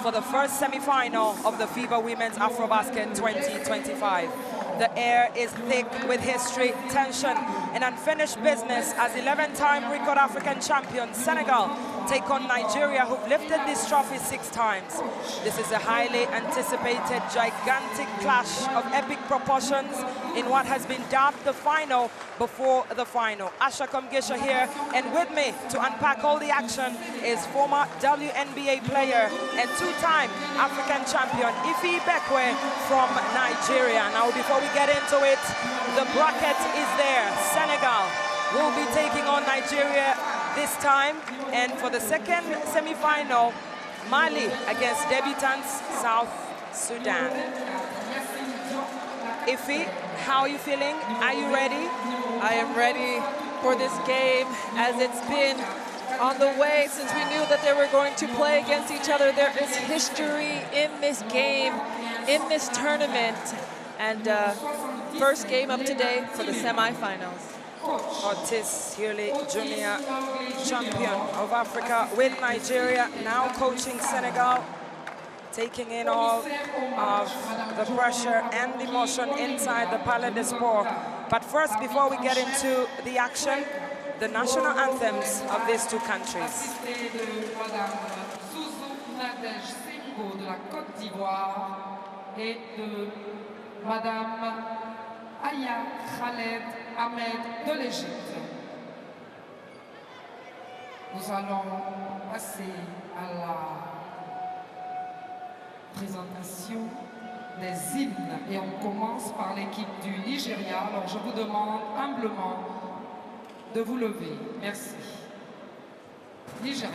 for the first semi-final of the FIBA Women's AfroBasket 2025. The air is thick with history, tension, and unfinished business as 11-time record African champion Senegal take on Nigeria, who've lifted this trophy 6 times. This is a highly anticipated, gigantic clash of epic proportions in what has been dubbed the final before the final. Asha Komgesha here, and with me to unpack all the action is former WNBA player and 2-time African champion FIBA from Nigeria. Now, before we get into it, the bracket is there. Senegal will be taking on Nigeria this time, and for the second semi-final, Mali against debutants South Sudan. Ifi, how are you feeling? Are you ready? I am ready for this game, as it's been on the way since we knew that they were going to play against each other. There is history in this game, in this tournament, and first game of today for the semi-finals. Otis Hurley Jr., champion of Africa with Nigeria, now coaching Senegal, taking in all of the pressure and the emotion inside the Palais des Sports. But first, before we get into the action, the national anthems of these two countries. Aya Khaled Ahmed de l'Égypte. Nous allons passer à la présentation des hymnes et on commence par l'équipe du Nigeria. Alors je vous demande humblement de vous lever. Merci. Nigeria.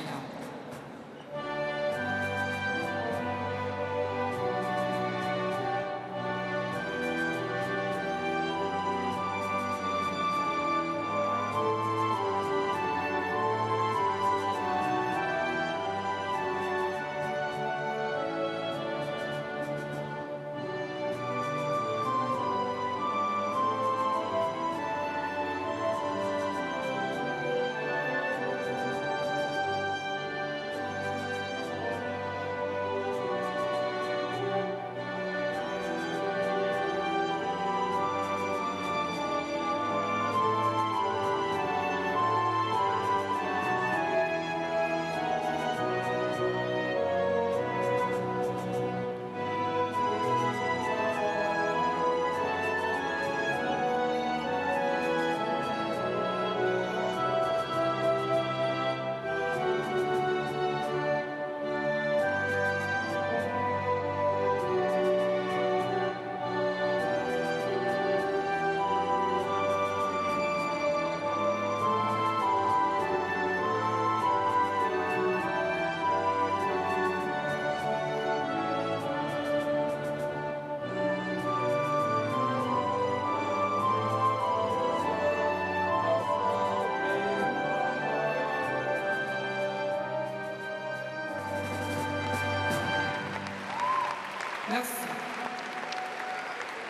Merci.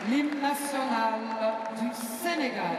L'hymne national du Sénégal.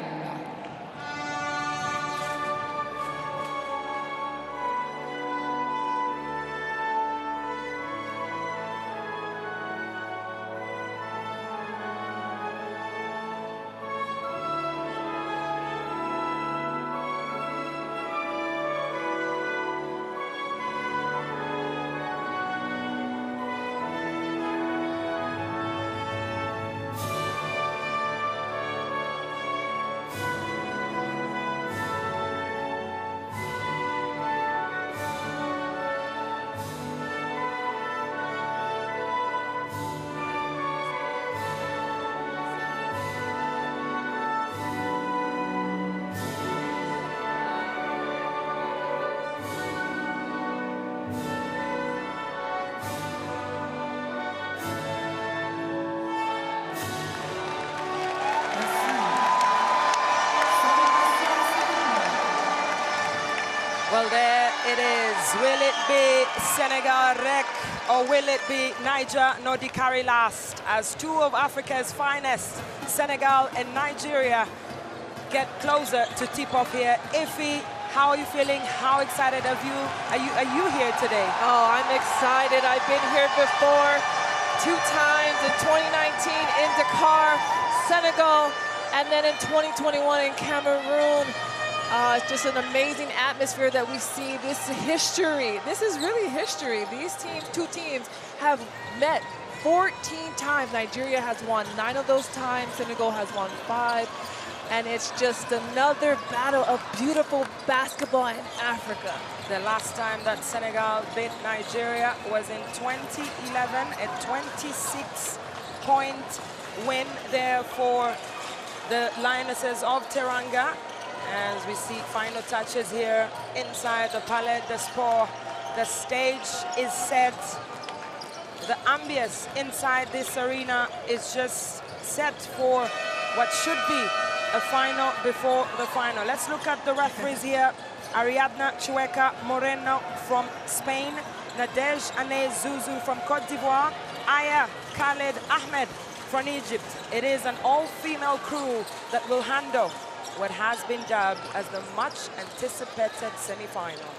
Well, there it is. Will it be Senegal wreck or will it be Niger Nodikari last? As two of Africa's finest, Senegal and Nigeria, get closer to tip off here. Ifi, How are you feeling? How excited are you here today? Oh, I'm excited. I've been here before 2 times in 2019 in Dakar, Senegal, and then in 2021 in Cameroon. It's just an amazing atmosphere that we see. This history, this is really history. These teams, 2 teams, have met 14 times. Nigeria has won 9 of those times. Senegal has won 5. And it's just another battle of beautiful basketball in Africa. The last time that Senegal beat Nigeria was in 2011, a 26-point win there for the Lionesses of Teranga. As we see final touches here inside the Palais des Sports. The stage is set. The ambience inside this arena is just set for what should be a final before the final. Let's look at the referees here. Ariadna Chueka Moreno from Spain, Nadej Ane Zuzu from Cote d'Ivoire, Aya Khaled Ahmed from Egypt. It is an all-female crew that will handle what has been dubbed as the much-anticipated semi-final.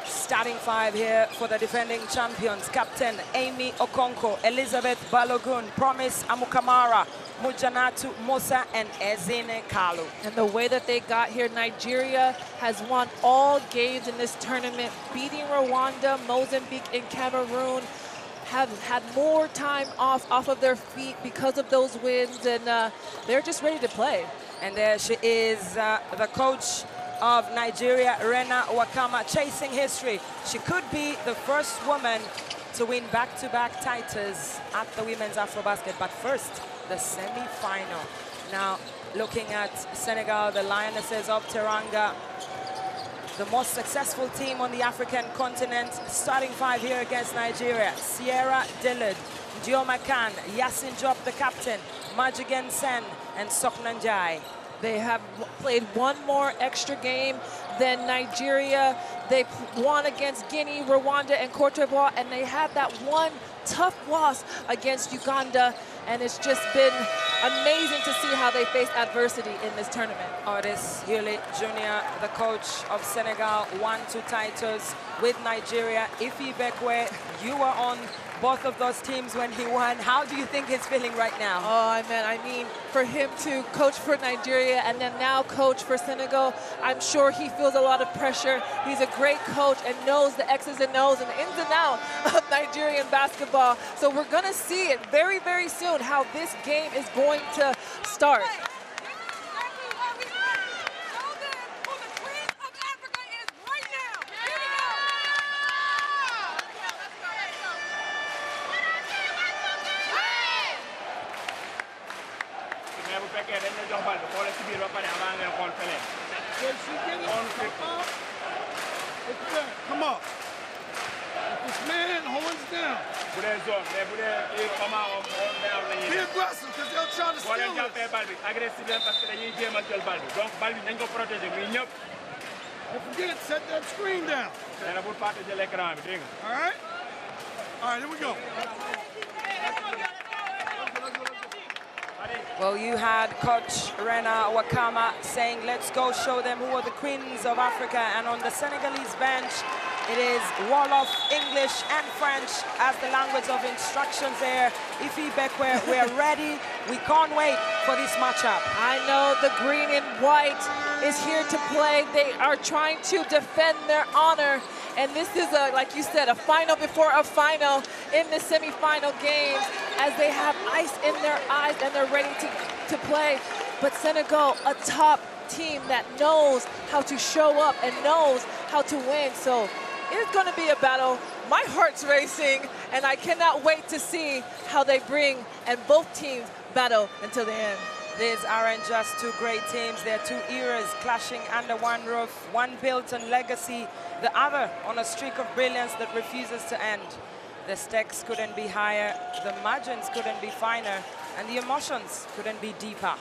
Starting 5 here for the defending champions. Captain Amy Okonko, Elizabeth Balogun, Promise Amukamara, Mujanatu Musa, and Ezine Kalu. And the way that they got here, Nigeria has won all games in this tournament, beating Rwanda, Mozambique, and Cameroon. Have had more time off of their feet because of those wins, and they're just ready to play. And there she is, the coach of Nigeria, Rena Wakama, chasing history. She could be the first woman to win back-to-back titles at the Women's AfroBasket, but first, the semi-final. Now, looking at Senegal, the Lionesses of Teranga, the most successful team on the African continent. Starting 5 here against Nigeria. Sierra Dillard, Dioma Khan, Yasin Job, the captain, Majigen Sen, and Soknanjai. They have played one more extra game than Nigeria. They won against Guinea, Rwanda, and Cote d'Ivoire, and they had that one tough loss against Uganda, and it's just been amazing to see how they face adversity in this tournament. Otis Hewley Jr., the coach of Senegal, won 2 titles with Nigeria. Ifi Bekwe, you were on both of those teams when he won. How do you think he's feeling right now? Oh, man, I mean, for him to coach for Nigeria and then now coach for Senegal, I'm sure he feels a lot of pressure. He's a great coach and knows the X's and O's and the ins and outs of Nigerian basketball. So we're going to see it very, very soon how this game is going to start. Come up. If this man holds down, be aggressive because they'll try to steal it. Don't forget, set that screen down. All right? All right, here we go. Well, you had Coach Rena Wakama saying, let's go show them who are the queens of Africa. And on the Senegalese bench, it is Wolof, English, and French as the language of instructions there. Ifi Bekwe, we're ready. We can't wait for this matchup. I know the green and white is here to play. They are trying to defend their honor. And this is, like you said, a final before a final in the semifinal games as they have ice in their eyes and they're ready to play. But Senegal, a top team that knows how to show up and knows how to win. So it's going to be a battle. My heart's racing, and I cannot wait to see how they bring and both teams battle until the end. These aren't just 2 great teams. They're 2 eras clashing under one roof. One built on legacy, the other on a streak of brilliance that refuses to end. The stakes couldn't be higher, the margins couldn't be finer, and the emotions couldn't be deeper.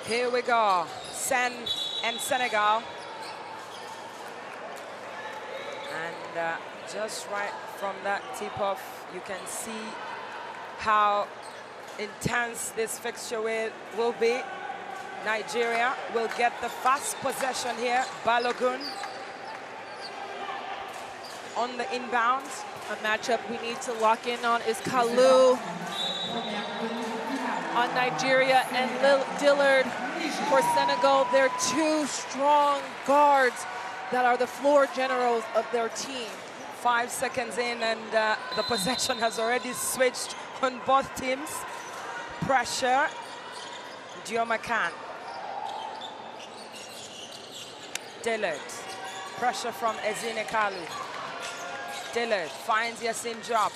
Here we go, Sen and Senegal. And just right from that tip-off, you can see how intense this fixture will be. Nigeria will get the fast possession here. Balogun on the inbound. A matchup we need to lock in on is Kalu on Nigeria and Dillard for Senegal. They're two strong guards that are the floor generals of their team. 5 seconds in and the possession has already switched on both teams. Pressure, Diomacan. Dillard, pressure from Ezine Kalu. Dillard finds Yacine Job,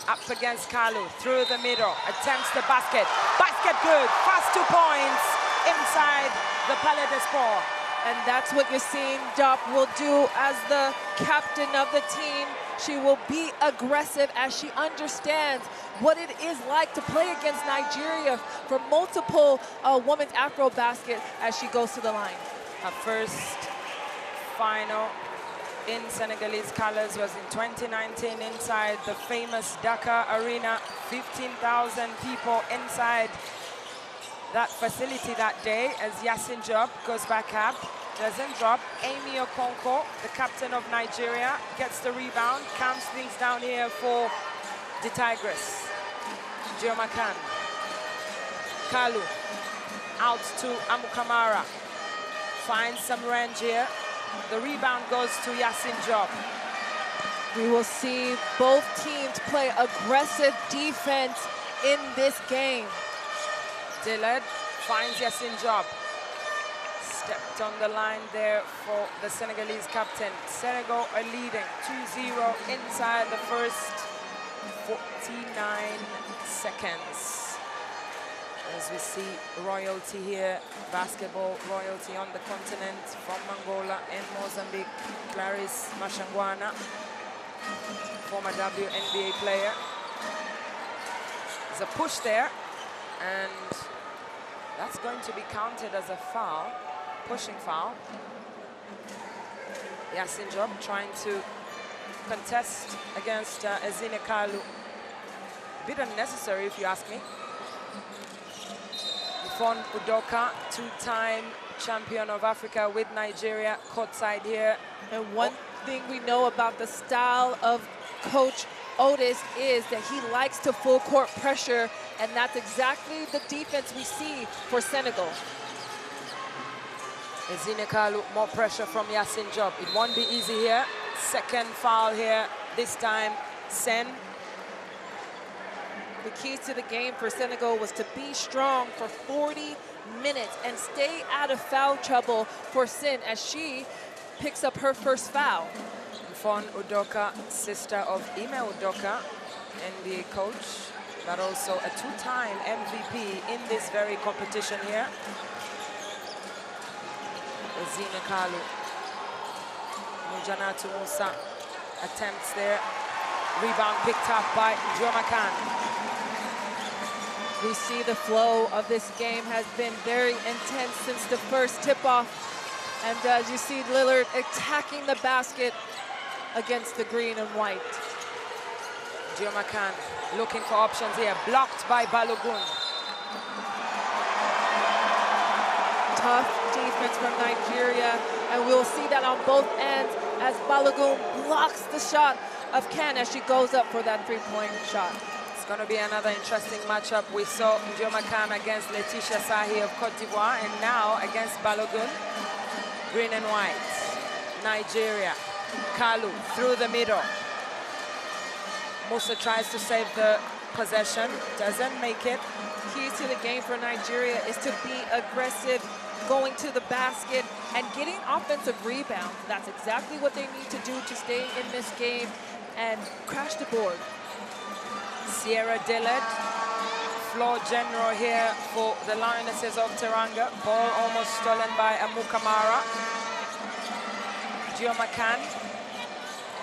up against Kalu, through the middle, attempts the basket. Basket good, fast 2 points inside the Palais des Sports. And that's what Yacine Job will do as the captain of the team. She will be aggressive as she understands what it is like to play against Nigeria for multiple women's AfroBasket as she goes to the line. Her first final in Senegalese colors was in 2019 inside the famous Dakar Arena. 15,000 people inside that facility that day as Yacine Job goes back up, doesn't drop. Amy Okonkwo, the captain of Nigeria, gets the rebound, calms things down here for the Tigress. Diomacan. Kalu out to Amukamara. Finds some range here. The rebound goes to Yacine Job. We will see both teams play aggressive defense in this game. Dillard finds Yacine Job. Stepped on the line there for the Senegalese captain. Senegal are leading 2-0 inside the first 49 seconds. As we see royalty here, basketball royalty on the continent from Angola and Mozambique. Clarisse Mashangwana, former WNBA player. There's a push there, and that's going to be counted as a foul, pushing foul. Yacine Job trying to contest against Ezine Kalu. A bit unnecessary, if you ask me. Yvonne Udoka, two-time champion of Africa with Nigeria, courtside here. And one thing we know about the style of Coach Otis is that he likes to full court pressure, and that's exactly the defense we see for Senegal. Ezine Kalu, more pressure from Yacine Job. It won't be easy here. Second foul here, this time Sen. The keys to the game for Senegal was to be strong for 40 minutes and stay out of foul trouble for Sen as she picks up her first foul. Yvonne Udoka, sister of Ime Udoka, NBA coach, but also a two-time MVP in this very competition here. Ezine Kalu. Mujanatu Musa attempts there. Rebound picked up by Diomacan. We see the flow of this game has been very intense since the first tip-off. And as you see Lillard attacking the basket against the green and white. Diomacan looking for options here, blocked by Balogun. Tough defense from Nigeria, and we'll see that on both ends as Balogun blocks the shot of Ken as she goes up for that three-point shot. It's going to be another interesting matchup. We saw Diomacan against Laetitia Sahi of Cote d'Ivoire, and now against Balogun. Green and white. Nigeria. Kalu through the middle. Musa tries to save the possession, doesn't make it. Keys to the game for Nigeria is to be aggressive, going to the basket and getting offensive rebounds. That's exactly what they need to do to stay in this game and crash the board. Sierra Dillard, floor general here for the Lionesses of Teranga. Ball almost stolen by Amukamara. Diomacan,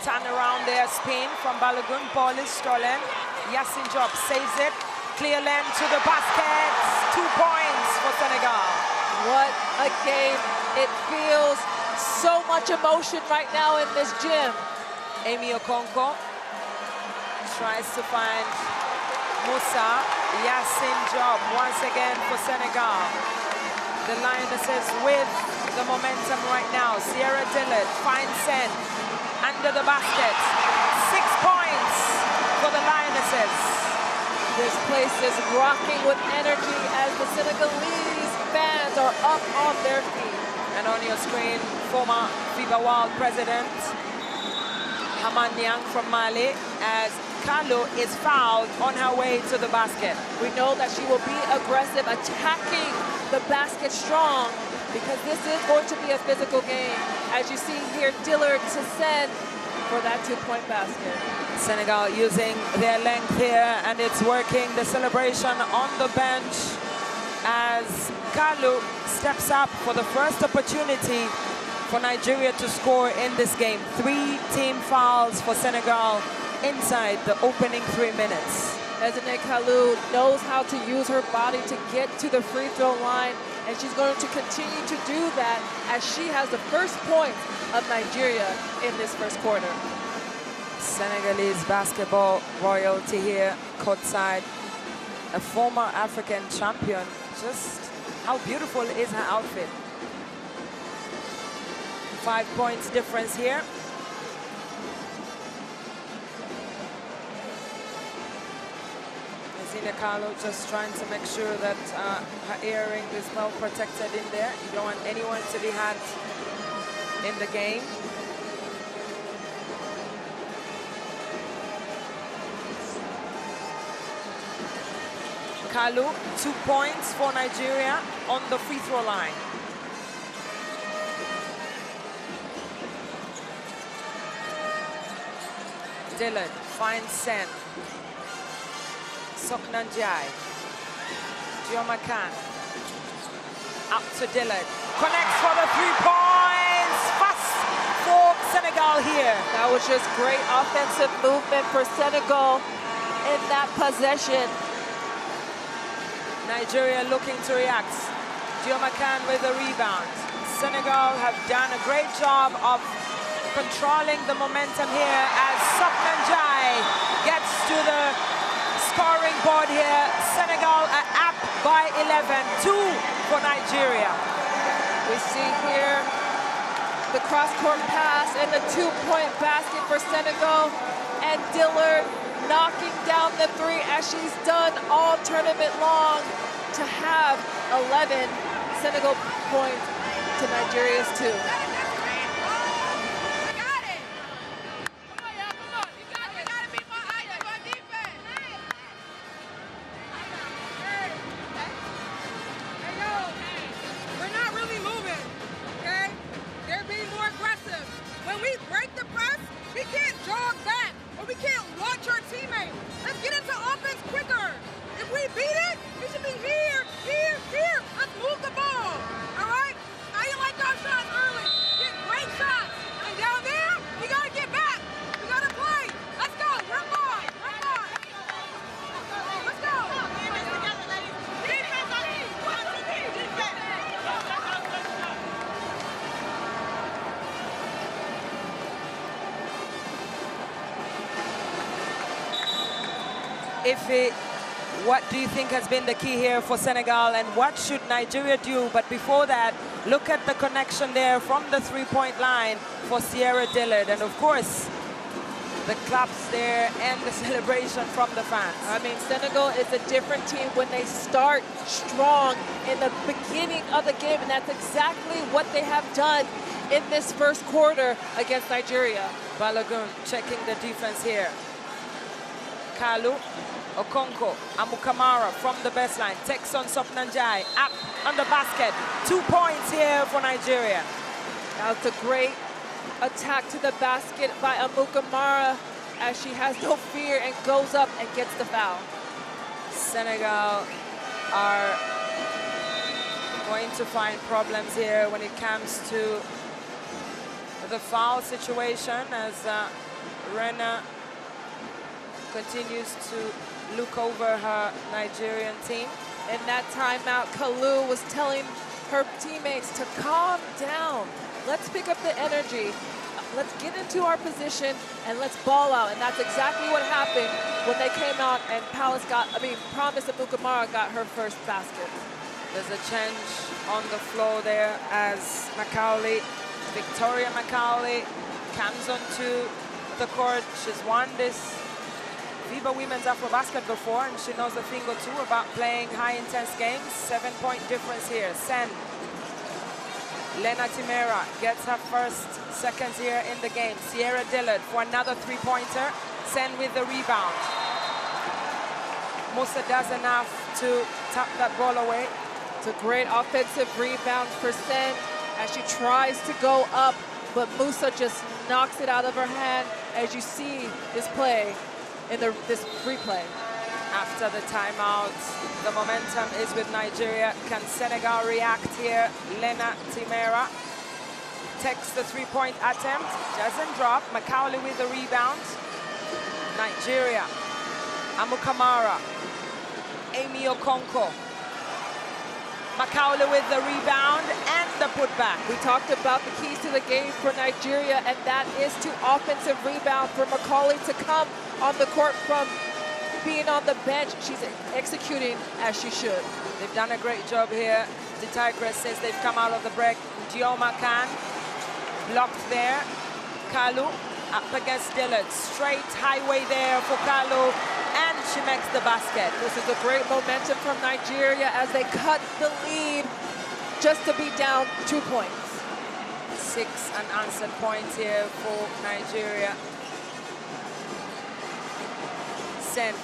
turn around there, spin from Balogun. Ball is stolen. Yacine Job saves it. Clear lane to the basket. 2 points for Senegal. game. It feels so much emotion right now in this gym. Amy Okonkwo tries to find Musa. Yassin Job once again for Senegal. The Lionesses with the momentum right now. Sierra Dillard finds Sen under the basket. 6 points for the Lionesses. This place is rocking with energy as the Senegalese fans are up on their feet. And on your screen, former FIBA World President Haman Niang from Mali, as Kalu is fouled on her way to the basket. We know that she will be aggressive, attacking the basket strong, because this is going to be a physical game. As you see here, Dillard to send for that 2-point basket. Senegal using their length here, and it's working. The celebration on the bench as Kalu steps up for the first opportunity for Nigeria to score in this game. 3 team fouls for Senegal inside the opening 3 minutes. Ezinne Kalu knows how to use her body to get to the free throw line, and she's going to continue to do that as she has the first point of Nigeria in this first quarter. Senegalese basketball royalty here, courtside. A former African champion. Just how beautiful is her outfit. 5 points difference here. Ezinne Kalu just trying to make sure that her earring is well protected in there. You don't want anyone to be had in the game. Kalu, 2 points for Nigeria on the free throw line. Dillard finds Sen. Soknanjai. Diomacan. Up to Dillard. Connects for the 3 points. Fast for Senegal here. That was just great offensive movement for Senegal in that possession. Nigeria looking to react. Diomacan with the rebound. Senegal have done a great job of controlling the momentum here as Soknanjai gets to the scoring board here. Senegal are up by 11, 2 for Nigeria. We see here the cross-court pass and the 2-point basket for Senegal, and Dillard knocking down the 3 as she's done all tournament long to have 11 Senegal points to Nigeria's 2. What do you think has been the key here for Senegal, and what should Nigeria do? But before that, look at the connection there from the 3-point line for Sierra Dillard, and of course the claps there and the celebration from the fans. I mean, Senegal is a different team when they start strong in the beginning of the game, and that's exactly what they have done in this first quarter against Nigeria. Balogun checking the defense here. Kalu, Okonkwo, Amukamara from the baseline, takes on Soknanjai, up on the basket. 2 points here for Nigeria. That's a great attack to the basket by Amukamara as she has no fear and goes up and gets the foul. Senegal are going to find problems here when it comes to the foul situation as Rena continues to look over her Nigerian team. In that timeout, Kalu was telling her teammates to calm down. Let's pick up the energy. Let's get into our position and let's ball out. And that's exactly what happened when they came out and Promise Amukamara got her first basket. There's a change on the floor there as Victoria Macaulay comes onto the court. She's won this FIBA Women's AfroBasket before, and she knows a thing or two about playing high-intense games. 7-point difference here. Sen. Lena Timera gets her first seconds here in the game. Sierra Dillard for another three-pointer. Sen with the rebound. Musa does enough to tap that ball away. It's a great offensive rebound for Sen as she tries to go up, but Musa just knocks it out of her hand as you see this play in this replay. After the timeout, the momentum is with Nigeria. Can Senegal react here? Lena Timera takes the three-point attempt, doesn't drop. Macaulay with the rebound. Nigeria, Amukamara, Amy Okonkwo. Macaulay with the rebound and the putback. We talked about the keys to the game for Nigeria, and that is to offensive rebound for Macaulay to come on the court from being on the bench. She's executing as she should. They've done a great job here. The Tigress says they've come out of the break. Dioma Khan blocked there. Kalu up against Dillard. Straight highway there for Kalu, and she makes the basket. This is a great momentum from Nigeria as they cut the lead just to be down 2 points. 6 unanswered points here for Nigeria. Sen.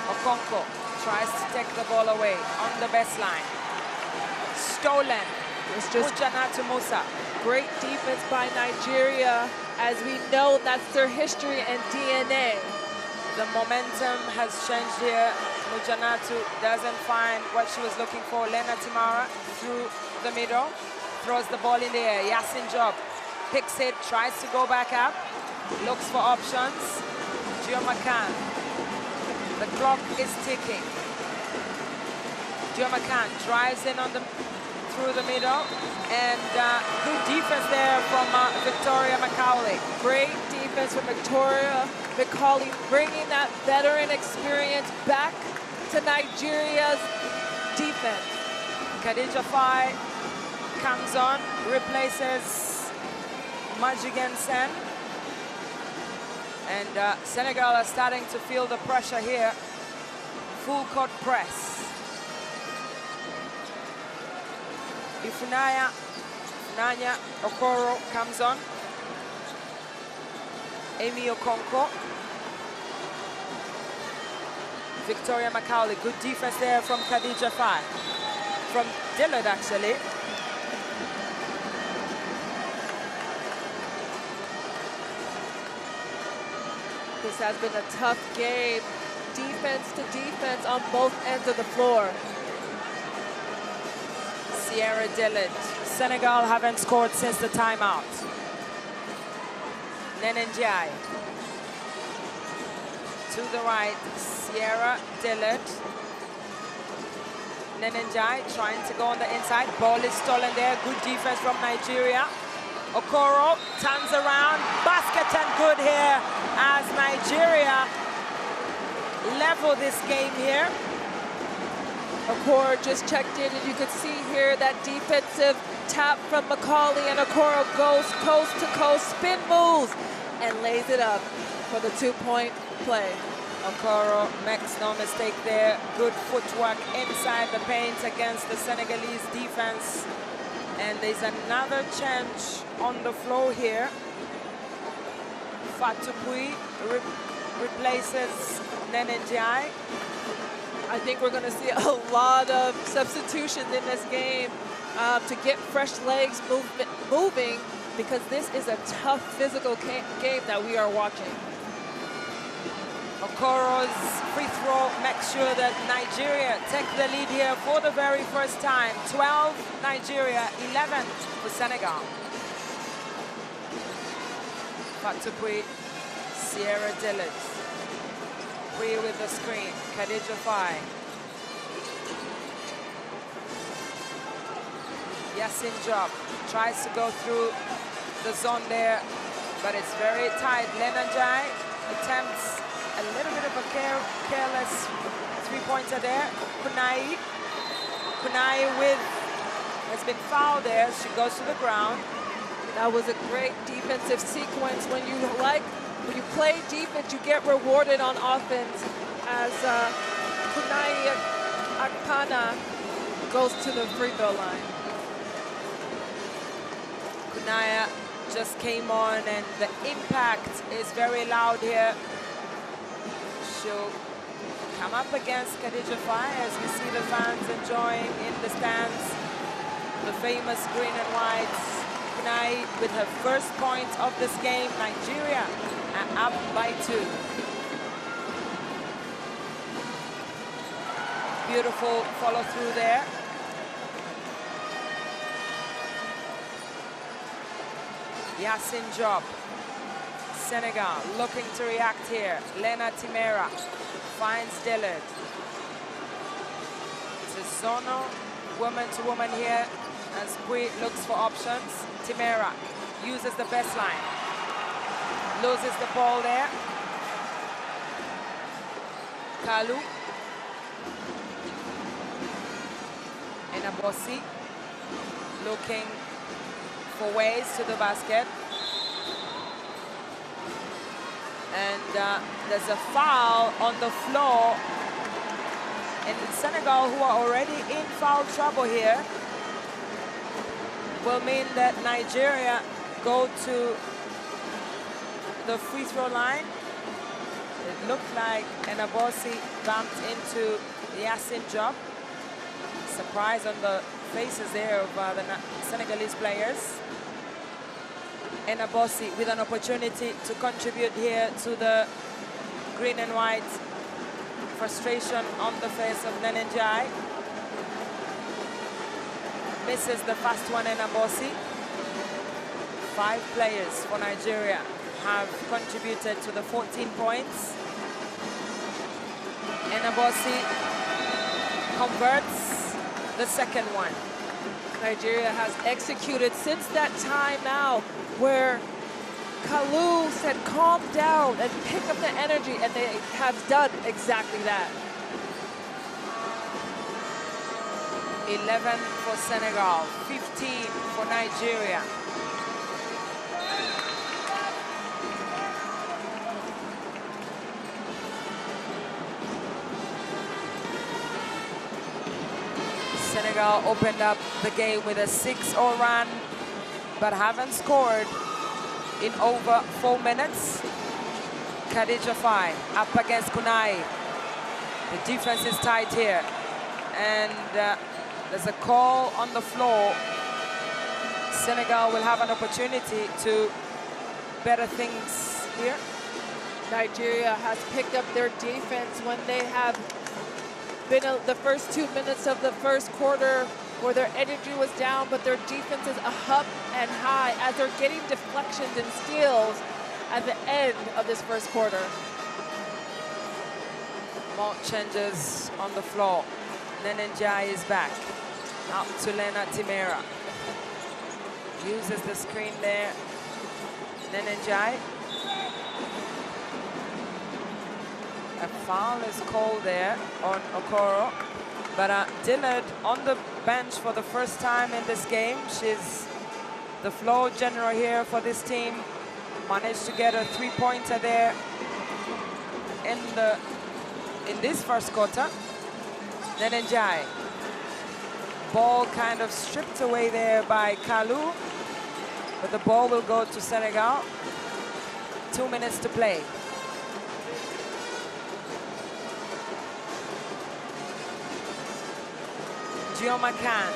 Okonkwo tries to take the ball away on the baseline. Stolen. It's just Janatu Musa. Great defense by Nigeria, as we know that's their history and DNA. The momentum has changed here. Mujanatu doesn't find what she was looking for. Lena Timara through the middle, throws the ball in the air. Yasin Job picks it, tries to go back up, looks for options. Dioma Khan. The clock is ticking. Dioma Khan drives in on through the middle, and good defense there from Victoria Macaulay. Great defense from Victoria Macaulay, bringing that veteran experience back to Nigeria's defense. Khadija Faye comes on, replaces Majigan Sen. And Senegal are starting to feel the pressure here. Full court press. Nanya Okoro comes on. Amy Okonkwo. Victoria Macaulay, good defense there from Khadija Faye. From Dillard, actually. This has been a tough game, defense to defense on both ends of the floor. Sierra Dillard. Senegal haven't scored since the timeout. Nenenjai. To the right, Sierra Dillard. Nenenjai trying to go on the inside. Ball is stolen there. Good defense from Nigeria. Okoro turns around. Basket and good here as Nigeria level this game here. Okoro just checked in, and you could see here that defensive tap from Macaulay, and Okoro goes coast to coast, spin moves, and lays it up for the 2-point play. Okoro makes no mistake there. Good footwork inside the paint against the Senegalese defense. And there's another change on the floor here. Fatou Pouye replaces Nenenjai. I think we're going to see a lot of substitutions in this game to get fresh legs moving, because this is a tough physical game that we are watching. Okoro's free throw makes sure that Nigeria take the lead here for the very first time. 12 Nigeria, 11 for Senegal. Fatou Pouye, Sierra Dillard. Pouye with the screen, Khadija Faye. Yasin Job tries to go through the zone there, but it's very tight. Lenanjai attempts a little bit of a careless three-pointer there. Kunai has been fouled there. She goes to the ground. That was a great defensive sequence. When you play defense, you get rewarded on offense as Kunai Akpana goes to the free throw line. Kunaya just came on, and the impact is very loud here. She'll come up against Khadija Faye as we see the fans enjoying in the stands. The famous green and whites. Kunai with her first point of this game. Nigeria are up by 2. Beautiful follow through there. Yasin Job, Senegal looking to react here. Lena Timera finds Dillard. It's a Zono woman to woman here as Bui looks for options. Timera uses the best line. Loses the ball there. Kalu. Enabosi looking for ways to the basket. And there's a foul on the floor. And Senegal, who are already in foul trouble here, will mean that Nigeria go to the free throw line. It looked like Enabosi bumped into Yasin Job. Surprise on the faces there of the Senegalese players. Enabosi with an opportunity to contribute here to the green and white. Frustration on the face of Nenenjai. Misses the first one, Enabosi. 5 players for Nigeria have contributed to the 14 points. Enabosi converts the second one. Nigeria has executed since that timeout where Kalu said calm down and pick up the energy, and they have done exactly that. 11 for Senegal, 15 for Nigeria. Senegal opened up the game with a 6-0 run, but haven't scored in over 4 minutes. Khadija Faye up against Kunai. The defense is tight here. And there's a call on the floor. Senegal will have an opportunity to better things here. Nigeria has picked up their defense when they have been the first 2 minutes of the first quarter where their energy was down, but their defense is up and high as they're getting deflections and steals at the end of this first quarter. More changes on the floor. Nenenjai is back. Out to Lena Timera. Uses the screen there. Nenenjai. A foul is called there on Okoro. But Dillard on the bench for the first time in this game. She's the floor general here for this team. Managed to get a 3-pointer there in this first quarter. Nenenjai. Ball kind of stripped away there by Kalu. But the ball will go to Senegal. 2 minutes to play. Gioma Khan.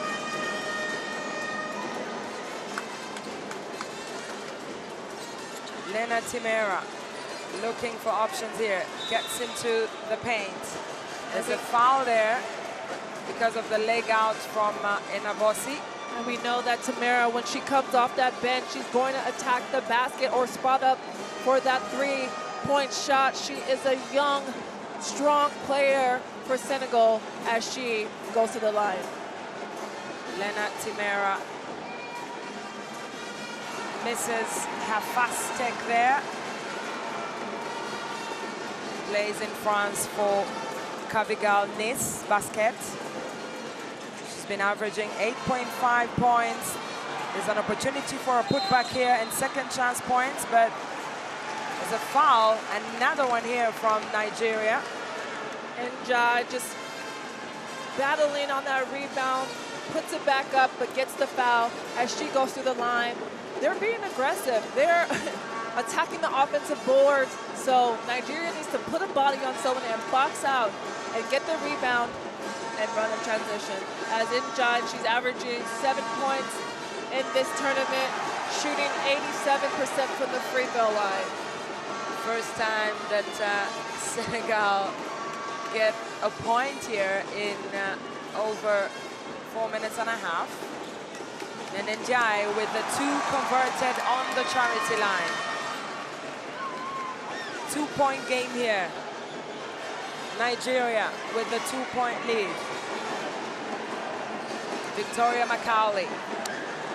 Lena Timera looking for options here. Gets into the paint. There's a foul there because of the leg out from Enabosi. And we know that Timera, when she comes off that bench, she's going to attack the basket or spot up for that 3-point shot. She is a young, strong player for Senegal as she goes to the line. Lena Timera Misses her fast take there. Plays in France for Senegal Basket. She's been averaging 8.5 points. There's an opportunity for a putback here and second chance points, but there's a foul, another one here from Nigeria. And Jai just battling on that rebound, puts it back up, but gets the foul as she goes through the line. They're being aggressive. They're attacking the offensive boards. So Nigeria needs to put a body on someone and box out and get the rebound and run in transition. As in Jai, she's averaging 7 points in this tournament, shooting 87% from the free throw line. First time that Senegal get a point here in over 4 minutes and a half. And then Jai with the 2 converted on the charity line. 2-point game here. Nigeria with the 2-point lead. Victoria Macaulay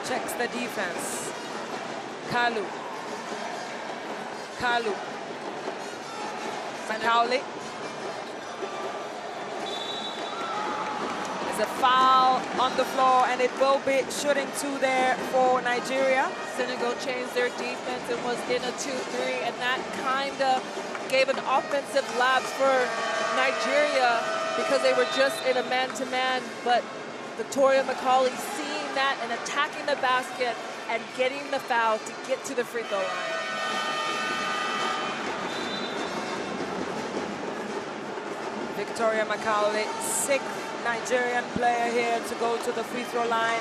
checks the defense. Kalu. Macaulay. A foul on the floor, and it will be shooting 2 there for Nigeria. Senegal changed their defense and was in a 2-3, and that kind of gave an offensive lapse for Nigeria because they were just in a man-to-man, but Victoria Macaulay seeing that and attacking the basket and getting the foul to get to the free throw line. Victoria Macaulay, 6th Nigerian player here to go to the free throw line.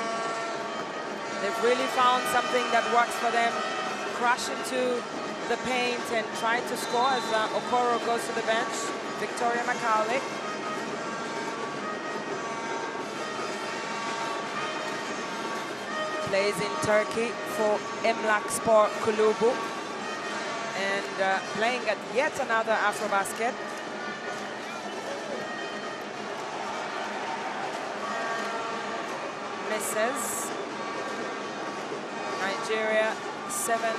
They've really found something that works for them. Crash into the paint and try to score as Okoro goes to the bench. Victoria Macaulay. Plays in Turkey for Emlak Sport Kulubu. And playing at yet another AfroBasket. Misses. Nigeria 7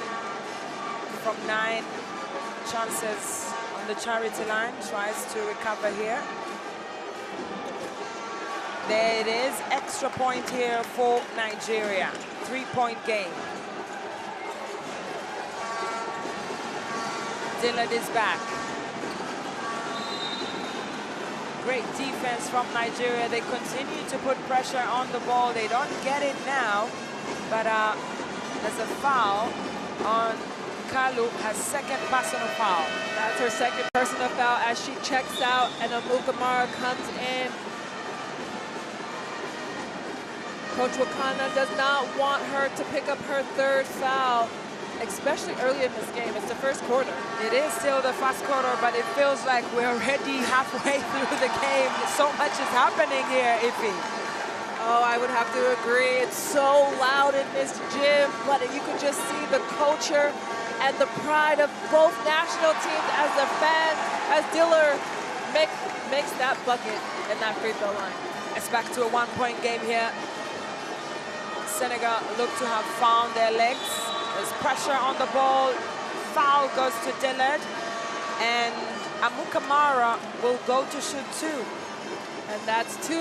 from 9 chances on the charity line. Tries to recover here. There it is. Extra point here for Nigeria. 3-point game. Dillard is back. Great defense from Nigeria. They continue to put pressure on the ball. They don't get it now, but there's a foul on Kalu, her second personal foul. That's her second personal foul as she checks out and Amukamara comes in. Coach Wakana does not want her to pick up her 3rd foul, especially early in this game. It's the first quarter. It is still the first quarter, but it feels like we're already halfway through the game. So much is happening here, Iffy. Oh, I would have to agree. It's so loud in this gym, but you could just see the culture and the pride of both national teams as the fans, as Dillard makes that bucket in that free throw line. It's back to a 1-point game here. Senegal look to have found their legs. There's pressure on the ball. Foul goes to Dillard. And Amukamara will go to shoot 2. And that's 2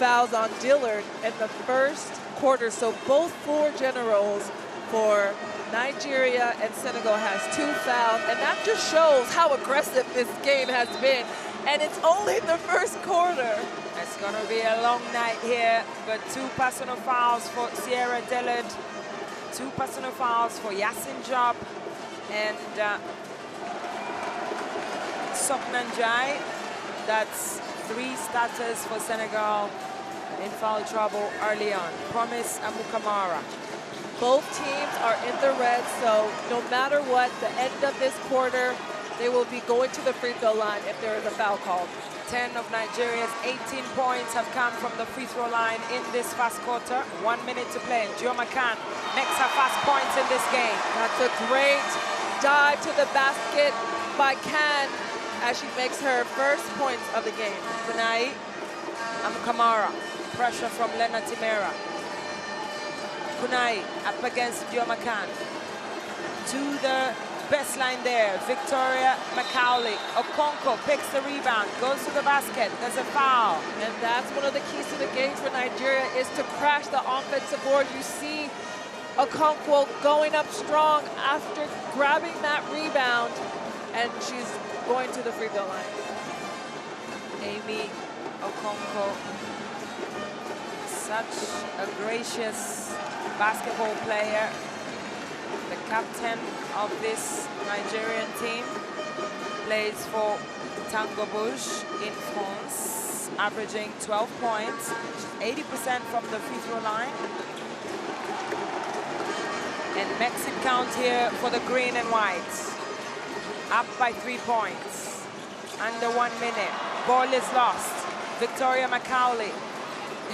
fouls on Dillard in the first quarter. So both 4 generals for Nigeria and Senegal has 2 fouls. And that just shows how aggressive this game has been. And it's only the first quarter. It's going to be a long night here, but 2 personal fouls for Sierra Dillard, 2 personal fouls for Yasin Job and Soknan Jai. That's 3 starters for Senegal in foul trouble early on. Promise Amukamara. Both teams are in the red, so no matter what, the end of this quarter, they will be going to the free throw line if there is a foul called. 10 of Nigeria's 18 points have come from the free throw line in this first quarter. 1 minute to play. Joma Khan makes her first points in this game. That's a great dive to the basket by Khan as she makes her first points of the game. Funai Amukamara. Pressure from Lena Timera. Kunai up against Diomacan. To the baseline there, Victoria Macaulay. Okonkwo picks the rebound, goes to the basket. There's a foul. And that's one of the keys to the games for Nigeria is to crash the offensive board. You see Okonkwo going up strong after grabbing that rebound, and she's going to the free throw line. Amy Okonkwo, such a gracious basketball player, the captain of this Nigerian team, plays for Tango Bush in France, averaging 12 points, 80% from the free throw line. And makes it count here for the green and white. Up by 3 points, under 1 minute. Ball is lost. Victoria Macaulay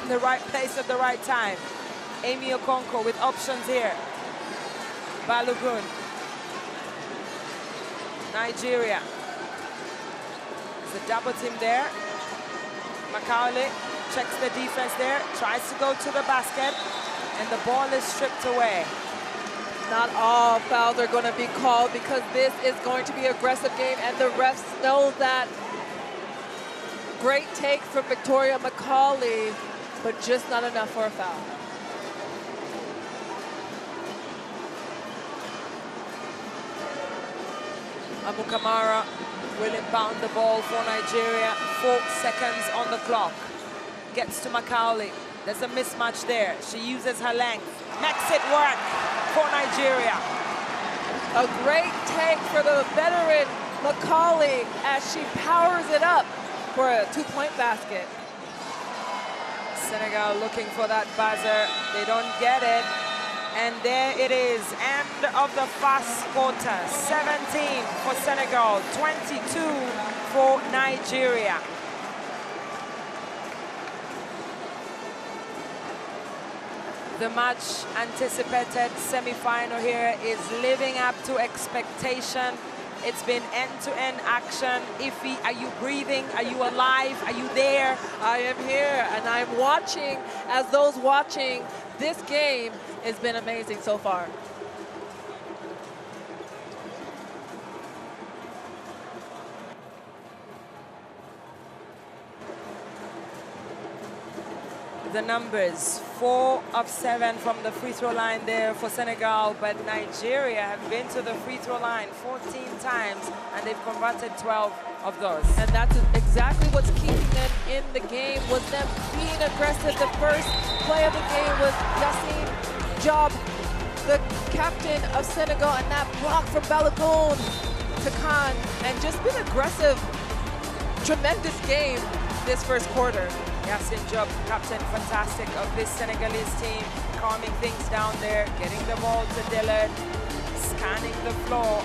in the right place at the right time. Amy Okonkwo with options here. Balogun. Nigeria. There's a double team there. Macaulay checks the defense there, tries to go to the basket, and the ball is stripped away. Not all fouls are going to be called because this is going to be an aggressive game, and the refs know that. Great take from Victoria Macaulay, but just not enough for a foul. Amukamara will inbound the ball for Nigeria. 4 seconds on the clock. Gets to Macaulay. There's a mismatch there. She uses her length. Makes it work for Nigeria. A great take for the veteran Macaulay as she powers it up for a 2-point basket. Senegal looking for that buzzer. They don't get it. And there it is, end of the first quarter. 17 for Senegal, 22 for Nigeria. The much anticipated semi-final here is living up to expectation. It's been end-to-end action. Ife, are you breathing? Are you alive? Are you there? I am here, and I'm watching. As those watching, this game has been amazing so far. The numbers, 4 of 7 from the free throw line there for Senegal, but Nigeria have been to the free throw line 14 times, and they've converted 12 of those. And that's exactly what's keeping them in the game, was them being aggressive. The first play of the game was Yassine Job, the captain of Senegal, and that block from Balogun to Khan, and just been aggressive. Tremendous game this first quarter. Yassine Job, captain, fantastic, of this Senegalese team, calming things down there, getting the ball to Dillard, scanning the floor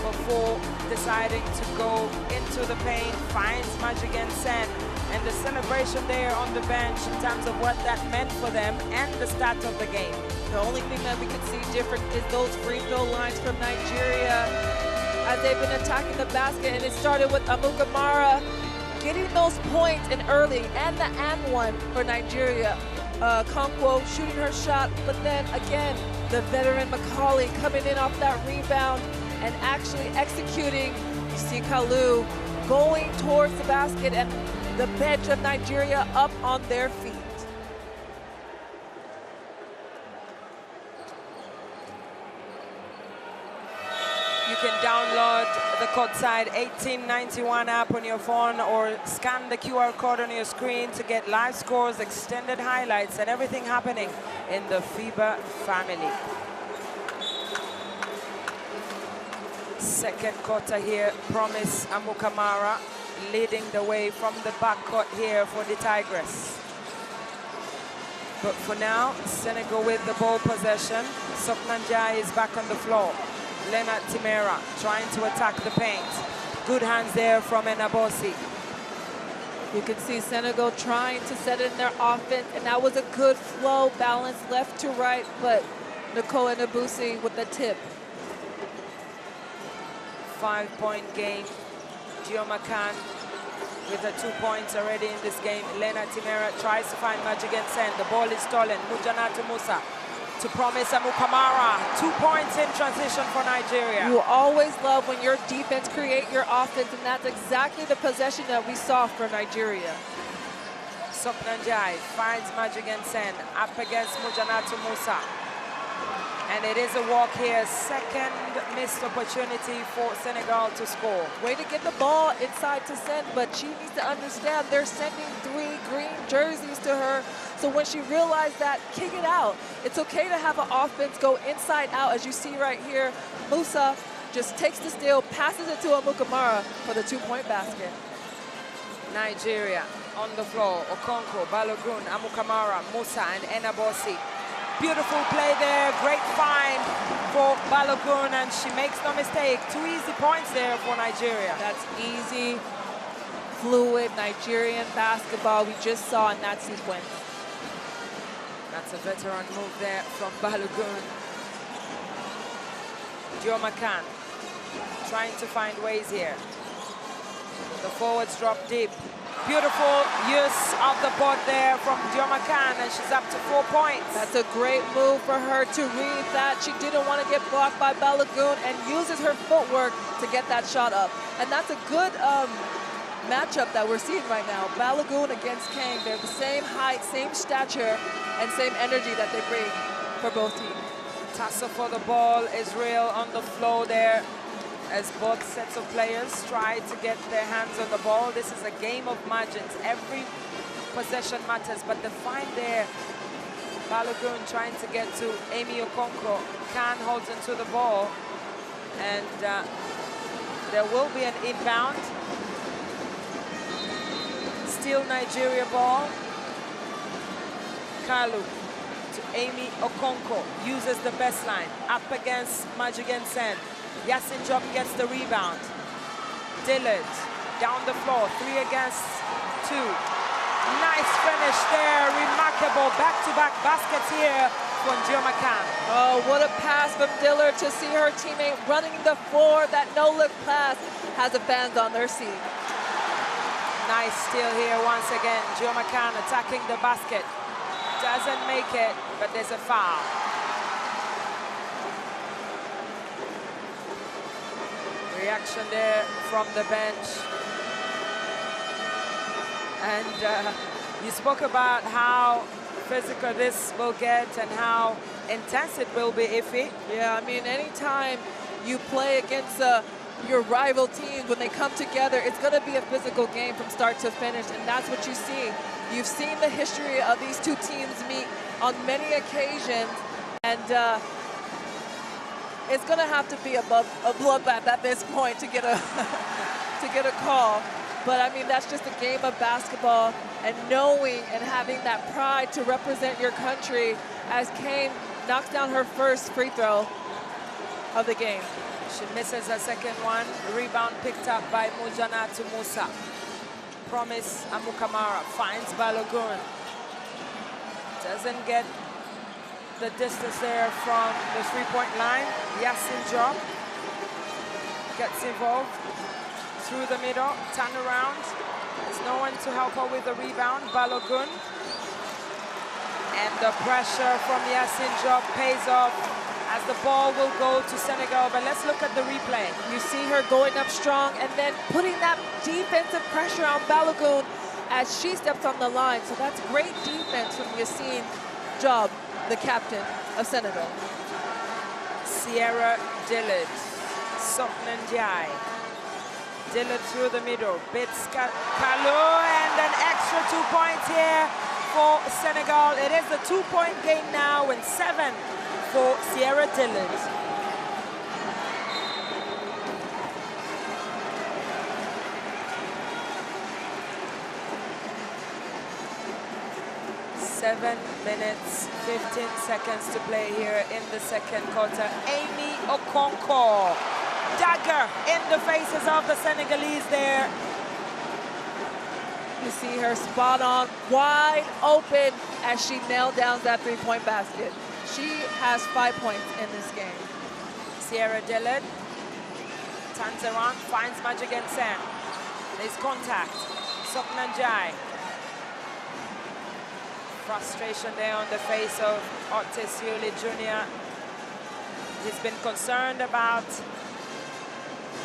before deciding to go into the paint, finds Magic and Sen, and the celebration there on the bench in terms of what that meant for them and the start of the game. The only thing that we can see different is those free throw lines from Nigeria as they've been attacking the basket, and it started with Amukamara getting those points in early, and the and one for Nigeria. Okonkwo shooting her shot, but then again, the veteran Macaulay coming in off that rebound and actually executing. You see Kalu going towards the basket, and the bench of Nigeria up on their feet. You can download the Courtside 1891 app on your phone or scan the QR code on your screen to get live scores, extended highlights, and everything happening in the FIBA family. Second quarter here, Promise Amukamara leading the way from the backcourt here for the Tigress. But for now, Senegal with the ball possession. Soknanjai is back on the floor. Leonard Timera trying to attack the paint. Good hands there from Enabosi. You can see Senegal trying to set in their offense, and that was a good flow, balance left to right, but Nicole Enabosi with the tip. 5-point game. Diomacan with the 2 points already in this game. Leonard Timera tries to find Magic and Sen. The ball is stolen. Mujanatu Musa to Promise Amukamara. 2 points in transition for Nigeria. You always love when your defense create your offense, and that's exactly the possession that we saw for Nigeria. Soknanjai finds Majigan Sen up against Mujanatu Musa. And it is a walk here. Second missed opportunity for Senegal to score. Way to get the ball inside to Sen, but she needs to understand they're sending 3 green jerseys to her. So when she realized that, kick it out. It's okay to have an offense go inside out, as you see right here. Musa just takes the steal, passes it to Amukamara for the 2-point basket. Nigeria on the floor. Okonkwo, Balogun, Amukamara, Musa, and Enabosi. Beautiful play there, great find for Balogun, and she makes no mistake. 2 easy points there for Nigeria. That's easy, fluid Nigerian basketball we just saw in that sequence. That's a veteran move there from Balogun. Dioma Khan trying to find ways here. The forwards drop deep. Beautiful use of the board there from Dioma Khan, and she's up to 4 points. That's a great move for her to read that. She didn't want to get blocked by Balogun and uses her footwork to get that shot up. And that's a good matchup that we're seeing right now. Balogun against Kang. They're the same height, same stature, and same energy that they bring for both teams. Tussle for the ball is real on the floor there, as both sets of players try to get their hands on the ball. This is a game of margins. Every possession matters, but the find there, Balogun trying to get to Amy Okonkwo. Khan holds onto the ball, and there will be an inbound. Still Nigeria ball. Kalu to Amy Okonkwo, uses the best line, up against Majigan Sen. Yasin Job gets the rebound. Dillard down the floor, 3 against 2. Nice finish there, remarkable back-to-back baskets here from Dioma Khan. Oh, what a pass from Dillard to see her teammate running the floor. That no-look pass has the fans on their seat. Nice steal here once again. Dioma Khan attacking the basket. Doesn't make it, but there's a foul. Reaction there from the bench. And you spoke about how physical this will get and how intense it will be, Iffy. Yeah, I mean, anytime you play against your rival teams, when they come together, it's going to be a physical game from start to finish, and that's what you see. You've seen the history of these two teams meet on many occasions, and it's going to have to be above a bloodbath at this point to get a to get a call. But I mean, that's just a game of basketball, and knowing and having that pride to represent your country as Kane knocks down her first free throw of the game. She misses a second one. Rebound picked up by Mujanatu Musa. Promise Amukamara finds Balogun. Doesn't get the distance there from the three-point line. Yasin Job gets involved through the middle, turn around. There's no one to help her with the rebound. Balogun. And the pressure from Yasin Job pays off as the ball will go to Senegal. But let's look at the replay. You see her going up strong and then putting that defensive pressure on Balogun as she steps on the line. So that's great defense from Yasin Job, the captain of Senegal. Sierra Dillard, Soknan Ndiaye. Dillard through the middle, bits Kalu, and an extra 2 points here for Senegal. It is a 2-point game now, and 7 for Sierra Dillard. Seven minutes, 15 seconds to play here in the second quarter. Amy Okonkwo, dagger in the faces of the Senegalese there. You see her spot on, wide open as she nailed down that three-point basket. She has 5 points in this game. Sierra Dillard turns around, finds Majigan Sen. There's contact. Soknan Ndiaye Frustration there on the face of Otis Hewley Jr. He's been concerned about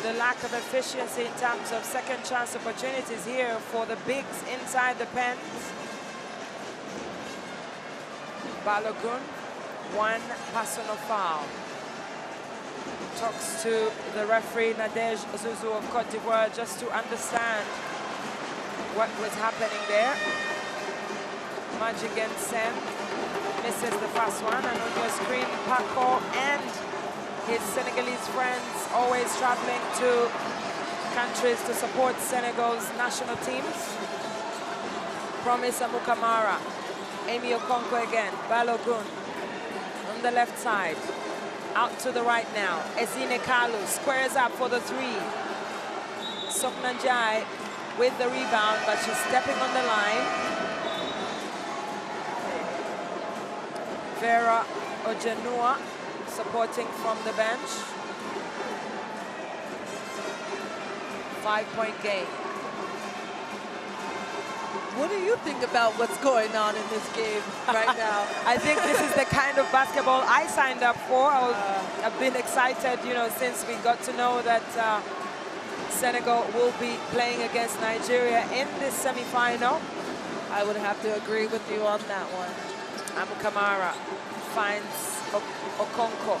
the lack of efficiency in terms of second chance opportunities here for the bigs inside the pens. Balogun, one personal foul. Talks to the referee Nadej Zuzu of Cote d'Ivoire just to understand what was happening there. Majigen Sen misses the first one, and on your screen, Paco and his Senegalese friends always traveling to countries to support Senegal's national teams. Promise Amukamara, Amy Okonkwo again, Balogun on the left side. Out to the right now, Ezine Kalu squares up for the three. Soknanjai with the rebound, but she's stepping on the line. Vera Ojenua supporting from the bench. 5-point game. What do you think about what's going on in this game right now? I think this is the kind of basketball I signed up for. I've been excited, you know, since we got to know that Senegal will be playing against Nigeria in this semi-final. I would have to agree with you on that one. Amukamara finds Okonkwo.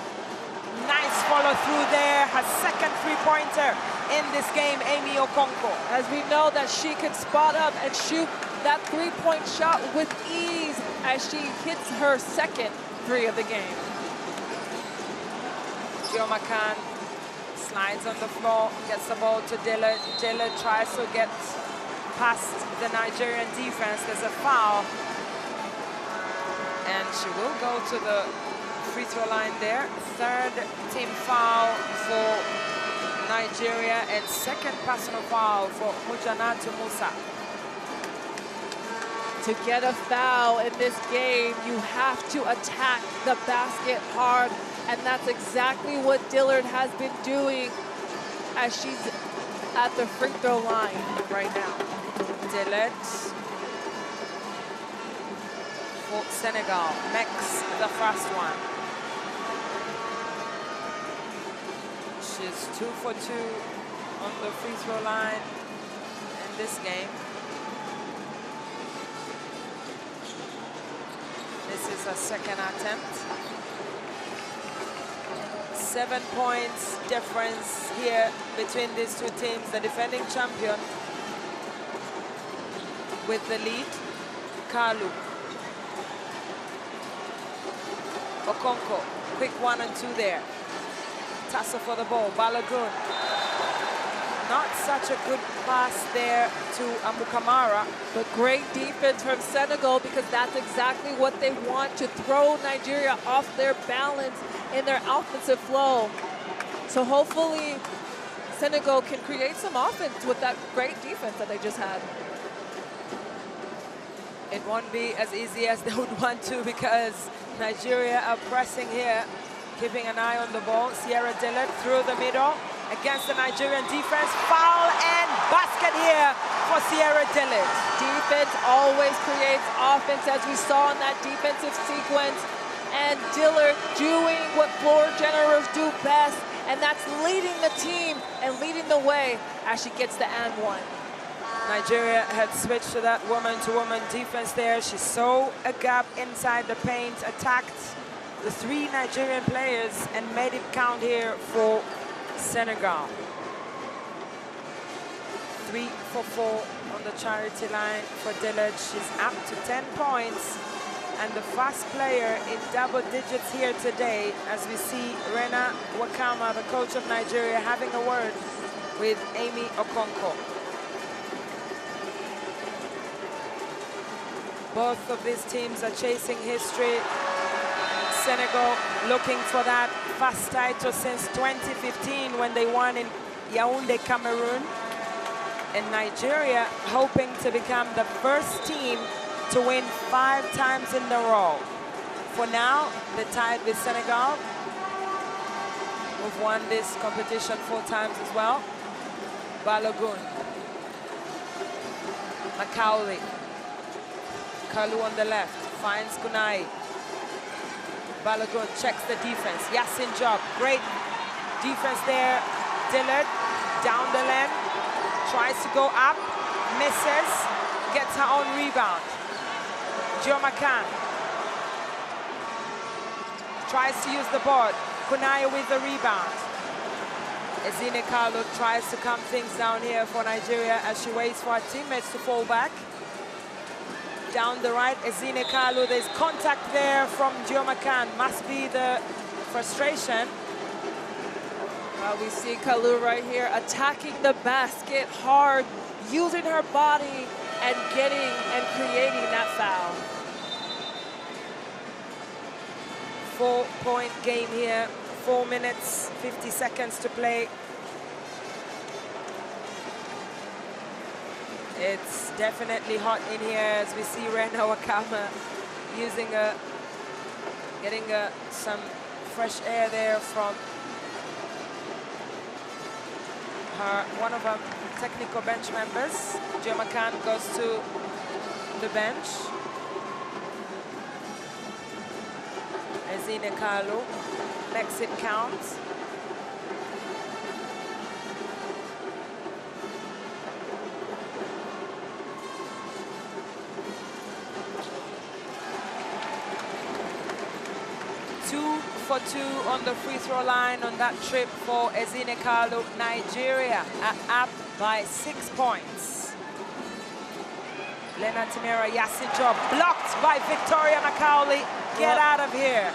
Nice follow through there. Her second three-pointer in this game, Amy Okonkwo. As we know that she can spot up and shoot that three-point shot with ease as she hits her second three of the game. Gioma Khan slides on the floor, gets the ball to Dillard. Dillard tries to get past the Nigerian defense. There's a foul. And she will go to the free throw line there. Third team foul for Nigeria and second personal foul for Mujanatu Musa. To get a foul in this game, you have to attack the basket hard, and that's exactly what Dillard has been doing as she's at the free throw line right now. Dillard for Senegal makes the first one. She's 2 for 2 on the free throw line in this game. This is a second attempt. 7 points difference here between these two teams. The defending champion with the lead, Kalu. Okonkwo, quick 1 and 2 there. Tussle for the ball, Balogun. Not such a good pass there to Amukamara. But great defense from Senegal, because that's exactly what they want, to throw Nigeria off their balance in their offensive flow. So hopefully Senegal can create some offense with that great defense that they just had. It won't be as easy as they would want to, because Nigeria are pressing here, keeping an eye on the ball. Sierra Dillard through the middle against the Nigerian defense. Foul and basket here for Sierra Dillard. Defense always creates offense, as we saw in that defensive sequence. And Dillard doing what floor generals do best, and that's leading the team and leading the way as she gets the and one. Nigeria had switched to that woman-to-woman defense there. She saw a gap inside the paint, attacked the 3 Nigerian players, and made it count here for Senegal. 3 for 4 on the charity line for Dillard. She's up to 10 points, and the first player in double digits here today, as we see Rena Wakama, the coach of Nigeria, having a word with Amy Okonkwo. Both of these teams are chasing history. Senegal looking for that first title since 2015 when they won in Yaoundé, Cameroon. And Nigeria hoping to become the first team to win 5 times in a row. For now, they're tied with Senegal. We've won this competition 4 times as well. Balogun. Macaulay. Kalu on the left, finds Kunai. Balogun checks the defense. Yasin Job, great defense there. Dillard down the lane, tries to go up, misses, gets her own rebound. Jo McCann tries to use the board. Kunai with the rebound. Ezine Kalu tries to calm things down here for Nigeria as she waits for her teammates to fall back. Down the right, Ezine Kalu, there's contact there from Jo McCann. Must be the frustration. We see Kalu right here attacking the basket hard, using her body and getting and creating that foul. 4-point game here, 4 minutes, 50 seconds to play. It's definitely hot in here as we see Rena Wakama getting some fresh air there from one of our technical bench members. Jo McCann goes to the bench. Ezine Kalu makes it count. Two for two on the free throw line on that trip for Ezine Kalu. Nigeria are up by 6 points. Lena Timera, Yasin Job blocked by Victoria Macaulay. Get out of here.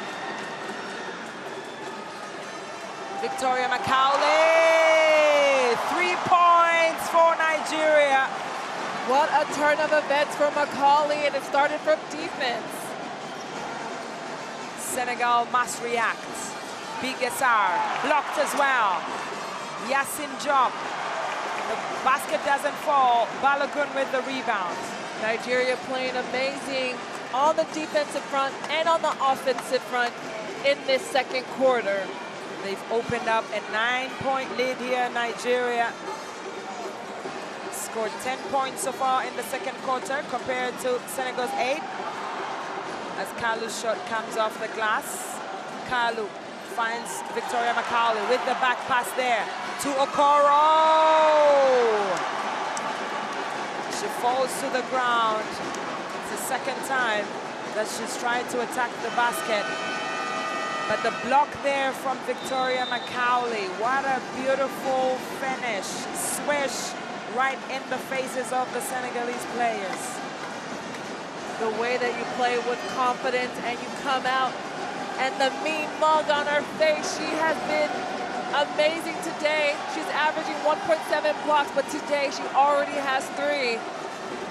Victoria Macaulay, 3 points for Nigeria. What a turn of events for Macaulay, and it started from defense. Senegal must react. Bigasar blocked as well. Yasin Job. The basket doesn't fall. Balogun with the rebound. Nigeria playing amazing on the defensive front and on the offensive front in this second quarter. They've opened up a 9-point lead here, Nigeria. Scored 10 points so far in the second quarter compared to Senegal's 8. As Kalu's shot comes off the glass. Kalu finds Victoria Macaulay with the back pass there to Okoro. She falls to the ground. It's the second time that she's trying to attack the basket. But the block there from Victoria Macaulay. What a beautiful finish. Swish right in the faces of the Senegalese players. The way that you play with confidence and you come out and the mean mug on her face. She has been amazing today. She's averaging 1.7 blocks, but today she already has 3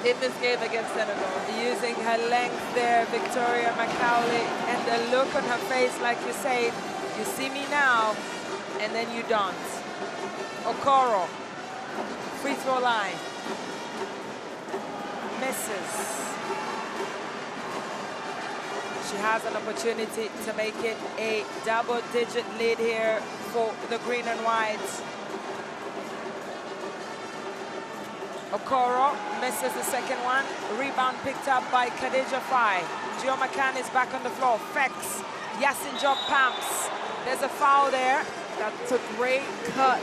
in this game against Senegal. Using her length there, Victoria Macaulay, and the look on her face, like you say, you see me now, and then you don't. Okoro, free throw line, misses. She has an opportunity to make it a double-digit lead here for the green and whites. Okoro misses the second one. Rebound picked up by Khadija Fai. Jo McCann is back on the floor. Fex, Yasin Job pumps. There's a foul there. That's a great cut.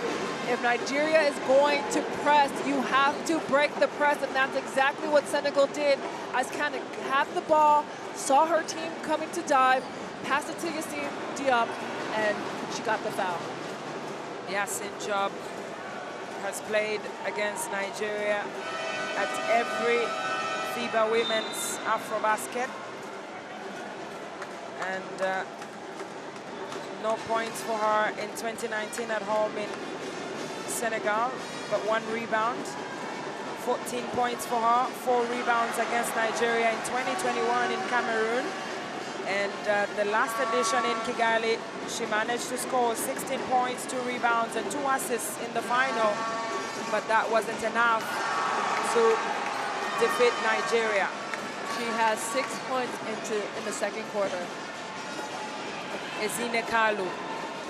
If Nigeria is going to press, you have to break the press, and that's exactly what Senegal did. As kind of had the ball, saw her team coming to dive, passed it to Yasin Diop, and she got the foul. Yasin Job has played against Nigeria at every FIBA Women's AfroBasket. And no points for her in 2019 at home in Senegal, but 1 rebound. 14 points for her, 4 rebounds against Nigeria in 2021 in Cameroon. And the last edition in Kigali, she managed to score 16 points, 2 rebounds, and 2 assists in the final. But that wasn't enough to defeat Nigeria. She has 6 points in the second quarter. Ezine Kalu,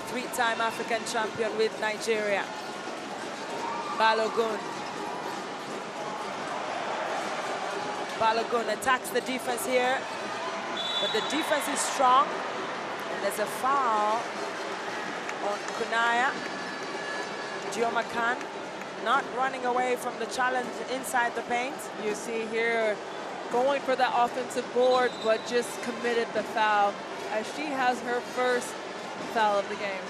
3-time African champion with Nigeria. Balogun. Balogun attacks the defense here. But the defense is strong. And there's a foul on Kunaya. Giomacan not running away from the challenge inside the paint. You see here going for that offensive board, but just committed the foul as she has her first foul of the game.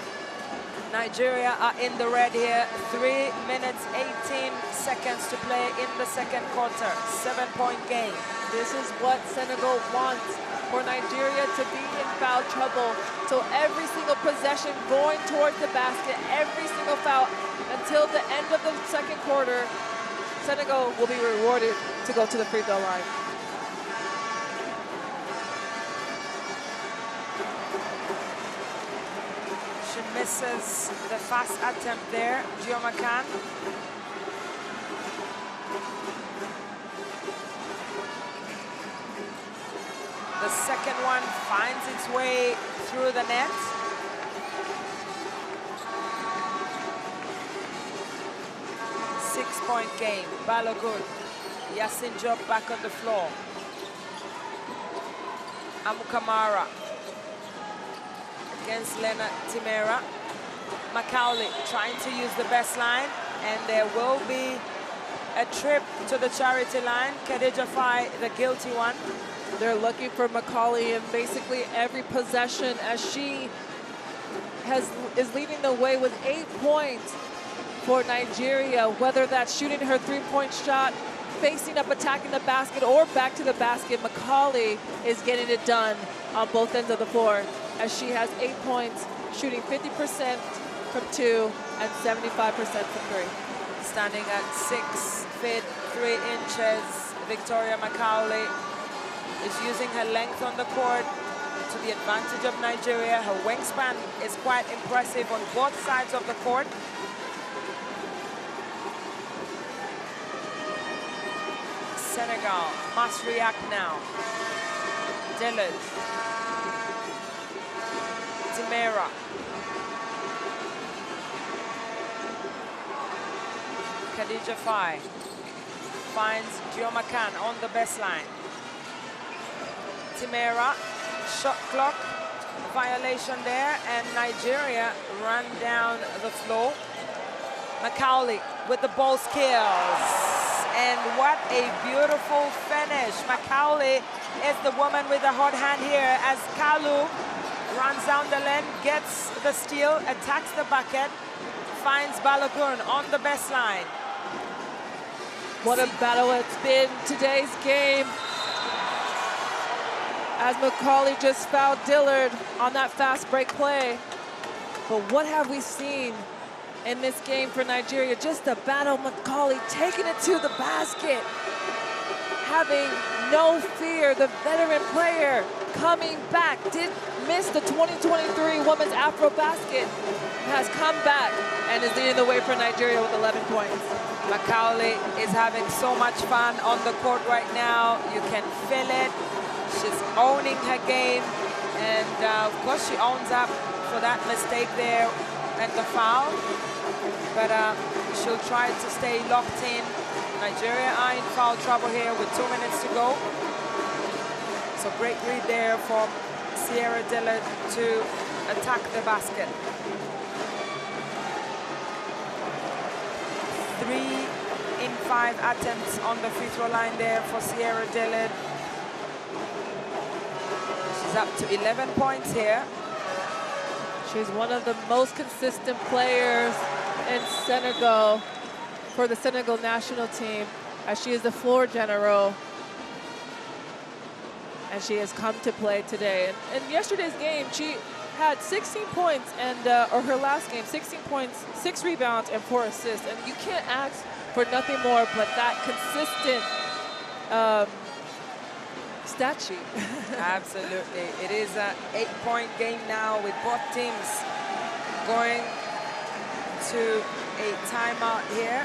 Nigeria are in the red here. 3 minutes, 18 seconds to play in the second quarter. 7-point game. This is what Senegal wants, for Nigeria to be in foul trouble. So every single possession going towards the basket, every single foul until the end of the second quarter, Senegal will be rewarded to go to the free throw line. She misses the fast attempt there, Giomacan. The second one finds its way through the net. Six-point game. Balogun. Yasin Job back on the floor. Amukamara against Lena Timera. Macaulay trying to use the best line, and there will be a trip to the charity line. Khadija Fai, the guilty one. They're looking for Macaulay in basically every possession as she is leading the way with 8 points for Nigeria, whether that's shooting her three-point shot, facing up, attacking the basket, or back to the basket. Macaulay is getting it done on both ends of the floor as she has 8 points, shooting 50% from 2 and 75% from 3. Standing at 6 feet 3 inches, Victoria Macaulay is using her length on the court to the advantage of Nigeria. Her wingspan is quite impressive on both sides of the court. Senegal must react now. Dillard. Timera. Khadija Fai finds Giomacan on the baseline. Timera, shot clock violation there, and Nigeria run down the floor. Macaulay with the ball skills. And what a beautiful finish. Macaulay is the woman with the hot hand here as Kalu runs down the lane, gets the steal, attacks the bucket, finds Balogun on the baseline. What a battle it's been today's game, as Macaulay just fouled Dillard on that fast break play. But what have we seen in this game for Nigeria? Just a battle. Macaulay taking it to the basket, having no fear. The veteran player coming back, did miss the 2023 Women's AfroBasket, has come back and is leading the way for Nigeria with 11 points. Macaulay is having so much fun on the court right now. You can feel it. She's owning her game, and of course she owns up for that mistake there and the foul, but she'll try to stay locked in. Nigeria are in foul trouble here with 2 minutes to go. So great read there from Sierra Dillard to attack the basket. 3 in 5 attempts on the free throw line there for Sierra Dillard. She's up to 11 points here. She's one of the most consistent players in Senegal for the Senegal national team, as she is the floor general. And she has come to play today. And in yesterday's game, she had 16 points, and or her last game, 16 points, 6 rebounds, and 4 assists. And you can't ask for nothing more but that consistent stat sheet. Absolutely. It is an 8-point game now with both teams going to a timeout here.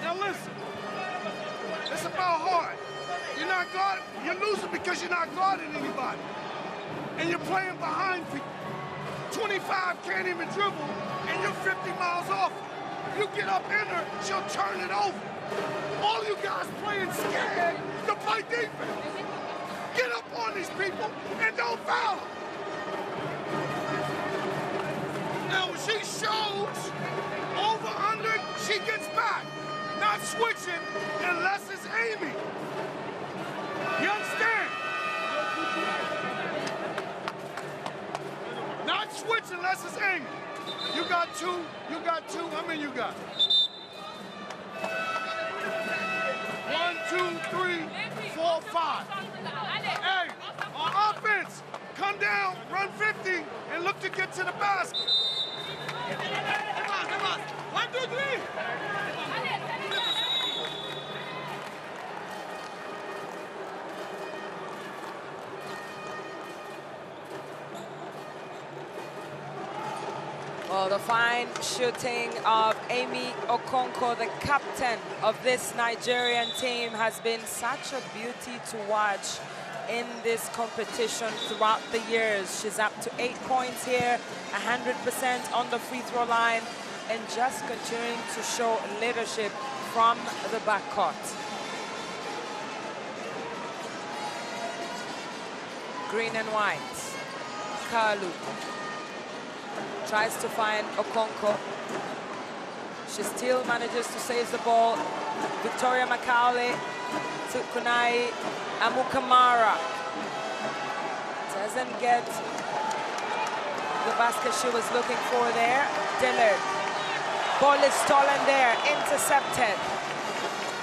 Now listen, it's about heart. You're not guarding, you're losing because you're not guarding anybody. And you're playing behind people. 25 can't even dribble, and you're 50 miles off. If you get up in her, she'll turn it over. All you guys playing scared to play defense. Get up on these people and don't foul them. Now when she shows over, under, she gets back. Not switching unless it's Amy. You understand? Not switching unless it's Amy. You got two. You got two. How many you got? 1, 2, 3, 4, 5. Hey, on offense, come down, run 50, and look to get to the basket. Come on. 1, 2, 3. Well, the fine shooting of Amy Okonkwo, the captain of this Nigerian team, has been such a beauty to watch in this competition throughout the years. She's up to 8 points here, 100% on the free throw line, and just continuing to show leadership from the backcourt. Green and white. Kalu tries to find Okonkwo. She still manages to save the ball. Victoria Macaulay to Kunai Amukamara. Doesn't get the basket she was looking for there. Dillard. Ball is stolen there, intercepted.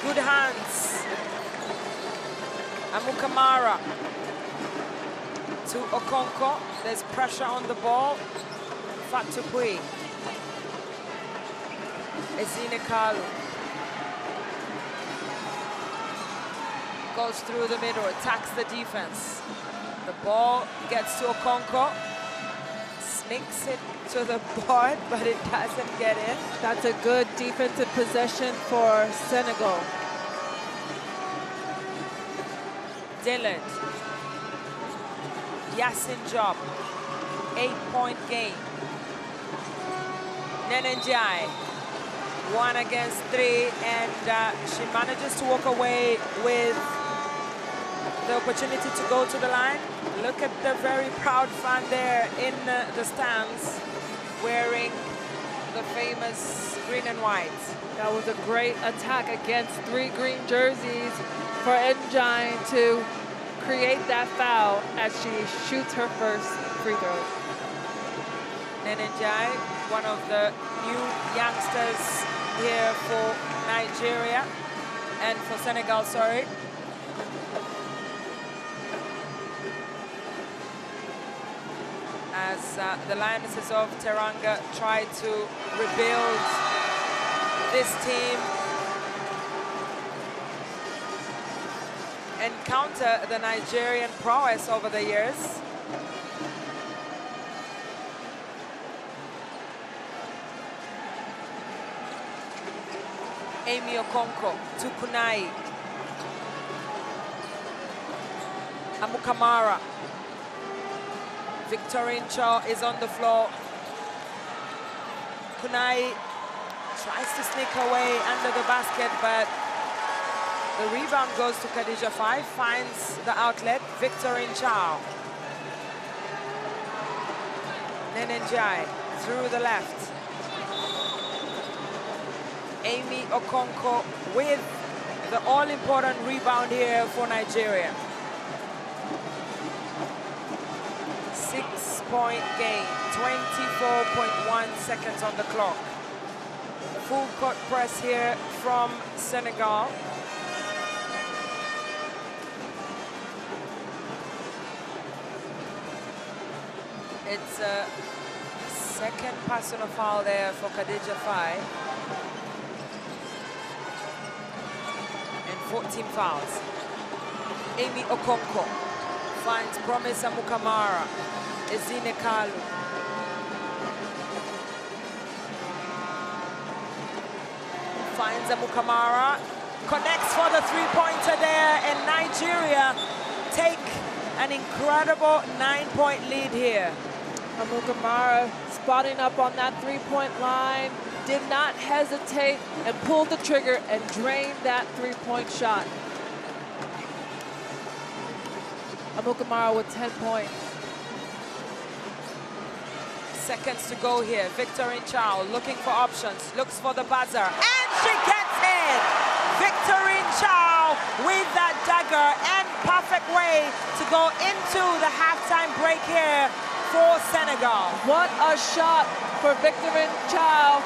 Good hands. Amukamara to Okonkwo. There's pressure on the ball. Fatupui. Ezine Kalu goes through the middle, attacks the defense. The ball gets to Okonkwo, sneaks it to the board, but it doesn't get in. That's a good defensive possession for Senegal. Dillard. Yasin Job. 8-point game. Nenenjai, 1 against 3, and she manages to walk away with the opportunity to go to the line. Look at the very proud fan there in the stands, wearing the famous green and white. That was a great attack against 3 green jerseys for Njai to create that foul as she shoots her first free throw. Nenenjai, one of the new youngsters here for Nigeria and for Senegal, sorry. As the Lionesses of Teranga try to rebuild this team and counter the Nigerian prowess over the years. Amy Okonkwo to Kunai. Amukamara. Victorine Shaw is on the floor. Kunai tries to sneak her way under the basket, but the rebound goes to Khadija Fai, finds the outlet. Victorine Shaw. Nenenjai through the left. Amy Okonkwo with the all-important rebound here for Nigeria. 6-point game, 24.1 seconds on the clock. Full court press here from Senegal. It's a second personal foul there for Khadija Fai. 14 fouls. Amy Okonkwo finds Promise Amukamara. Ezine Kalu. Finds Amukamara. Connects for the three-pointer there, and Nigeria take an incredible 9-point lead here. Amukamara spotting up on that three-point line, did not hesitate and pulled the trigger and drained that three-point shot. Amukamara with 10 points. Seconds to go here. Victorine Chow looking for options, looks for the buzzer, and she gets it! Victorine Chow with that dagger and perfect way to go into the halftime break here for Senegal. What a shot for Victorine Chow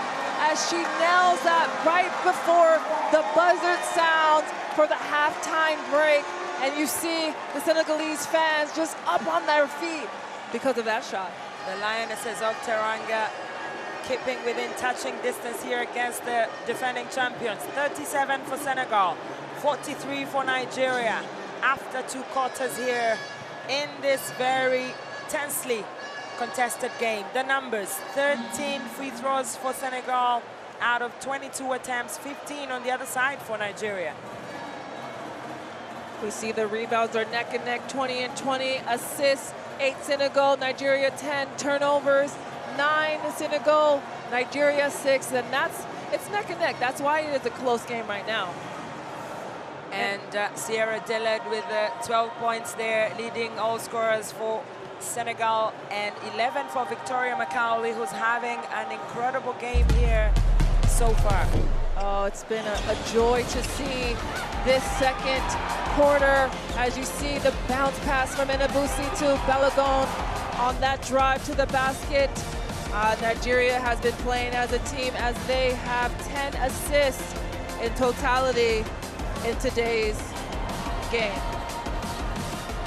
as she nails that right before the buzzer sounds for the halftime break. And you see the Senegalese fans just up on their feet because of that shot. The Lionesses of Teranga keeping within touching distance here against the defending champions. 37 for Senegal, 43 for Nigeria. After 2 quarters here in this very tensely contested game. The numbers, 13 free throws for Senegal out of 22 attempts, 15 on the other side for Nigeria. We see the rebounds are neck and neck, 20 and 20, assists, 8 Senegal, Nigeria 10, turnovers, 9 Senegal, Nigeria 6, and it's neck and neck. That's why it is a close game right now. And Sierra Dillard with 12 points there, leading all scorers for Senegal, and 11 for Victoria McCauley, who's having an incredible game here so far. Oh, it's been a joy to see this second quarter as you see the bounce pass from Enabusi to Balogun on that drive to the basket. Nigeria has been playing as a team as they have 10 assists in totality in today's game.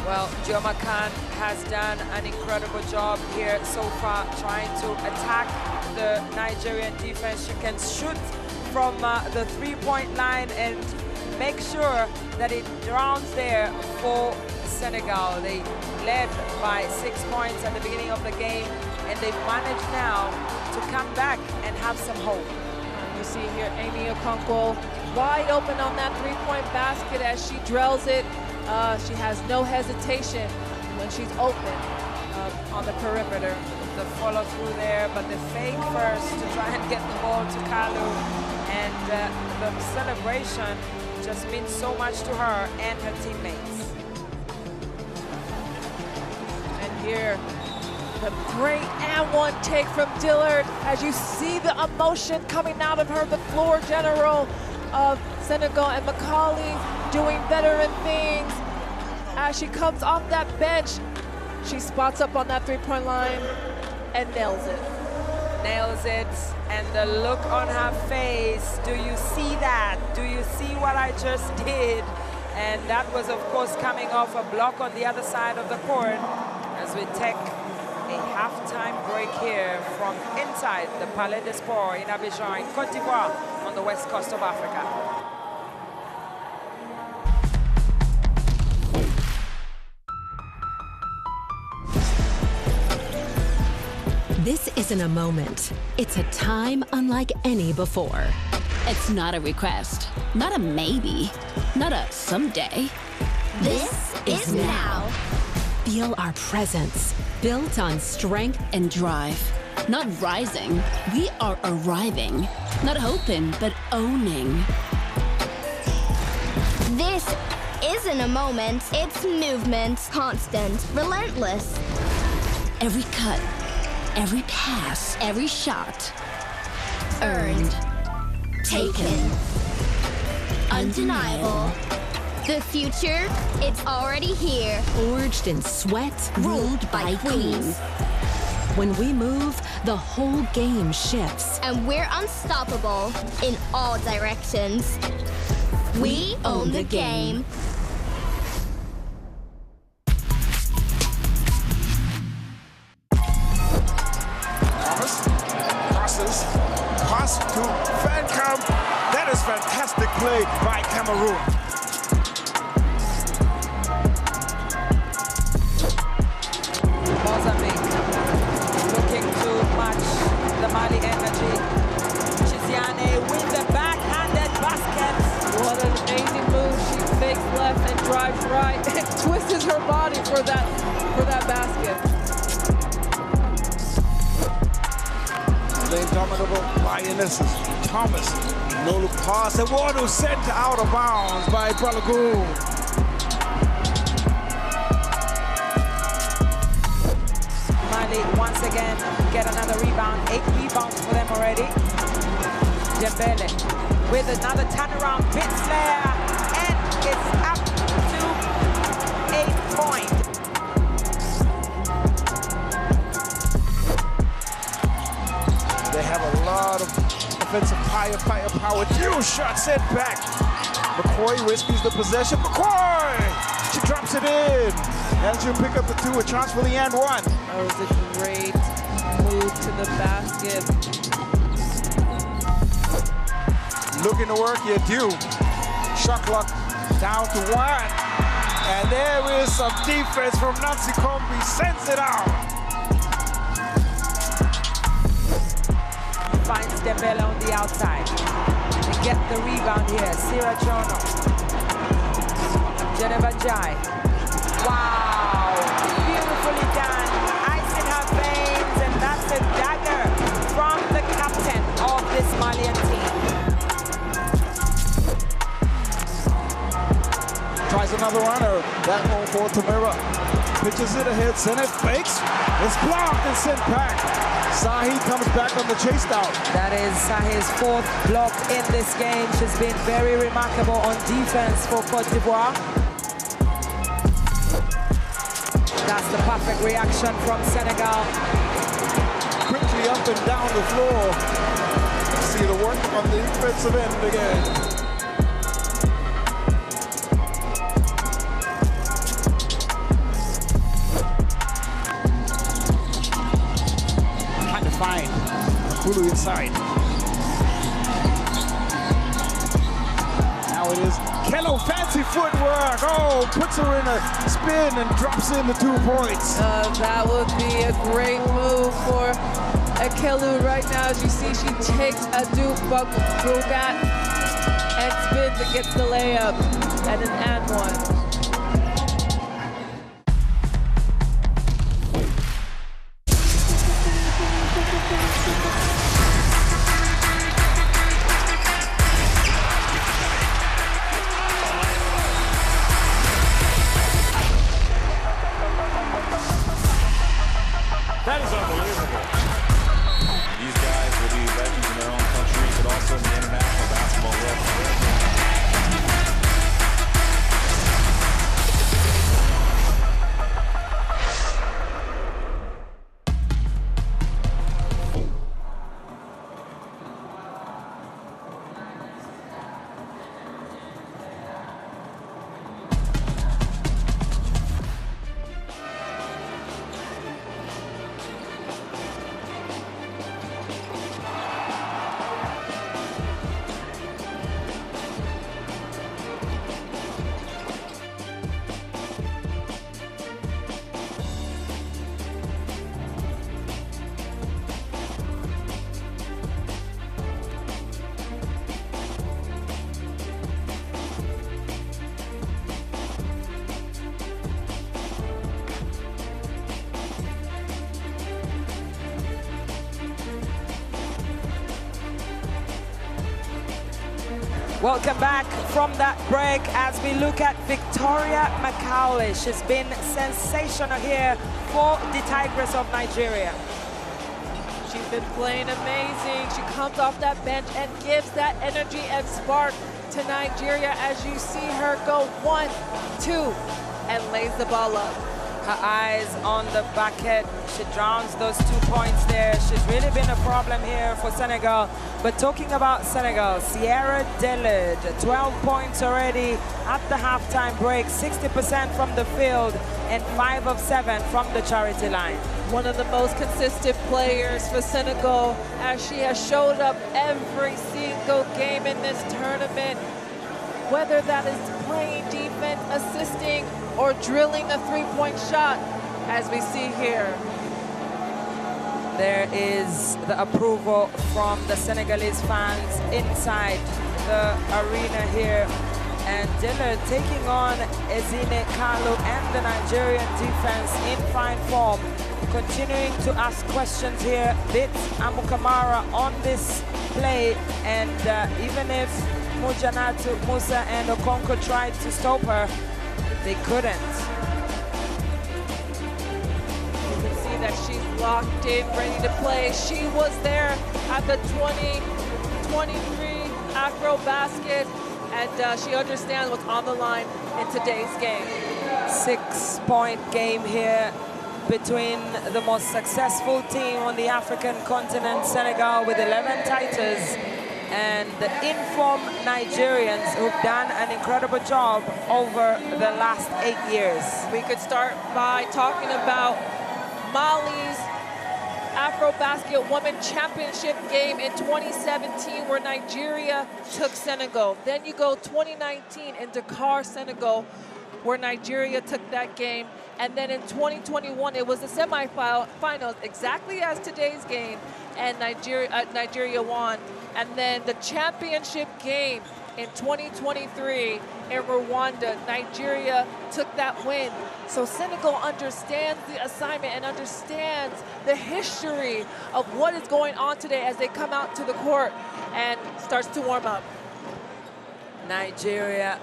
Well, Joma Khan has done an incredible job here so far trying to attack the Nigerian defense. She can shoot from the three-point line and make sure that it drowns there for Senegal. They led by 6 points at the beginning of the game, and they've managed now to come back and have some hope. You see here Amy Okonkwo wide open on that three-point basket as she drills it. She has no hesitation when she's open on the perimeter. The follow through there, but the fake first to try and get the ball to Kalu. And the celebration just means so much to her and her teammates. And here, the great and one take from Dillard as you see the emotion coming out of her, the floor general of Senegal, and McCauley doing veteran things. As she comes off that bench, she spots up on that three-point line and nails it. Nails it, and the look on her face, do you see that? Do you see what I just did? And that was, of course, coming off a block on the other side of the court as we take a halftime break here from inside the Palais des Sports in Abidjan, in Côte d'Ivoire, on the west coast of Africa. This isn't a moment. It's a time unlike any before. It's not a request, not a maybe, not a someday. This is now. Feel our presence, built on strength and drive. Not rising, we are arriving. Not hoping, but owning. This isn't a moment, it's movement. Constant, relentless. Every cut, every pass, every shot. Earned. Taken. Undeniable. The future, it's already here. Forged in sweat, ruled by queens. When we move, the whole game shifts. And we're unstoppable in all directions. We own the game. Crosses, pass to Van Camp. That is fantastic play by Cameroon. Mozambique looking to match the Mali energy. Chiziane with the backhanded basket. What an amazing move. She fakes left and drives right and twists her body for that basket. The indomitable Lionesses. Thomas, no look pass, and Wadu sent out of bounds by Balagoon. Mali once again get another rebound. 8 rebounds for them already. Dembele with another turnaround pin slayer, and it's up to 8 points. They have a lot of offensive firepower. New shot sent back. McCoy rescues the possession. McCoy! She drops it in. And she'll pick up the 2, a chance for the and 1. That was a great move to the basket. Looking to work here, Dew. Shot clock down to 1. And there is some defense from Nancy Combi. Sends it out. Finds Dembele on the outside. They get the rebound here. Sierra Chono. Geneva Jai. Wow! Beautifully done. Ice in her veins, and that's a dagger from the captain of this Malian team. Tries another runner. That one for Tamira. Pitches it ahead. Send it. Fakes. It's blocked and sent back. Sahi comes back on the chase down. That is Sahi's 4th block in this game. She's been very remarkable on defense for Cote d'Ivoire. That's the perfect reaction from Senegal. Quickly up and down the floor. See the work on the defensive end again. Fine. Kulu inside. Now it is Kello, fancy footwork. Oh, puts her in a spin and drops in the 2 points. That would be a great move for Akelu right now. As you see, she takes a Bugat and spins and gets the layup and an and 1. That is unbelievable. These guys will be legends in their own country, but also in the international basketball world. Welcome back from that break as we look at Victoria Macaulay. She's been sensational here for the Tigress of Nigeria. She's been playing amazing. She comes off that bench and gives that energy and spark to Nigeria as you see her go 1, 2, and lays the ball up. Her eyes on the bucket. She drowns those 2 points there. She's really been a problem here for Senegal. But talking about Senegal, Sierra Dillard, 12 points already at the halftime break, 60% from the field, and 5 of 7 from the charity line. One of the most consistent players for Senegal, as she has showed up every single game in this tournament, whether that is playing defense, assisting, or drilling a three-point shot, as we see here. There is the approval from the Senegalese fans inside the arena here And Dillard taking on Ezine Kalu and the Nigerian defense in fine form. Continuing to ask questions here. Bits Amukamara on this play, and even if Mujanatu, Musa and Okonkwo tried to stop her, they couldn't. You can see that she's locked in, ready to play. She was there at the 2023 AfroBasket, and she understands what's on the line in today's game. 6-point game here between the most successful team on the African continent, Senegal, with 11 titles, and the informed Nigerians who've done an incredible job over the last 8 years. We could start by talking about Mali's AfroBasket Women Championship game in 2017, where Nigeria took Senegal. Then you go 2019 in Dakar, Senegal, where Nigeria took that game. And then in 2021, it was the semifinals, exactly as today's game, and Nigeria won. And then the championship game in 2023 in Rwanda, Nigeria took that win. So Senegal understands the assignment and understands the history of what is going on today as they come out to the court and starts to warm up. Nigeria,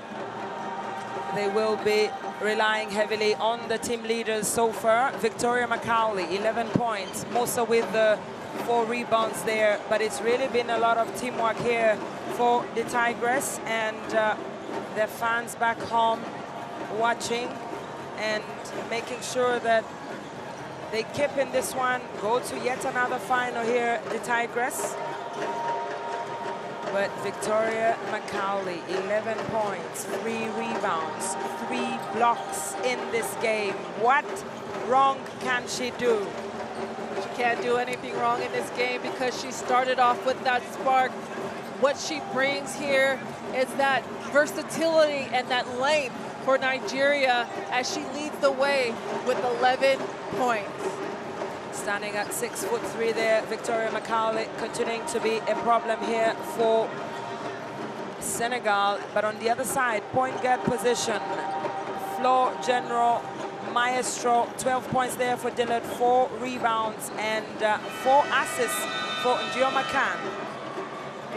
they will be relying heavily on the team leaders so far. Victoria Macaulay, 11 points. Musa with the 4 rebounds there, but it's really been a lot of teamwork here for the Tigress, and their fans back home watching and making sure that they keep in this one, go to yet another final here, the Tigress. But Victoria Macaulay, 11 points, 3 rebounds, 3 blocks in this game. What wrong can she do? She can't do anything wrong in this game because she started off with that spark. What she brings here is that versatility and that length for Nigeria as she leads the way with 11 points. Standing at 6'3" there, Victoria Macaulay continuing to be a problem here for Senegal. But on the other side, point guard position, floor general, maestro, 12 points there for Dillard, 4 rebounds and 4 assists for Ndioma Khan.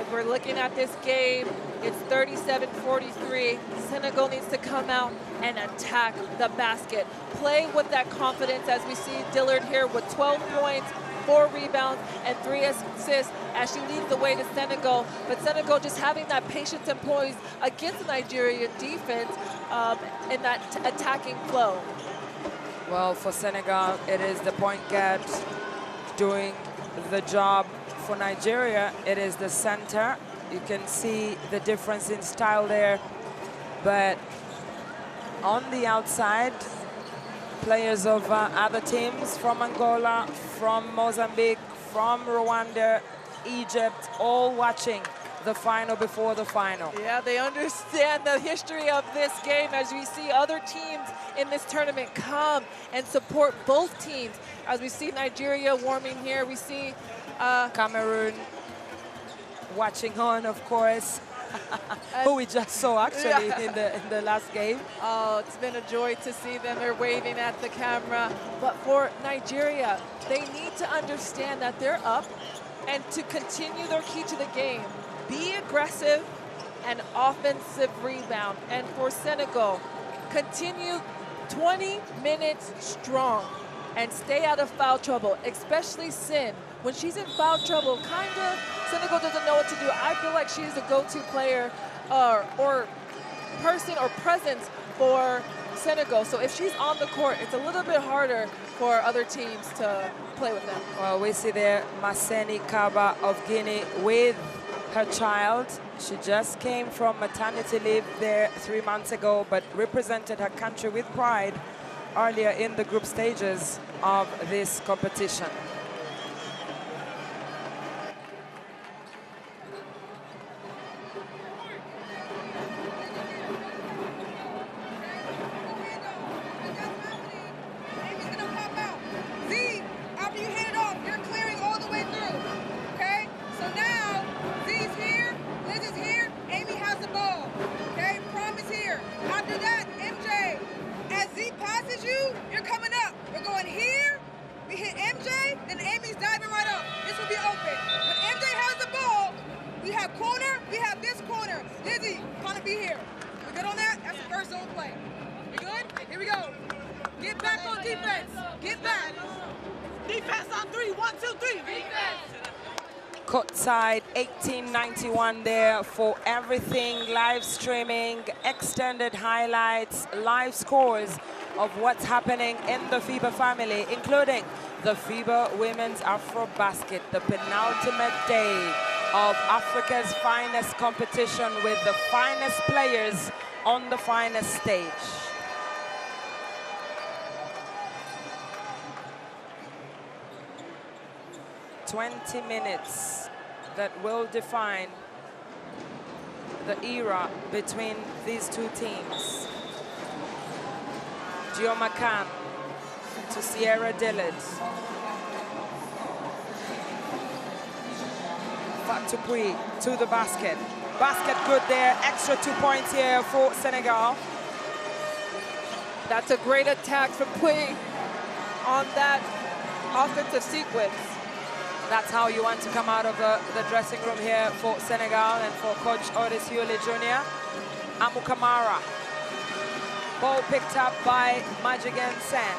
If we're looking at this game, it's 37-43. Senegal needs to come out and attack the basket. Play with that confidence as we see Dillard here with 12 points, 4 rebounds, and 3 assists as she leads the way to Senegal. But Senegal just having that patience and poise against the Nigerian defense in that attacking flow. Well, for Senegal, it is the point guard doing the job. For Nigeria, it is the center. You can see the difference in style there. But on the outside, players of other teams from Angola, from Mozambique, from Rwanda, Egypt, all watching the final before the final. Yeah, they understand the history of this game as we see other teams in this tournament come and support both teams. As we see Nigeria warming here, we see Cameroon watching on, of course, who we just saw actually in the last game. Oh, it's been a joy to see them. They're waving at the camera. But for Nigeria, they need to understand that they're up and to continue their key to the game. Be aggressive and offensive rebound. And for Senegal, continue 20 minutes strong and stay out of foul trouble, especially Sin. When she's in foul trouble, Senegal doesn't know what to do. I feel like she's the go-to player or person or presence for Senegal. So if she's on the court, it's a little bit harder for other teams to play with them. Well, we see there Maseni Kaba of Guinea with her child. She just came from maternity leave there 3 months ago, but represented her country with pride earlier in the group stages of this competition. So now, Z's here, Liz is here, Amy has the ball. Okay, promise Defense on 3. 1, 2, 3. Defense. Courtside 1891 there for everything, live streaming, extended highlights, live scores of what's happening in the FIBA family, including the FIBA Women's AfroBasket, the penultimate day of Africa's finest competition with the finest players on the finest stage. "20 minutes that will define the era between these two teams." Gio McCann to Sierra Dillard. Fatupui to the basket. Basket good there. Extra 2 points here for Senegal. That's a great attack from Pui on that offensive sequence. That's how you want to come out of the dressing room here for Senegal and for Coach Otis Hewley Jr. Amu Kamara. Ball picked up by Majigan Sen.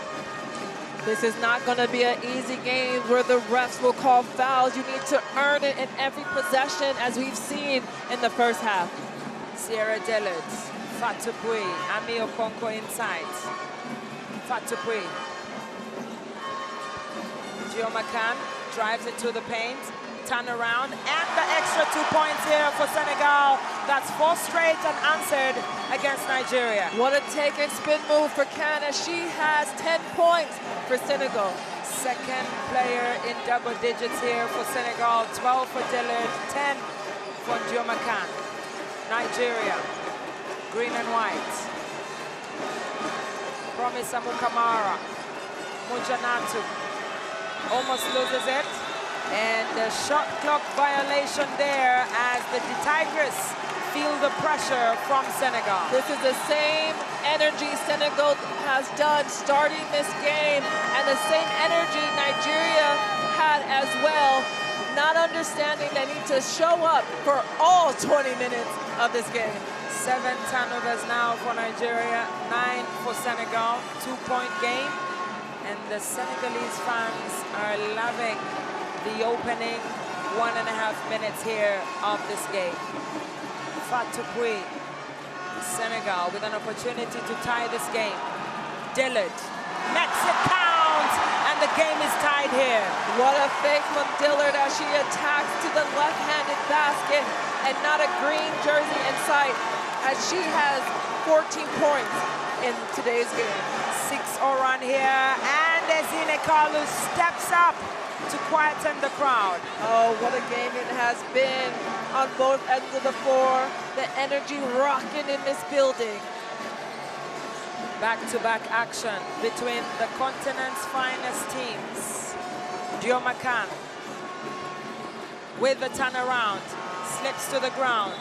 This is not going to be an easy game where the refs will call fouls. You need to earn it in every possession, as we've seen in the first half. Sierra Dillard, Fatupui, Ami Okonko inside. Fatupui. Gio McCann drives into the paint, turn around, and the extra 2 points here for Senegal. That's 4 straight and answered against Nigeria. What a take and spin move for Kana. She has 10 points for Senegal. Second player in double digits here for Senegal. 12 for Dillard, 10 for Gio McCann. Nigeria, green and white. Promise Amu Kamara. Mujanatu almost loses it. And the shot clock violation there as the Tigers feel the pressure from Senegal. This is the same energy Senegal has done starting this game, and the same energy Nigeria had as well, not understanding they need to show up for all 20 minutes of this game. 7 turnovers now for Nigeria, 9 for Senegal, 2-point game. And the Senegalese fans are loving the opening 1.5 minutes here of this game. Fatupui, Senegal with an opportunity to tie this game. Dillard makes it count, and the game is tied here. What a fake from Dillard as she attacks to the left-handed basket, and not a green jersey in sight, as she has 14 points in today's game. 6-0 run here, and Ezine Kalu steps up to quieten the crowd. Oh, what a game it has been on both ends of the floor. The energy rocking in this building. Back-to-back action between the continent's finest teams. Gio McCann with the turnaround, slips to the ground.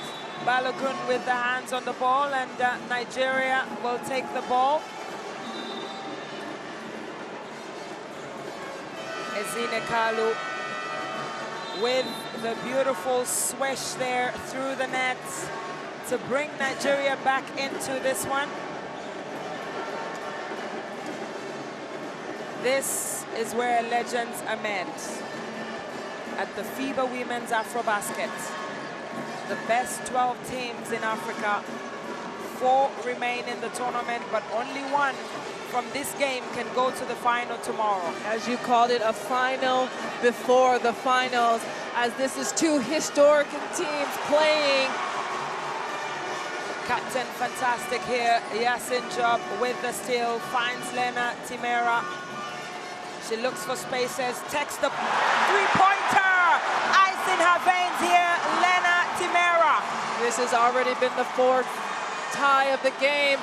Balogun with the hands on the ball, and Nigeria will take the ball. Ezine Kalu with the beautiful swish there through the net to bring Nigeria back into this one. This is where legends are met. At the FIBA Women's AfroBasket. The best 12 teams in Africa. 4 remain in the tournament, but only 1 from this game can go to the final tomorrow. As you called it, a final before the finals, as this is 2 historic teams playing. Captain fantastic here, Yasin Job with the steal, finds Lena Timera. She looks for spaces, takes the 3-pointer! Ice in her veins here, Lena Timera. This has already been the 4th tie of the game.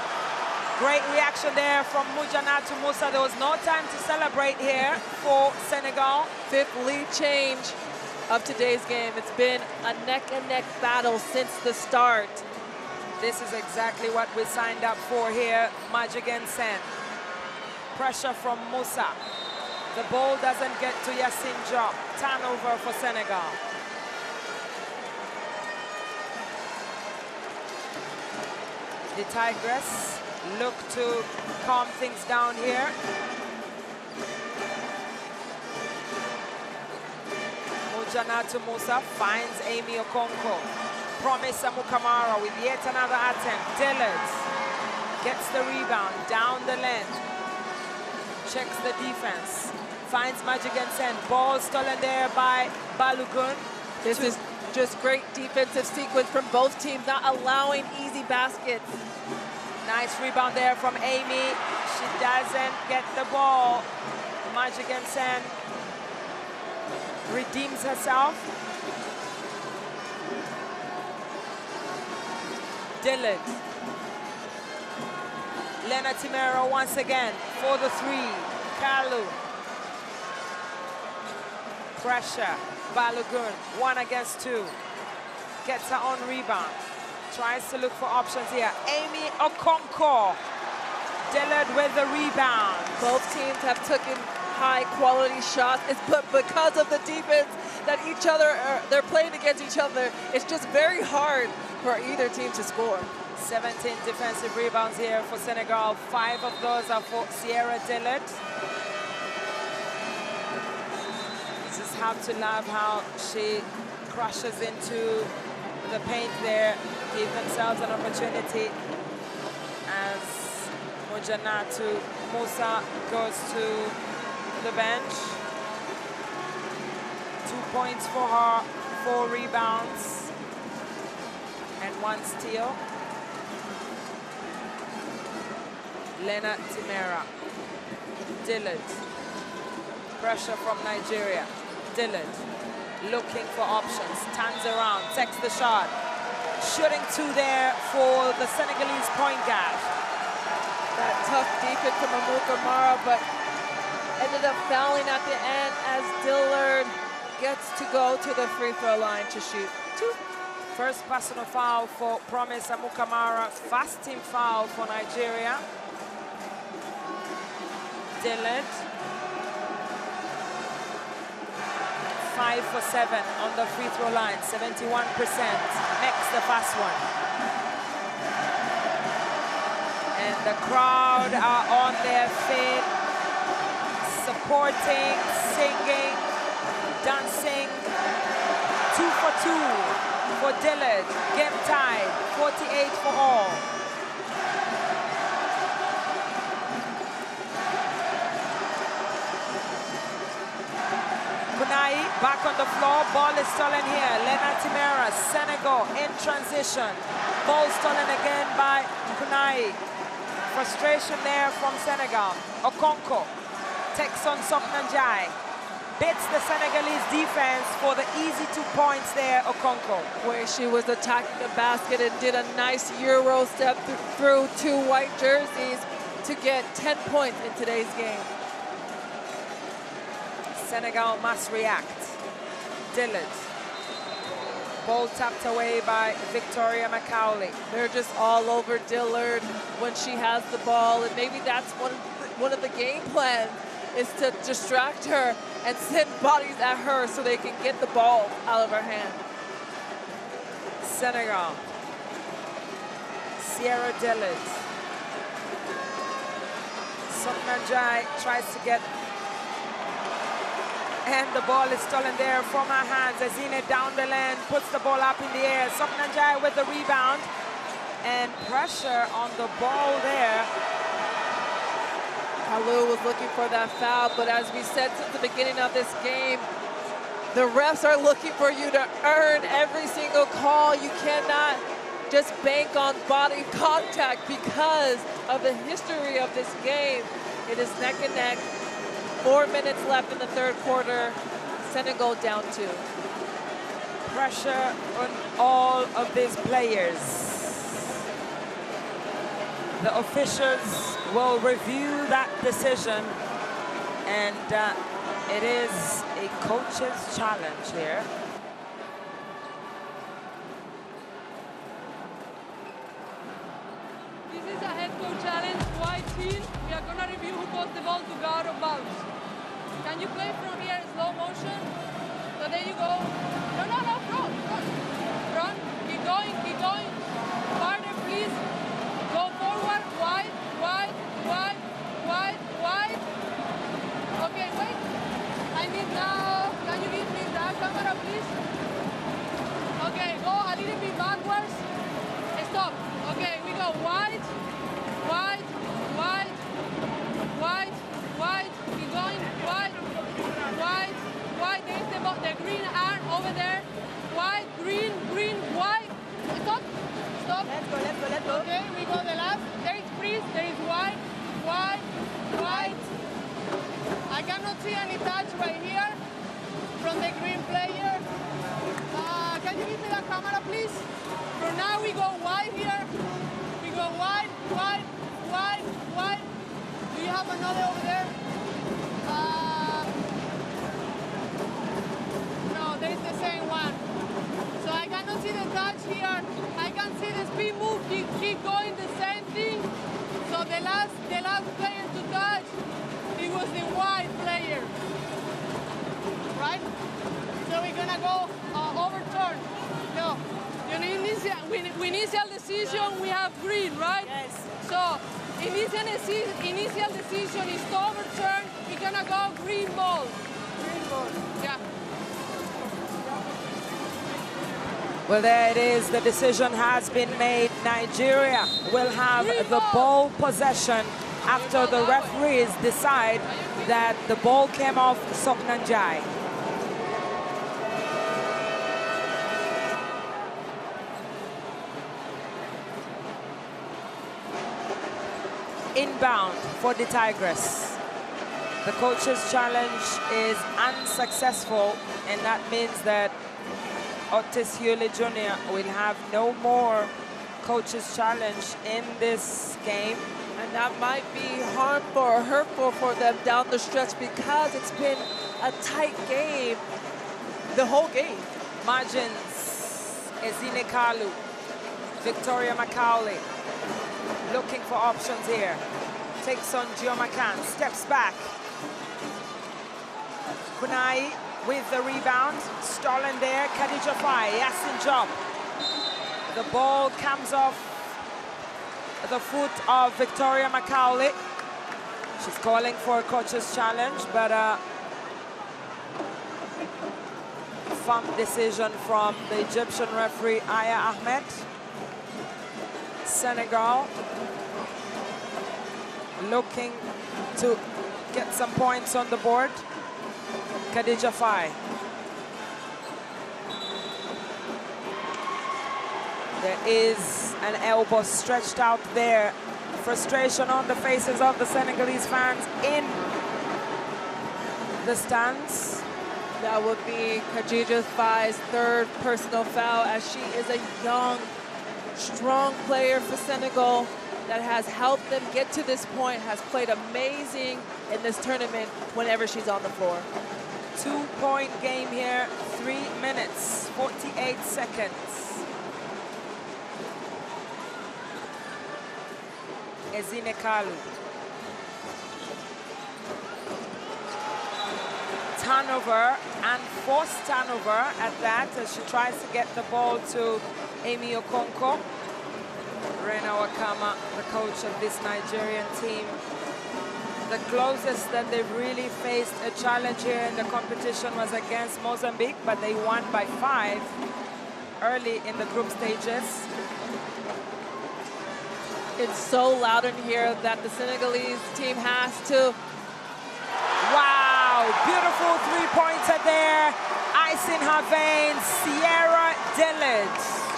Great reaction there from Mujanatu Musa. There was no time to celebrate here for Senegal. 5th lead change of today's game. It's been a neck-and-neck battle since the start. This is exactly what we signed up for here. Majigan Sen. Pressure from Musa. The ball doesn't get to Yasin Job. Turnover for Senegal. The Tigress look to calm things down here. Mujanatu Musa finds Amy Okonko. Promise Amukamara with yet another attempt. Dillard gets the rebound down the lane. Checks the defense. Finds Magic and Sen. Ball stolen there by Balogun. This is just great defensive sequence from both teams, not allowing easy baskets. Nice rebound there from Amy. She doesn't get the ball. Magic and Sen redeems herself. Dillard. Lena Timero once again for the three. Kalu. Pressure. Balogun, 1 against 2. Gets her own rebound. Tries to look for options here. Amy Okonko. Dillard with the rebound. Both teams have taken high-quality shots. It's because of the defense that they're playing against each other. It's just very hard for either team to score. 17 defensive rebounds here for Senegal. 5 of those are for Sierra Dillard. Just have to love how she crashes into the paint there, give themselves an opportunity as Mujanatu Musa goes to the bench. 2 points for her, 4 rebounds, and 1 steal. Lena Timera. Dillard. Pressure from Nigeria. Dillard looking for options, turns around, takes the shot. Shooting 2 there for the Senegalese point guard. That tough defense from Amukamara, but ended up fouling at the end as Dillard gets to go to the free throw line to shoot 2. First personal foul for Promise Amukamara, first team foul for Nigeria. Dillard. 5 for 7 on the free throw line, 71%. Makes the first one. And the crowd are on their feet, supporting, singing, dancing. 2 for 2 for Dillard. Game tied, 48 for all. Kunai back on the floor, ball is stolen here. Lena Timera, Senegal in transition. Ball stolen again by Kunai. Frustration there from Senegal. Okonko takes on Soknanjai. Bits the Senegalese defense for the easy 2 points there, Okonko. Where she was attacking the basket and did a nice Euro step through 2 white jerseys to get 10 points in today's game. Senegal must react. Dillard. Ball tapped away by Victoria Macaulay. They're just all over Dillard when she has the ball, and maybe that's one of the game plans is to distract her and send bodies at her so they can get the ball out of her hand. Senegal. Sierra Dillard. Soknanjai tries to get, and the ball is stolen there from her hands. Azine down the lane, puts the ball up in the air. Soknanjai with the rebound, and pressure on the ball there. Kalu was looking for that foul, but as we said since the beginning of this game, the refs are looking for you to earn every single call. You cannot just bank on body contact because of the history of this game. It is neck and neck. 4 minutes left in the 3rd quarter. Senegal down 2. Pressure on all of these players. The officials will review that decision, and it is a coach's challenge here. This is a head coach challenge, white team. We are gonna review who goes the ball to go out of bounds. Can you play from here in slow motion? So there you go. No, front. Front, keep going. Farther, please. Go forward, wide. Okay, wait. I need now, can you give me that camera, please? have another over there. No, there's the same one. So I cannot see the touch here. I can see the speed move keep going the same thing. So the last player to touch, it was the white player, right? So we're gonna go overturn. No, initial decision we have green, right? Yes. So initial decision is to overturn. We're gonna go green ball. Green ball. Yeah. Well, there it is. The decision has been made. Nigeria will have the ball possession after the referees decide that the ball came off Soknanjai. Inbound for the Tigress. The coach's challenge is unsuccessful, and that means that Otis Hewley Jr. will have no more coach's challenge in this game. And that might be harmful or hurtful for them down the stretch because it's been a tight game the whole game. Margins, Ezine Kalu, Victoria Macaulay, looking for options here. Takes on Gio McCann, steps back. Kunai with the rebound, stolen there, Khadija Fai, Yasin Job. The ball comes off the foot of Victoria Macaulay. She's calling for a coach's challenge, but firm decision from the Egyptian referee, Aya Ahmed. Senegal looking to get some points on the board. Khadija Fai. There is an elbow stretched out there. Frustration on the faces of the Senegalese fans in the stands. That would be Khadija Fai's third personal foul, as she is a young, strong player for Senegal that has helped them get to this point, has played amazing in this tournament whenever she's on the floor. 2-point game here, 3 minutes, 48 seconds. Ezine Kalu. Turnover, and forced turnover at that, as she tries to get the ball to Amy Okonkwo. Rena Wakama, the coach of this Nigerian team. The closest that they've really faced a challenge here in the competition was against Mozambique, but they won by 5 early in the group stages. It's so loud in here that the Senegalese team has to. Wow, beautiful three-pointer there. Ice in her veins, Sierra Dillard.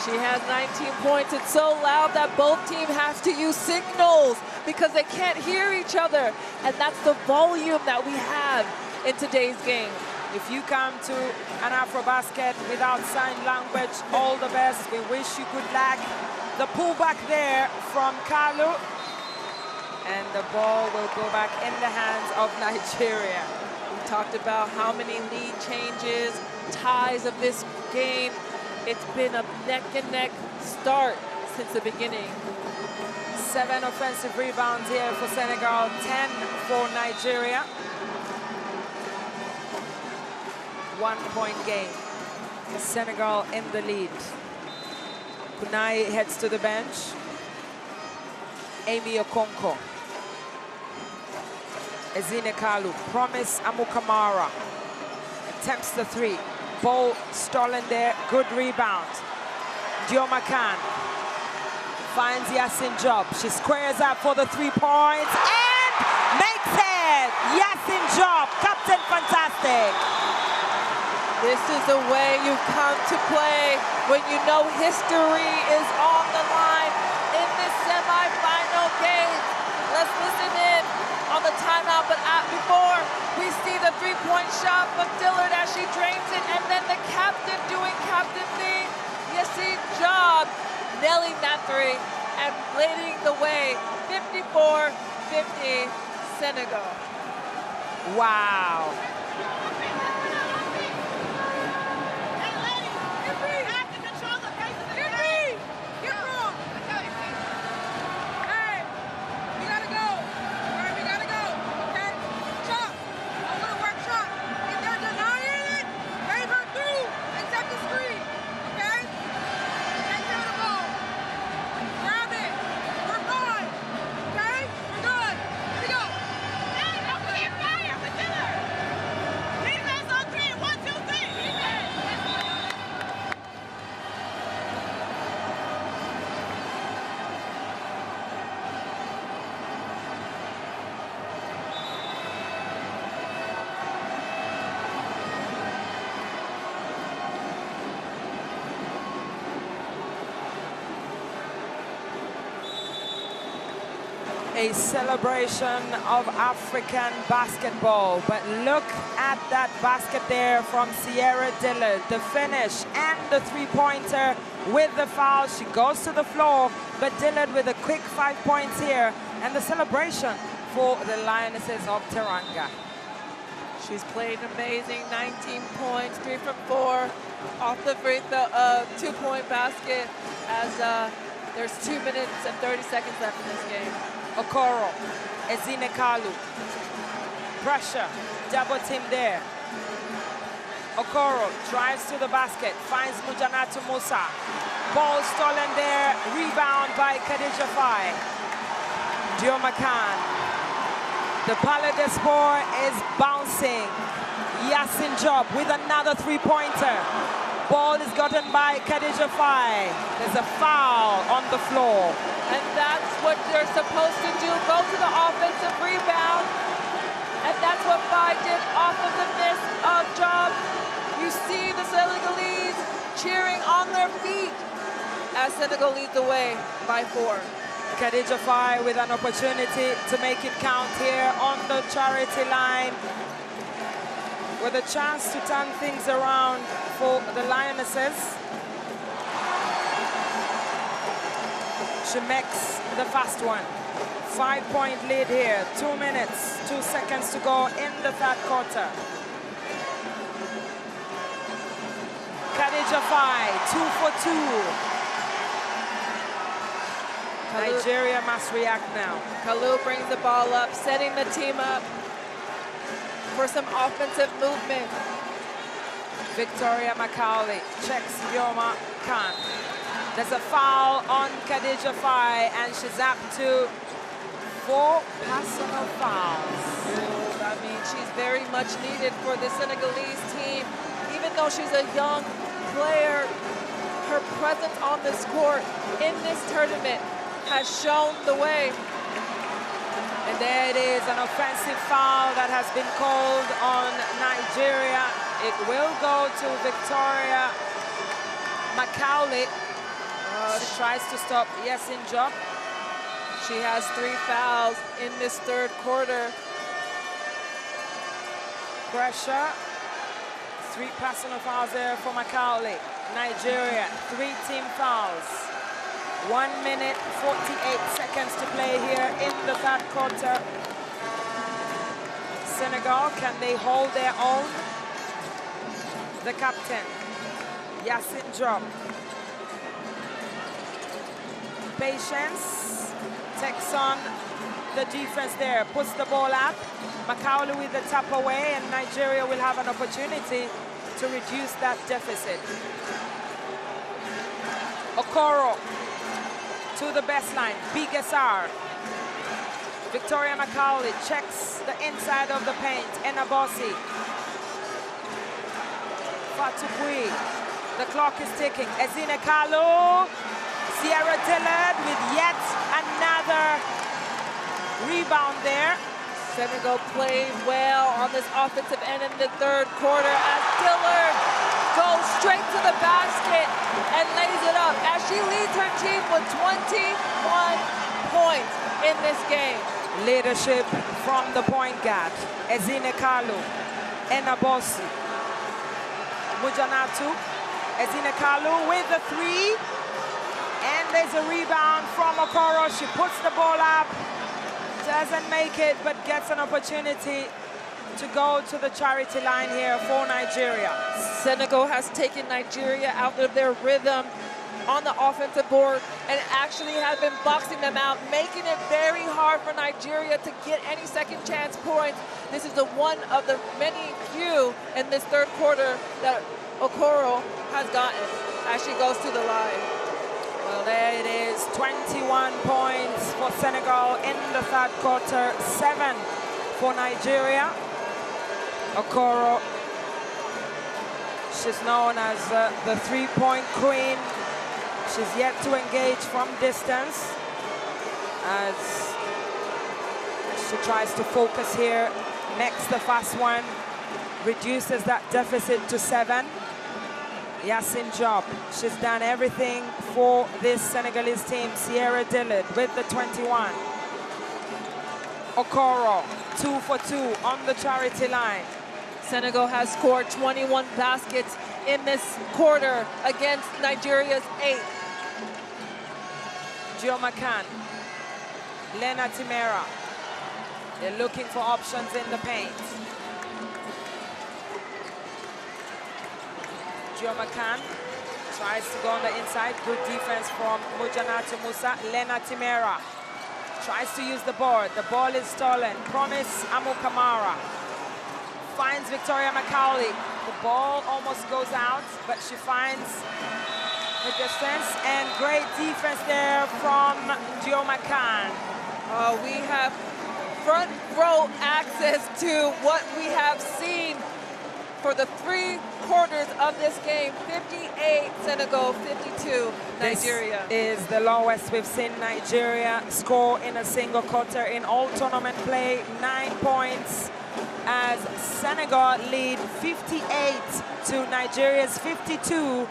She has 19 points. It's so loud that both teams have to use signals because they can't hear each other. And that's the volume that we have in today's game. If you come to an AfroBasket without sign language, all the best. We wish you good luck. The pullback there from Kalu. And the ball will go back in the hands of Nigeria. We talked about how many lead changes, ties of this game. It's been a neck-and-neck start since the beginning. 7 offensive rebounds here for Senegal, 10 for Nigeria. 1-point game. Senegal in the lead. Kunai heads to the bench. Amy Okonkwo. Ezine Kalu. Promise Amukamara. Attempts the 3. Ball stolen there. Good rebound. Gio McCann finds Yasin Job. She squares up for the 3 points and makes it! Yasin Job, Captain Fantastic. This is the way you come to play when you know history is on the line in this semi-final game. Let's listen in on the timeout, but before we see the 3-point shot from Dillard as she drains it, and then the captain doing captain thing, Yasin Job nailing that 3 and leading the way, 54-50 Senegal. Wow. A celebration of African basketball, but look at that basket there from Sierra Dillard, the finish and the three-pointer with the foul. She goes to the floor, but Dillard with a quick 5 points here, and the celebration for the Lionesses of Teranga. She's played amazing, 19 points, 3 from 4 off the free throw, 2-point basket as there's 2 minutes and 30 seconds left in this game. Okoro, Ezine Kalu, pressure, double team there. Okoro drives to the basket, finds Mujanatu Musa. Ball stolen there, rebound by Khadija Faye. Dioma Khan. The Palais des Sports is bouncing. Yasin Job with another three-pointer. Ball is gotten by Khadija Faye. There's a foul on the floor. And that's what they're supposed to do, go to the offensive rebound. And that's what Faye did off of the miss of Job. You see the Senegalese cheering on their feet as Senegal leads the way by 4. Khadija Faye with an opportunity to make it count here on the charity line, with a chance to turn things around for the Lionesses. She makes the first one. 5-point lead here. 2 minutes, 2 seconds to go in the third quarter. Khadija Faye, 2 for 2. Nigeria must react now. Kalu brings the ball up, setting the team up for some offensive movement. Victoria Macaulay checks Dioma Khan. There's a foul on Khadija Faye, and she's up to 4 personal fouls. I mean, she's very much needed for the Senegalese team. Even though she's a young player, her presence on this court in this tournament has shown the way. And there it is, an offensive foul that has been called on Nigeria. It will go to Victoria Macaulay. She tries to stop Yasin Job. She has 3 fouls in this third quarter. Pressure. 3 personal fouls there for Macaulay. Nigeria, 3 team fouls. 1 minute, 48 seconds to play here in the third quarter. Senegal, can they hold their own? The captain, Yasin Job. Patience takes on the defense there, puts the ball up. Macaulay with the tap away, and Nigeria will have an opportunity to reduce that deficit. Okoro to the baseline, BSR. Victoria Macaulay checks the inside of the paint. Enabosi. Fatupui. The clock is ticking. Ezine Kalu. Sierra Dillard with yet another rebound there. Senegal played well on this offensive end in the third quarter as Dillard goes straight to the basket and lays it up as she leads her team with 21 points in this game. Leadership from the point guard. Ezine Kalu, Enabosi, Mujanatu. Ezine Kalu with the 3. And there's a rebound from Okoro. She puts the ball up. doesn't make it, but gets an opportunity to go to the charity line here for Nigeria. Senegal has taken Nigeria out of their rhythm on the offensive board and actually have been boxing them out, making it very hard for Nigeria to get any second chance points. This is one of the many few in this third quarter that Okoro has gotten as she goes to the line. Well, there it is, 21 points for Senegal in the third quarter, 7 for Nigeria. Okoro, she's known as the three-point queen. She's yet to engage from distance as she tries to focus here, makes the fast one, reduces that deficit to 7. Yassine Diop, she's done everything for this Senegalese team. Sierra Dillard with the 21. Okoro, 2 for 2 on the charity line. Senegal has scored 21 baskets in this quarter against Nigeria's 8. Gio McCann, Lena Timera. They're looking for options in the paint. Gio McCann tries to go on the inside. Good defense from Mujanatu Musa. Lena Timera tries to use the board. The ball is stolen. Promise Amukamara finds Victoria McCauley. The ball almost goes out, but she finds the distance, and great defense there from Gio McCann. We have front row access to what we have seen for the 3 quarters of this game. 58 Senegal, 52 Nigeria. This is the lowest we've seen Nigeria score in a single quarter in all tournament play. 9 points as Senegal lead 58 to Nigeria's 52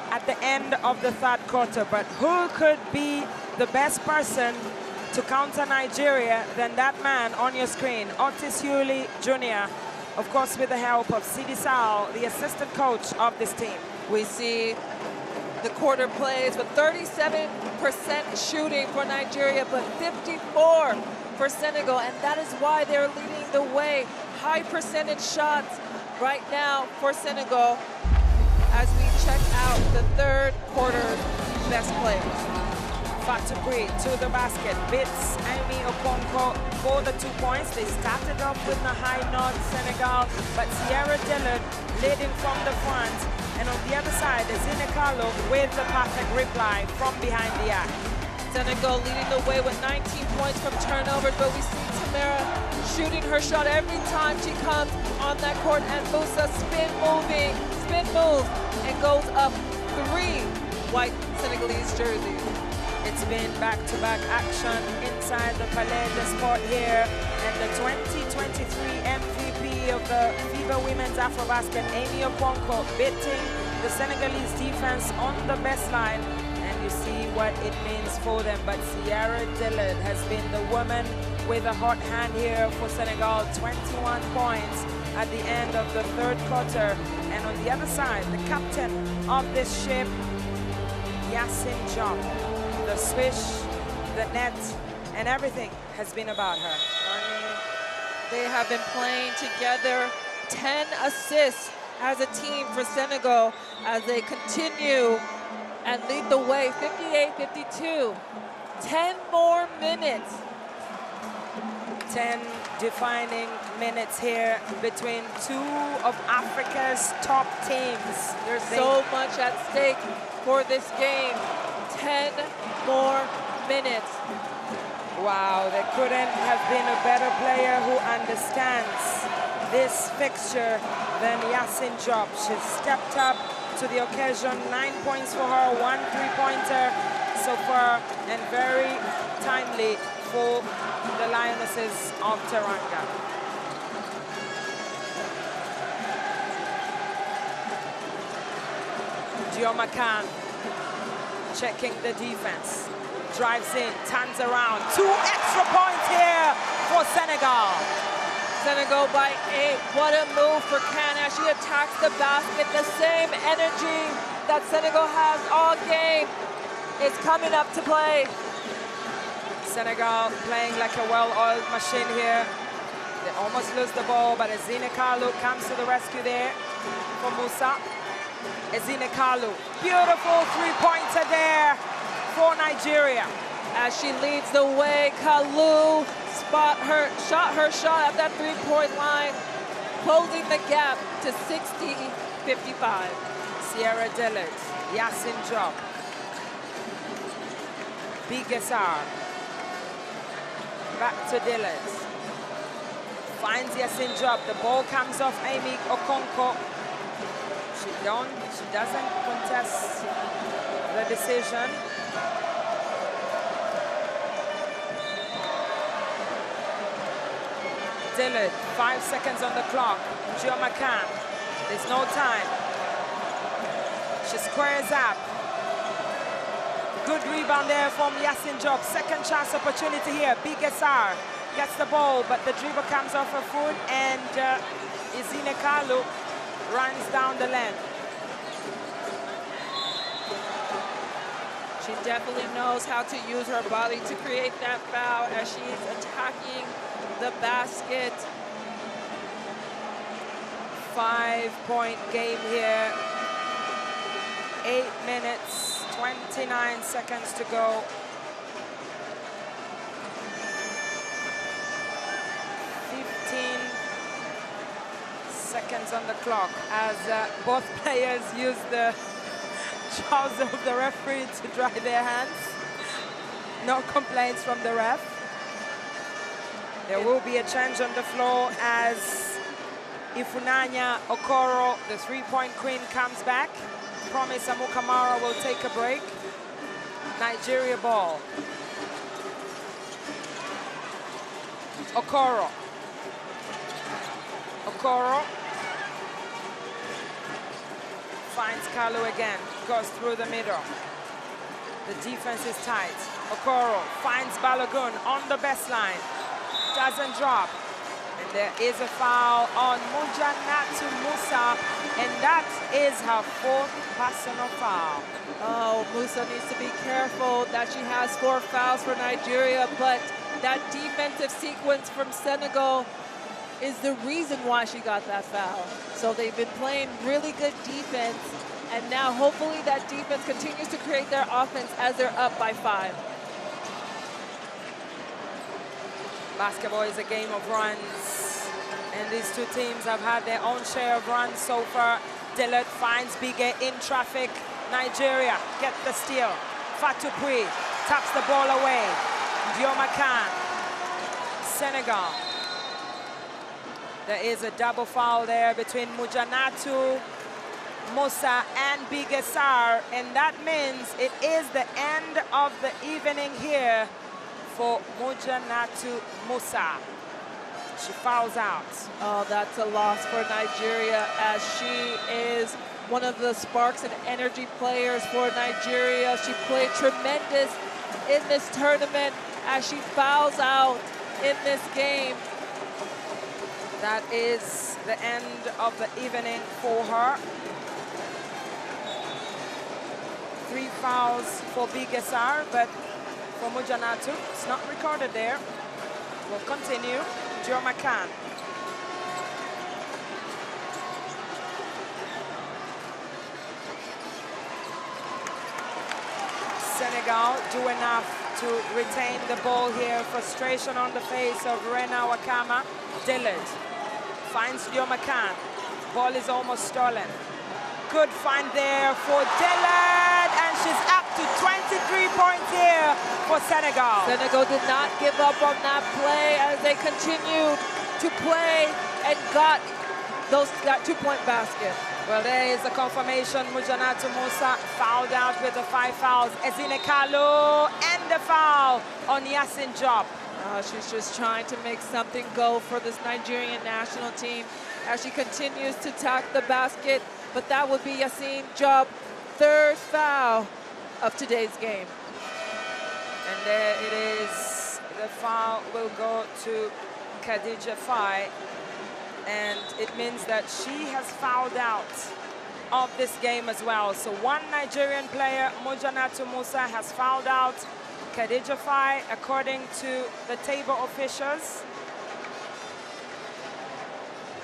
at the end of the third quarter. But who could be the best person to counter Nigeria than that man on your screen, Otis Hewley Jr., of course with the help of Sidi Sal, the assistant coach of this team. We see the quarter plays with 37% shooting for Nigeria, but 54 for Senegal, and that is why they're leading the way. High percentage shots right now for Senegal as we check out the third quarter's best players. Fatoury to the basket, beats Amy Okonkwo for the 2 points. They started off with a high note, Senegal, but Sierra Dillard leading from the front. And on the other side, Zine Carlo with the perfect reply from behind the arc. Senegal leading the way with 19 points from turnovers, but we see Tamara shooting her shot every time she comes on that court, and Musa spin move, and goes up 3 white Senegalese jerseys. It's been back-to-back action inside the Palais des Sports here, and the 2023 MVP of the FIBA Women's AfroBasket, Amy Okonkwo, beating the Senegalese defense on the baseline, and you see what it means for them. But Sierra Dillard has been the woman with a hot hand here for Senegal, 21 points at the end of the third quarter. And on the other side, the captain of this ship, Yassine Diop. The swish, the net, and everything has been about her. They have been playing together. 10 assists as a team for Senegal as they continue and lead the way, 58-52. 10 more minutes. 10 defining minutes here between 2 of Africa's top teams. There's so much at stake for this game. 10 more minutes. Wow, there couldn't have been a better player who understands this fixture than Yassine Diop. She's stepped up to the occasion. 9 points for her, 1 3-pointer so far, and very timely for the Lionesses of Teranga. Gio McCann checking the defense, drives in, turns around. 2 extra points here for Senegal. Senegal by 8. What a move for Can as she attacks the basket. The same energy that Senegal has all game is coming up to play. Senegal playing like a well-oiled machine here. They almost lose the ball, but Ezine Kalu comes to the rescue there for Musa. Ezine Kalu, beautiful three-pointer there for Nigeria. As she leads the way, Kalu shot her shot at that three-point line, closing the gap to 60-55. Sierra Dillard, Yasin Job, Bigesar, back to Dillard. Finds Yasin Job. The ball comes off Amy Okonkwo. She doesn't contest the decision. Dillard, 5 seconds on the clock. Gio McCann, there's no time. She squares up. Good rebound there from Yasin Job. Second chance opportunity here. Bigesar gets the ball, but the dribble comes off her foot, and Ezine Kalu runs down the lane. She definitely knows how to use her body to create that foul as she's attacking the basket. 5-point game here. 8 minutes, 29 seconds to go. 15 seconds on the clock as both players use the trouser of the referee to dry their hands. No complaints from the ref. There will be a change on the floor as Ifunanya Okoro, the three-point queen, comes back. Promise Amukamara will take a break. Nigeria ball. Okoro. Okoro finds Kalu again, goes through the middle. The defense is tight. Okoro finds Balogun on the baseline. Doesn't drop. And there is a foul on Mujanatu Musa, and that is her 4th personal foul. Oh, Musa needs to be careful that she has 4 fouls for Nigeria, but that defensive sequence from Senegal is the reason why she got that foul. So they've been playing really good defense, and now hopefully that defense continues to create their offense as they're up by 5. Basketball is a game of runs, and these two teams have had their own share of runs so far. Dillard finds Bige in traffic. Nigeria get the steal. Fatou Pui taps the ball away. Dioma Khan, Senegal. There is a double foul there between Mujanatu Musa and Bigesar, and that means it is the end of the evening here for Mujanatu Musa. She fouls out. Oh, that's a loss for Nigeria, as she is one of the sparks and energy players for Nigeria. She played tremendous in this tournament as she fouls out in this game. That is the end of the evening for her. 3 fouls for Bigesar, but for Mujanatu, it's not recorded there. We'll continue. Joe McCann. Senegal do enough to retain the ball here. Frustration on the face of Rena Wakama. Dillard finds Joe McCann. Ball is almost stolen. Good find there for Dillard, and she's up to 23 points here for Senegal. Senegal did not give up on that play as they continued to play and got that 2-point basket. Well, there is a confirmation. Mujanatu Musa fouled out with the 5 fouls. Ezine Kalu and the foul on Yasin Job. She's just trying to make something go for this Nigerian national team as she continues to attack the basket. But that would be Yasin Job, 3rd foul of today's game. And there it is. The foul will go to Khadija Faye. And it means that she has fouled out of this game as well. So 1 Nigerian player, Mujanatu Musa, has fouled out. Khadija Faye, according to the table officials,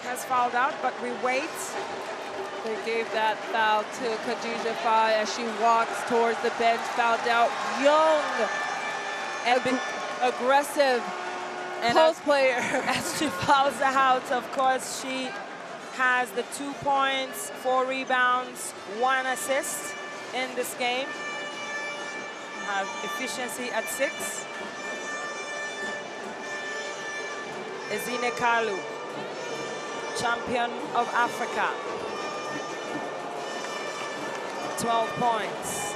has fouled out, but we wait. They gave that foul to Khadija Faye as she walks towards the bench, fouled out. Young and aggressive post player. As she fouls out, of course, she has the 2 points, 4 rebounds, 1 assist in this game. Have efficiency at 6. Ezine Kalu, champion of Africa. 12 points.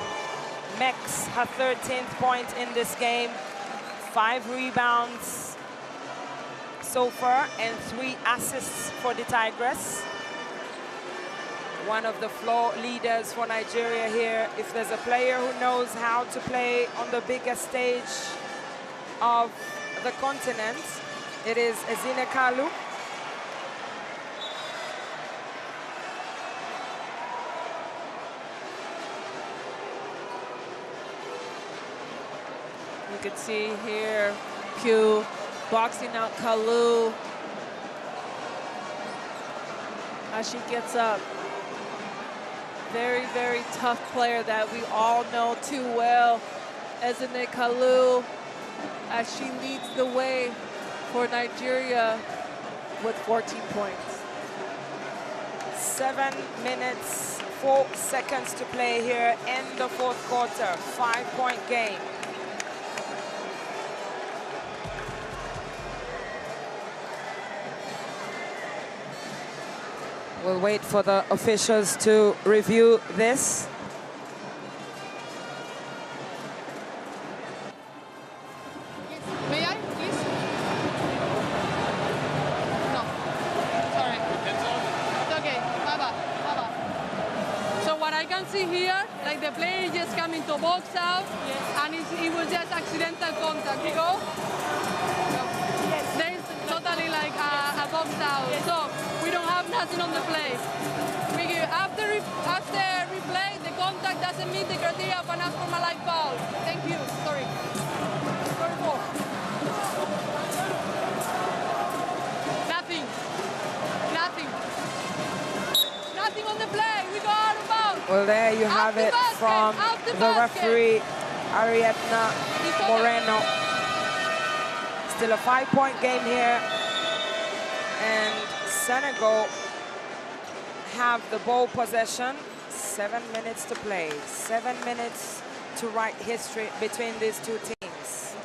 Mex, her 13th point in this game. 5 rebounds so far and 3 assists for the Tigress. One of the floor leaders for Nigeria here. If there's a player who knows how to play on the biggest stage of the continent, it is Ezine Kalu. You can see here Pew boxing out Kalu as she gets up. Very, very tough player that we all know too well, Ezine Kalu, as she leads the way for Nigeria with 14 points. 7 minutes, 4 seconds to play here in the 4th quarter. 5-point game. We'll wait for the officials to review this. May I, please? No. Sorry. It's okay. Bye-bye. Bye-bye. So what I can see here, like the player just coming to box out, and it was just accidental contact. You go? No. There is totally like a box out. So we don't have nothing on the play. After replay, the contact doesn't meet the criteria of an unsportsmanlike foul. Thank you. Sorry. Nothing. Nothing. Nothing on the play. We go out of bounds. Well, there you have it from the referee, Ariadna Moreno. Still a 5-point game here. And Senegal have the ball possession. 7 minutes to play. 7 minutes to write history between these two teams.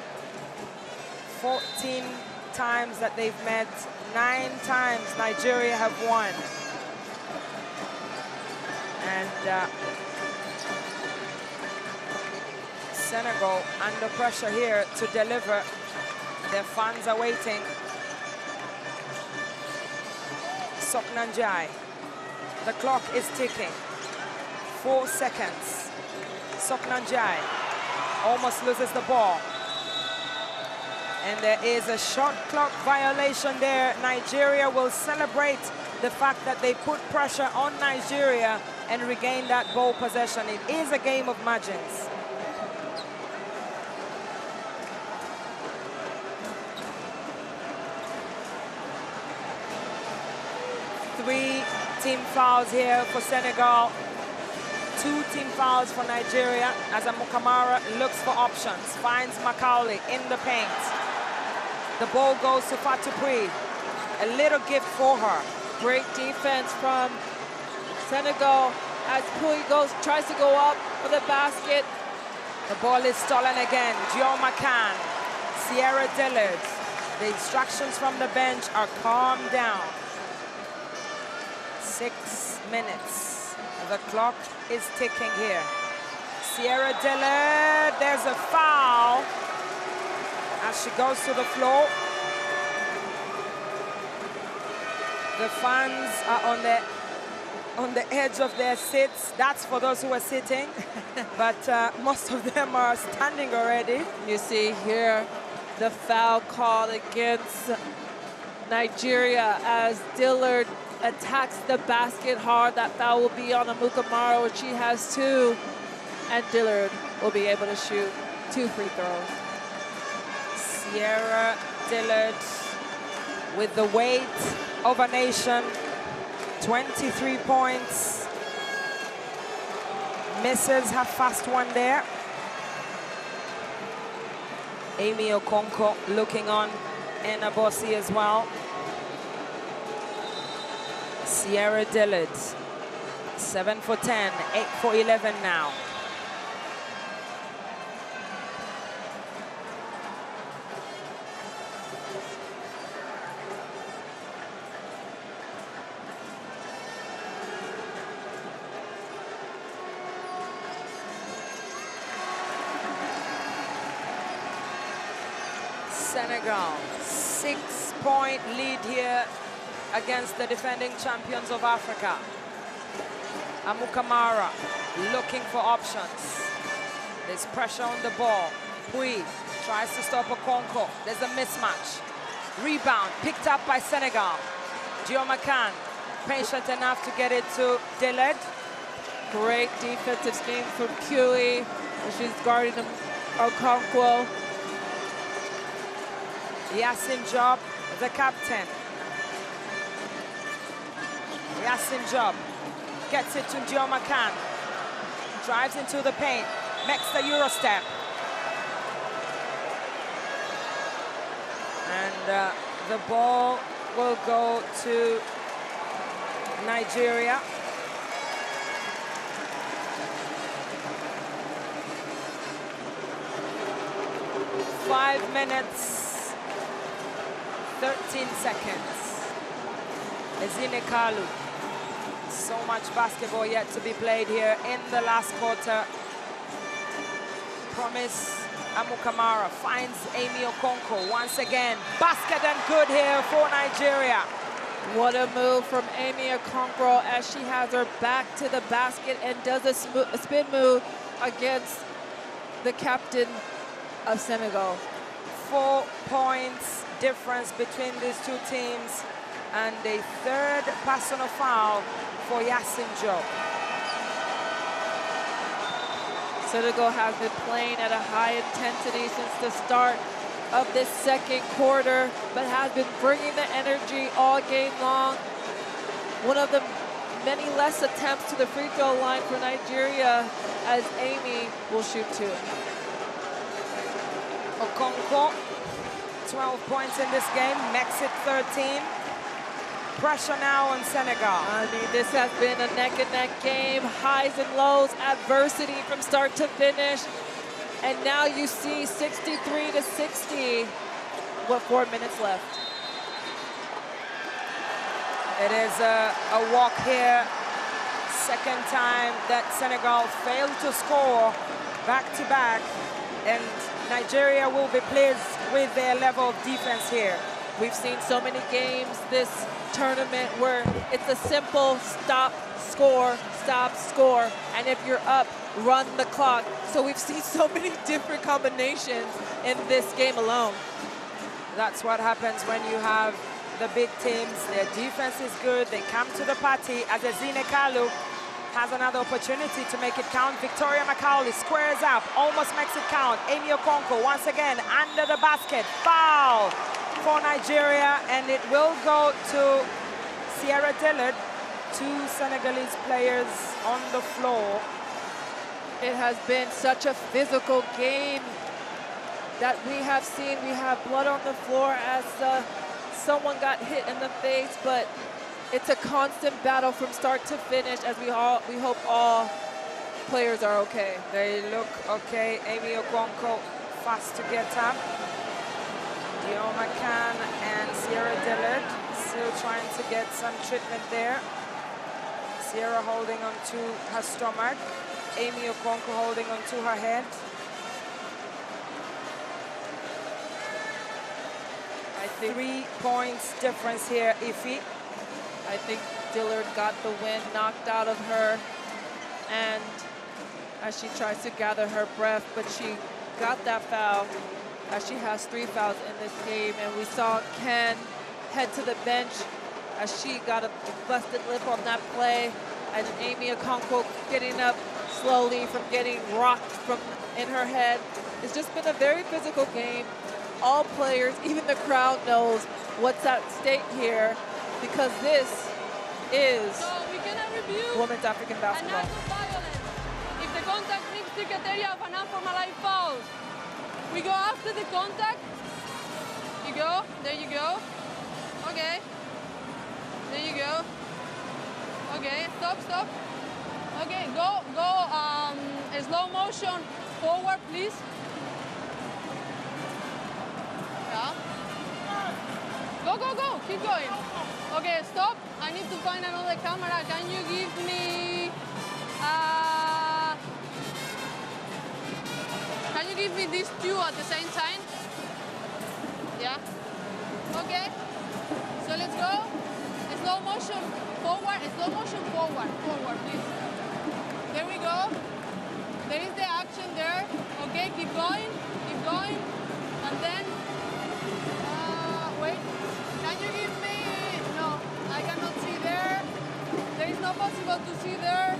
14 times that they've met. 9 times Nigeria have won. And Senegal under pressure here to deliver. Their fans are waiting. Soknanjai. The clock is ticking. 4 seconds. Soknanjai almost loses the ball. And there is a shot clock violation there. Nigeria will celebrate the fact that they put pressure on Nigeria and regain that ball possession. It is a game of margins. Three team fouls here for Senegal. 2 team fouls for Nigeria as Amukamara looks for options. Finds Macaulay in the paint. The ball goes to Fatupri. A little gift for her. Great defense from Senegal as Pui tries to go up for the basket. The ball is stolen again. Gio McCann, Sierra Dillard. The instructions from the bench are calm down. 6 minutes. The clock is ticking here. Sierra Dillard, there's a foul as she goes to the floor. The fans are on the edge of their seats. That's for those who are sitting, but most of them are standing already. You see here the foul called against Nigeria as Dillard attacks the basket hard. That foul will be on Amukamara, which she has 2, and Dillard will be able to shoot 2 free throws. Sierra Dillard with the weight of a nation, 23 points. Misses her fast one there. Amy Okonkwo looking on in Abosi as well. Sierra Dillard, 7 for 10, 8 for 11 now. Senegal, 6-point lead here against the defending champions of Africa. Amukamara looking for options. There's pressure on the ball. Pui tries to stop Okonkwo. There's a mismatch. Rebound picked up by Senegal. Diomacan patient enough to get it to Dillard. Great defensive scheme from Pui. She's guarding Okonkwo. Yasin Job, the captain. Yasin Job gets it to Diomacan. Drives into the paint, makes the Euro step. And the ball will go to Nigeria. Five minutes. 13 seconds. Ezine Kalu. So much basketball yet to be played here in the last quarter. Promise Amukamara finds Amy Okonkwo once again. Basket and good here for Nigeria. What a move from Amy Okonkwo as she has her back to the basket and does a spin move against the captain of Senegal. 4 points difference between these two teams, and a third personal foul for Yasin Job. Senegal has been playing at a high intensity since the start of this second quarter, but has been bringing the energy all game long. One of the many less attempts to the free throw line for Nigeria, as Amy will shoot 2. Okonkwo, 12 points in this game, makes it 13. Pressure now on Senegal. I mean, this has been a neck-and-neck game, highs and lows, adversity from start to finish. And now you see 63-60 with 4 minutes left. It is a walk here. Second time that Senegal failed to score back-to-back. And Nigeria will be pleased with their level of defense here. We've seen so many games this tournament where it's a simple stop, score, and if you're up, run the clock. So we've seen so many different combinations in this game alone. That's what happens when you have the big teams. Their defense is good. They come to the party as Ezine Kalu has another opportunity to make it count. Victoria Macaulay squares up, almost makes it count. Amy Okonkwo once again under the basket. Foul for Nigeria, and it will go to Sierra Dillard. 2 Senegalese players on the floor. It has been such a physical game that we have seen. We have blood on the floor as someone got hit in the face, but it's a constant battle from start to finish as we hope all players are okay. They look okay. Amy Okonkwo fast to get up. Diomacan and Sierra Dillard still trying to get some treatment there. Sierra holding on to her stomach. Amy Okonkwo holding on to her head. I think 3 points difference here, Ifi. I think Dillard got the wind knocked out of her, and as she tries to gather her breath, but she got that foul, as she has 3 fouls in this game. And we saw Ken head to the bench as she got a busted lip on that play, and Amy Okonkwo getting up slowly from getting rocked from in her head. It's just been a very physical game. All players, even the crowd, knows what's at stake here because this is women's African basketball. If the contact meets the criteria of an unformalized foul, we go after the contact. You go, there you go. Okay. There you go. Okay, stop. Okay, go, slow motion forward, please. Yeah. Go, keep going. Okay, stop. I need to find another camera. Can you give me, these two at the same time? Yeah. Okay. So let's go. Slow motion forward, please. There we go. There is the action there. Okay, keep going. And then, wait. Can you give me, no, I cannot see there. There is no possible to see there.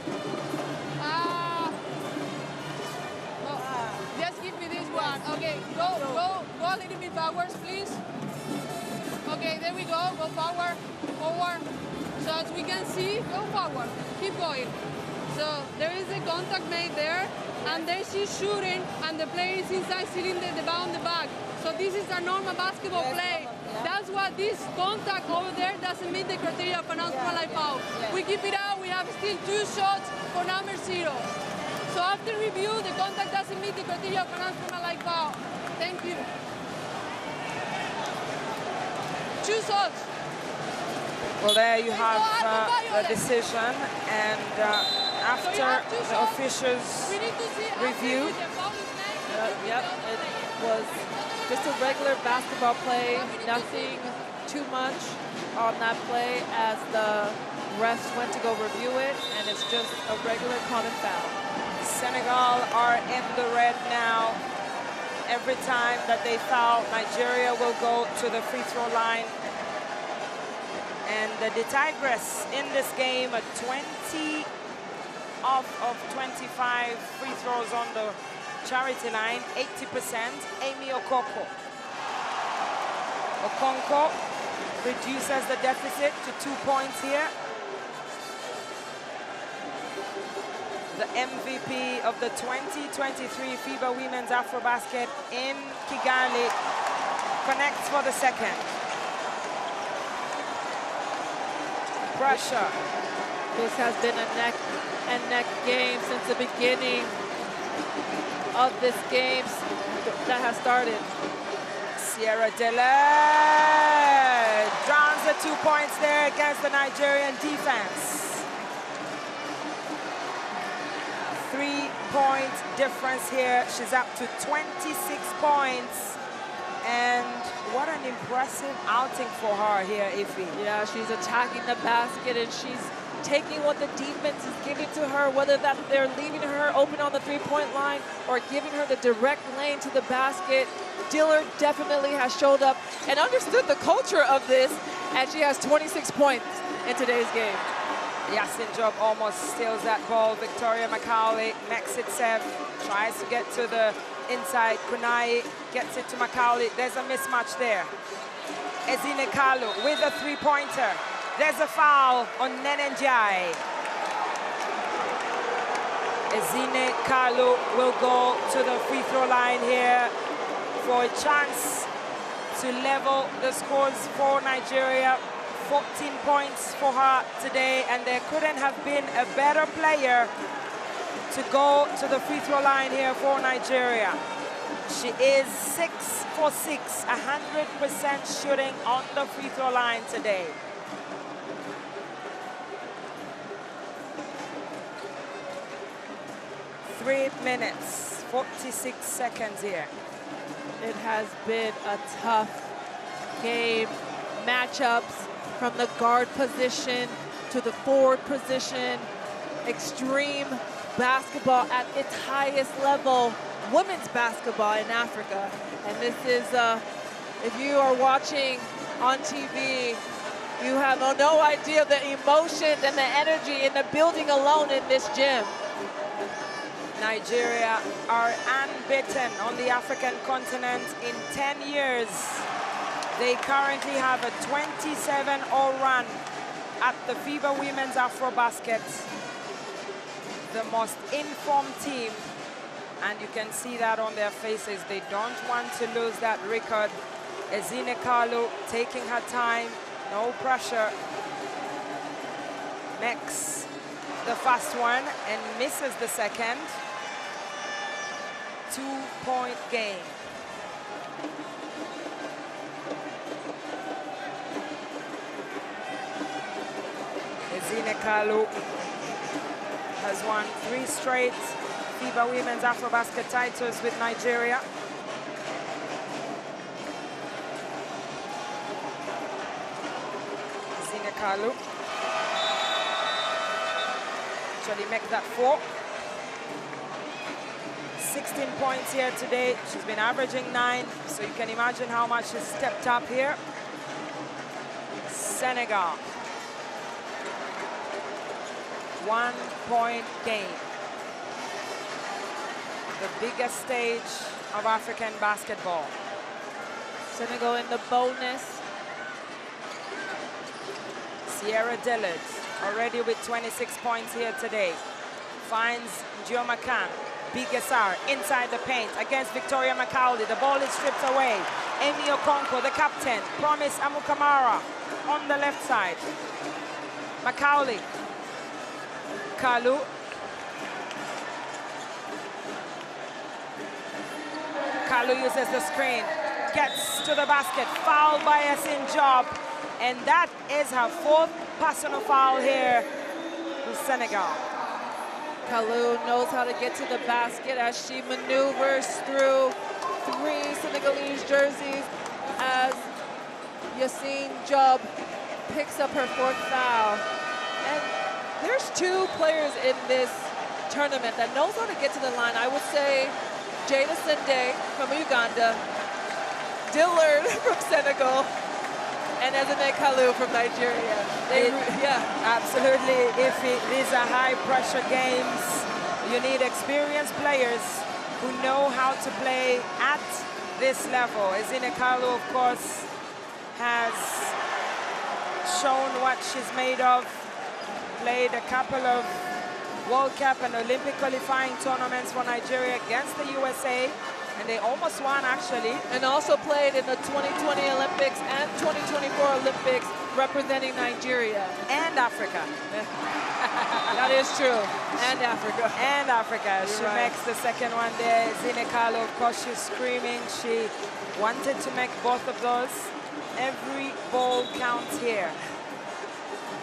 Just give me this one. Okay, go a little bit backwards, please. Okay, there we go. Go forward. So as we can see, go forward. Keep going. So there is a contact made there, and then she's shooting, and the player is inside stealing the ball on the back. So this is a normal basketball play. That's what this contact over there doesn't meet the criteria of an unsportsmanlike foul. We keep it out. We have still 2 shots for number 0. So after review, the contact doesn't meet the criteria of an unsportsmanlike foul. Thank you. 2 shots. Well, there you have the decision, and after the officials' review. Yep, it was just a regular basketball play, nothing too much on that play as the refs went to go review it, and it's just a regular common foul. Senegal are in the red now. Every time that they foul, Nigeria will go to the free throw line. And the Tigers in this game are 20 off of 25 free throws on the charity line, 80%. Amy Okonko reduces the deficit to 2 points here. The MVP of the 2023 FIBA Women's AfroBasket in Kigali connects for the second. Pressure. This has been a neck and neck game since the beginning of this game that has started. Sierra Dele drowns the 2 points there against the Nigerian defense. 3-point difference here. She's up to 26 points. And what an impressive outing for her here, Ife. Yeah, she's attacking the basket, and she's taking what the defense is giving to her, whether that they're leaving her open on the 3-point line or giving her the direct lane to the basket. Dillard definitely has showed up and understood the culture of this, and she has 26 points in today's game. Yasin Job almost steals that ball. Victoria Macaulay makes it safe, tries to get to the inside. Kunai gets it to Macaulay. There's a mismatch there. Ezine Kalu with a 3-pointer. There's a foul on Nenenjai. Ezine Kalu will go to the free throw line here for a chance to level the scores for Nigeria. 14 points for her today, and there couldn't have been a better player to go to the free throw line here for Nigeria. She is 6 for 6, 100% shooting on the free throw line today. Three minutes, 46 seconds here. It has been a tough game. Matchups from the guard position to the forward position. Extreme basketball at its highest level. Women's basketball in Africa. And this is, if you are watching on TV, you have no idea the emotions and the energy in the building alone in this gym. Nigeria are unbeaten on the African continent in 10 years. They currently have a 27-0 run at the FIBA Women's AfroBasket. The most informed team, and you can see that on their faces. They don't want to lose that record. Ezine Kalu taking her time, no pressure. Makes the first one and misses the second. 2-point game. Ezine Kalu has won 3 straight FIBA Women's AfroBasket titles with Nigeria. Ezine Kalu actually make that 4. 16 points here today. She's been averaging 9, so you can imagine how much she's stepped up here. Senegal. 1-point game. The biggest stage of African basketball. Senegal in the bonus. Sierra Dillard already with 26 points here today. Finds Diomacan. Bigesar inside the paint against Victoria Macaulay. The ball is stripped away. Amy Okonkwo, the captain. Promise Amukamara on the left side. Macaulay. Kalu. Kalu uses the screen. Gets to the basket. Fouled by Yasin Job. And that is her 4th personal foul here with Senegal. Kalu knows how to get to the basket as she maneuvers through 3 Senegalese jerseys as Yasin Job picks up her 4th foul. And there's 2 players in this tournament that knows how to get to the line. I would say Jada Sende from Uganda, Dillard from Senegal, and Ezine Kalu from Nigeria. Absolutely, Iffy. These are high-pressure games. You need experienced players who know how to play at this level. Ezine Kalu, of course, has shown what she's made of. Played a couple of World Cup and Olympic qualifying tournaments for Nigeria against the USA. And they almost won, actually. And also played in the 2020 Olympics and 2024 Olympics representing Nigeria. And Africa. That is true. And Africa. And Africa. She makes the second one there. Ezine Kalu, of course, she's screaming. She wanted to make both of those. Every ball counts here.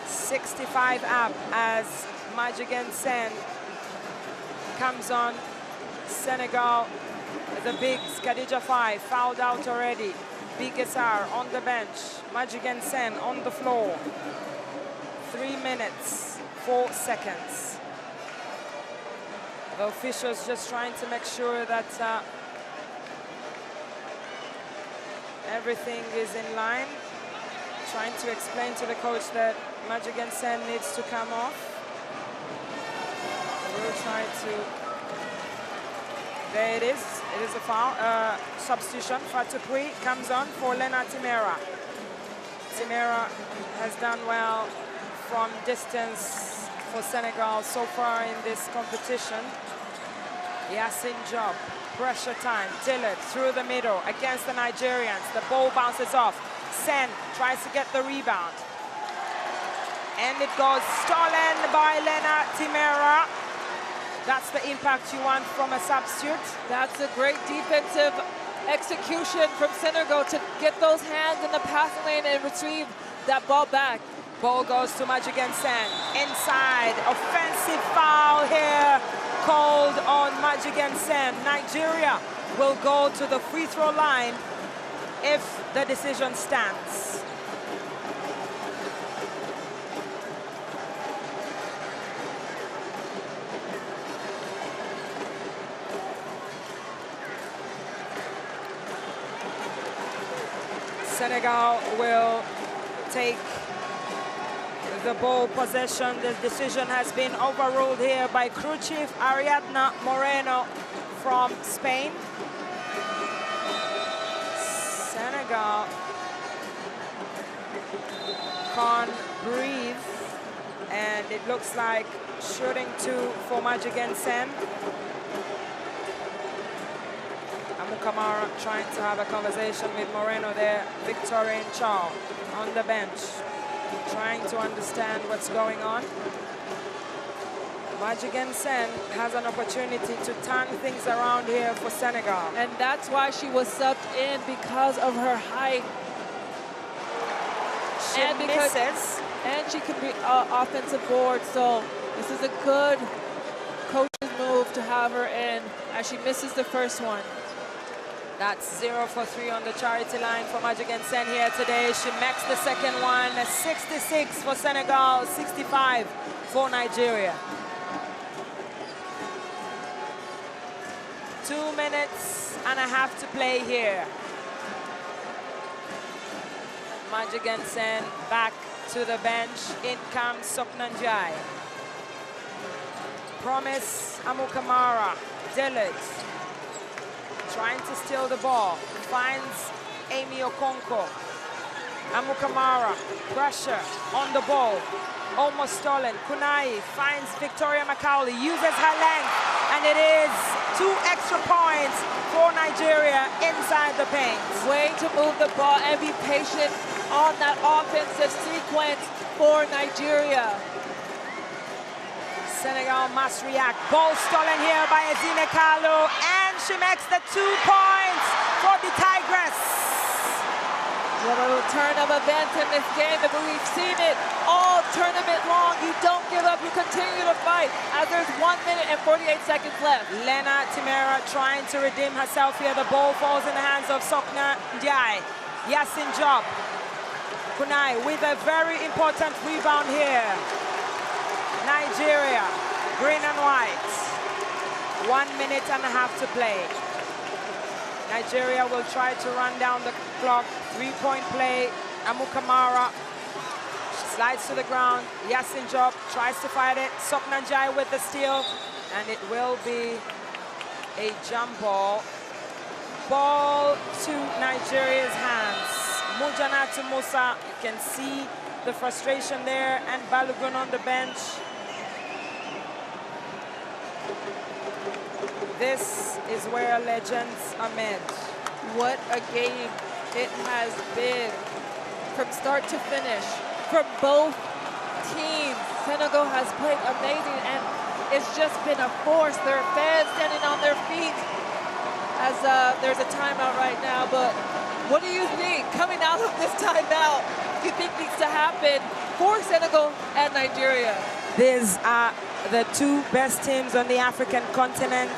65 up as Majigan Sen comes on. Senegal. The bigs, Khadija 5, fouled out already. Bigesar on the bench. Majigan Sen on the floor. 3 minutes, 4 seconds. The officials just trying to make sure that everything is in line. Trying to explain to the coach that Majigan Sen needs to come off. We'll try to... There it is. It is a foul. Substitution. Fatukui comes on for Lena Timera. Timera has done well from distance for Senegal so far in this competition. Yasin Job. Pressure time. Dillard through the middle against the Nigerians. The ball bounces off. Sen tries to get the rebound. And it goes stolen by Lena Timera. That's the impact you want from a substitute. That's a great defensive execution from Senegal to get those hands in the passing lane and retrieve that ball back. Ball goes to Majigan Sen. Inside, offensive foul here called on Majigan Sen. Nigeria will go to the free throw line if the decision stands. Senegal will take the ball possession. The decision has been overruled here by crew chief Ariadna Moreno from Spain. Senegal can't breathe, and it looks like shooting two for Majigen Sen. Kamara trying to have a conversation with Moreno there. Victorine Chow on the bench, trying to understand what's going on. Majigen Sen has an opportunity to turn things around here for Senegal. And that's why she was subbed in, because of her height. She misses. And she can be offensive board, so this is a good coach's move to have her in as she misses the first one. That's 0 for 3 on the charity line for Majigen Sen here today. She makes the second one. 66 for Senegal, 65 for Nigeria. 2 minutes and a half to play here. Majigen Sen back to the bench. In comes Soknanjai. Promise Amukamara. Dillard trying to steal the ball. Finds Amy Okonkwo. Amukamara. Pressure on the ball. Almost stolen. Kunai finds Victoria Macaulay. Uses her length. And it is 2 extra points for Nigeria inside the paint. Way to move the ball and be patient on that offensive sequence for Nigeria. Senegal must react. Ball stolen here by Ezine Kalu, and she makes the 2 points for the Tigress. What a turn of events in this game, and we've seen it all tournament long. You don't give up, you continue to fight as there's 1 minute and 48 seconds left. Lena Timera trying to redeem herself here. The ball falls in the hands of Sokna Ndiaye. Yasin Job. Kunai with a very important rebound here. Nigeria, green and white. 1 minute and a half to play. Nigeria will try to run down the clock. 3-point play. Amukamara slides to the ground. Yasin Job tries to fight it. Soknanjai with the steal. And it will be a jump ball. Ball to Nigeria's hands. Mujanatu Musa, you can see the frustration there, and Balogun on the bench. This is where legends are made. What a game it has been from start to finish from both teams. Senegal has played amazing, and it's just been a force. Their fans standing on their feet as there's a timeout right now. But what do you think coming out of this timeout? You think needs to happen for Senegal and Nigeria? These are the 2 best teams on the African continent.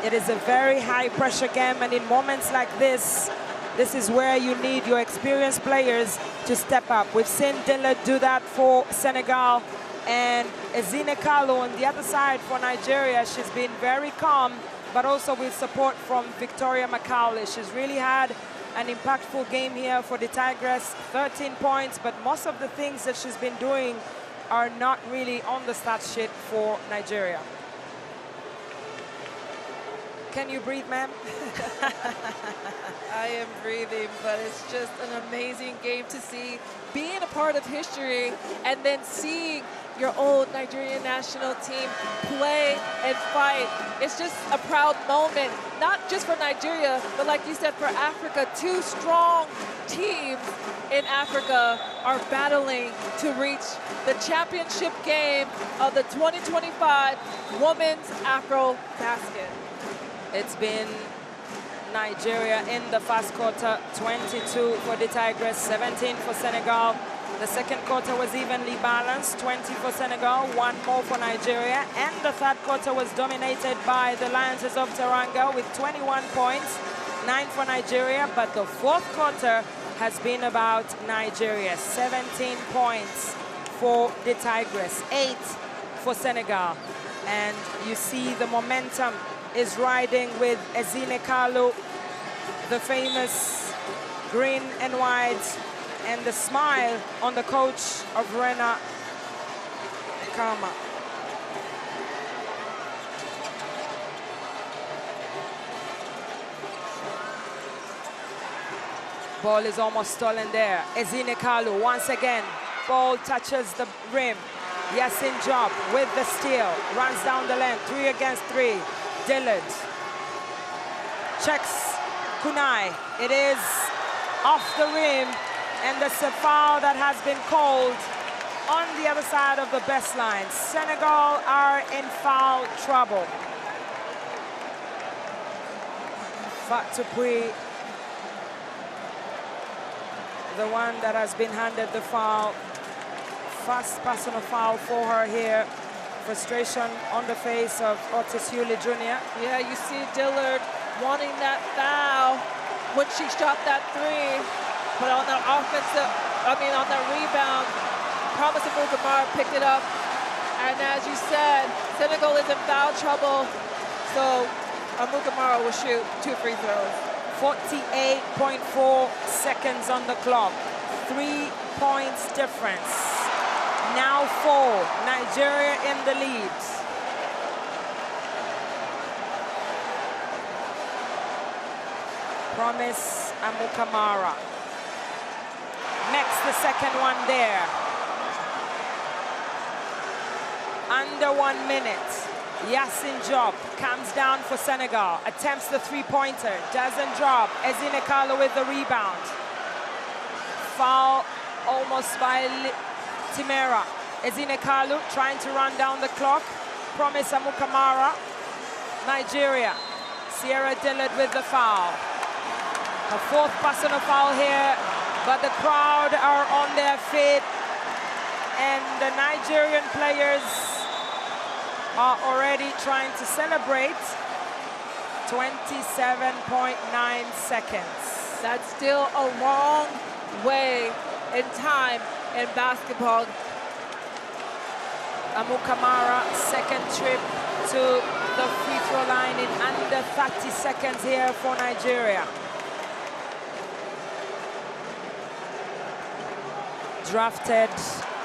It is a very high pressure game, and in moments like this is where you need your experienced players to step up. We've seen Dillard do that for Senegal, and Ezine Kalu on the other side for Nigeria. She's been very calm, but also with support from Victoria Macaulay. She's really had an impactful game here for the Tigress. 13 points, but most of the things that she's been doing are not really on the stat sheet for Nigeria. Can you breathe, ma'am? I am breathing, but it's just an amazing game to see. Being a part of history and then seeing your old Nigerian national team play and fight. It's just a proud moment, not just for Nigeria, but like you said, for Africa. 2 strong teams in Africa are battling to reach the championship game of the 2025 Women's AfroBasket. It's been Nigeria in the first quarter, 22 for the Tigress, 17 for Senegal. The second quarter was evenly balanced, 20 for Senegal, 1 more for Nigeria. And the third quarter was dominated by the Lionesses of Teranga with 21 points, 9 for Nigeria. But the fourth quarter has been about Nigeria, 17 points for the Tigress, 8 for Senegal. And you see the momentum is riding with Ezine Kalu, the famous green and white, and the smile on the coach of Rena Makama. Ball is almost stolen there. Ezine Kalu once again. Ball touches the rim. Yasin Job with the steal. Runs down the lane. 3 against 3. Dillard checks Kunai. It is off the rim. And there's a foul that has been called on the other side of the baseline. Senegal are in foul trouble. Fatupui, the one that has been handed the foul. First personal foul for her here. Frustration on the face of Otis Hewley Jr. Yeah, you see Dillard wanting that foul when she shot that 3. But on the offensive, on the rebound, Promise Amukamara picked it up. And as you said, Senegal is in foul trouble. So Amukamara will shoot 2 free throws. 48.4 seconds on the clock. 3 points difference. Now 4. Nigeria in the lead. Promise Amukamara. Makes the second one there. Under 1 minute. Yasin Job comes down for Senegal. Attempts the 3-pointer. Doesn't drop. Ezine Kalu with the rebound. Foul almost by Timera. Ezine Kalu trying to run down the clock. Promise Amukamara. Nigeria. Sierra Dillard with the foul. A 4th personal foul here. But the crowd are on their feet, and the Nigerian players are already trying to celebrate. 27.9 seconds. That's still a long way in time in basketball. Amukamara, second trip to the free throw line in under 30 seconds here for Nigeria. Drafted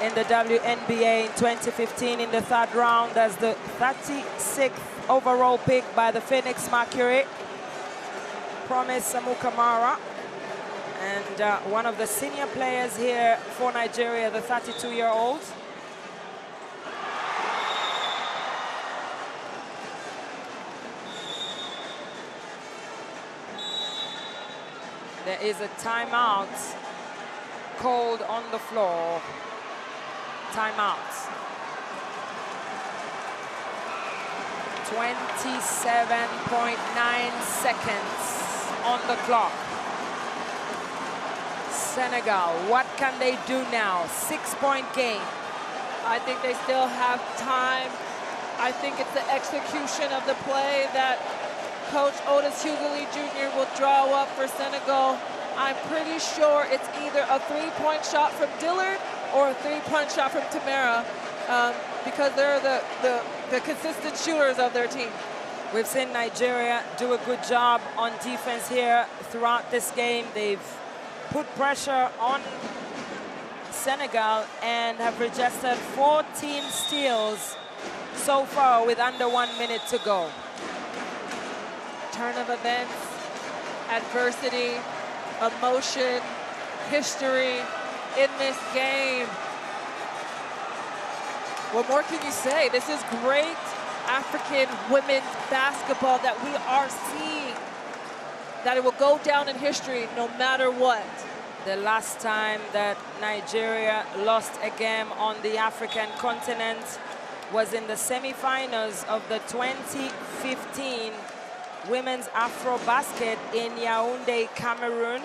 in the WNBA in 2015 in the 3rd round as the 36th overall pick by the Phoenix Mercury. Promise Amukamara, and one of the senior players here for Nigeria, the 32-year-old. There is a timeout called on the floor. Timeout. 27.9 seconds on the clock. Senegal, what can they do now? 6-point game. I think they still have time. I think it's the execution of the play that Coach Otis Hewley Jr. will draw up for Senegal. I'm pretty sure it's either a 3-point shot from Dillard or a 3-point shot from Timera, because they're the consistent shooters of their team. We've seen Nigeria do a good job on defense here throughout this game. They've put pressure on Senegal and have registered 14 steals so far with under 1 minute to go. Turn of events, adversity, emotion, history in this game. What more can you say? This is great African women's basketball that we are seeing, that it will go down in history no matter what. The last time that Nigeria lost a game on the African continent was in the semifinals of the 2015 Women's AfroBasket in Yaoundé, Cameroon.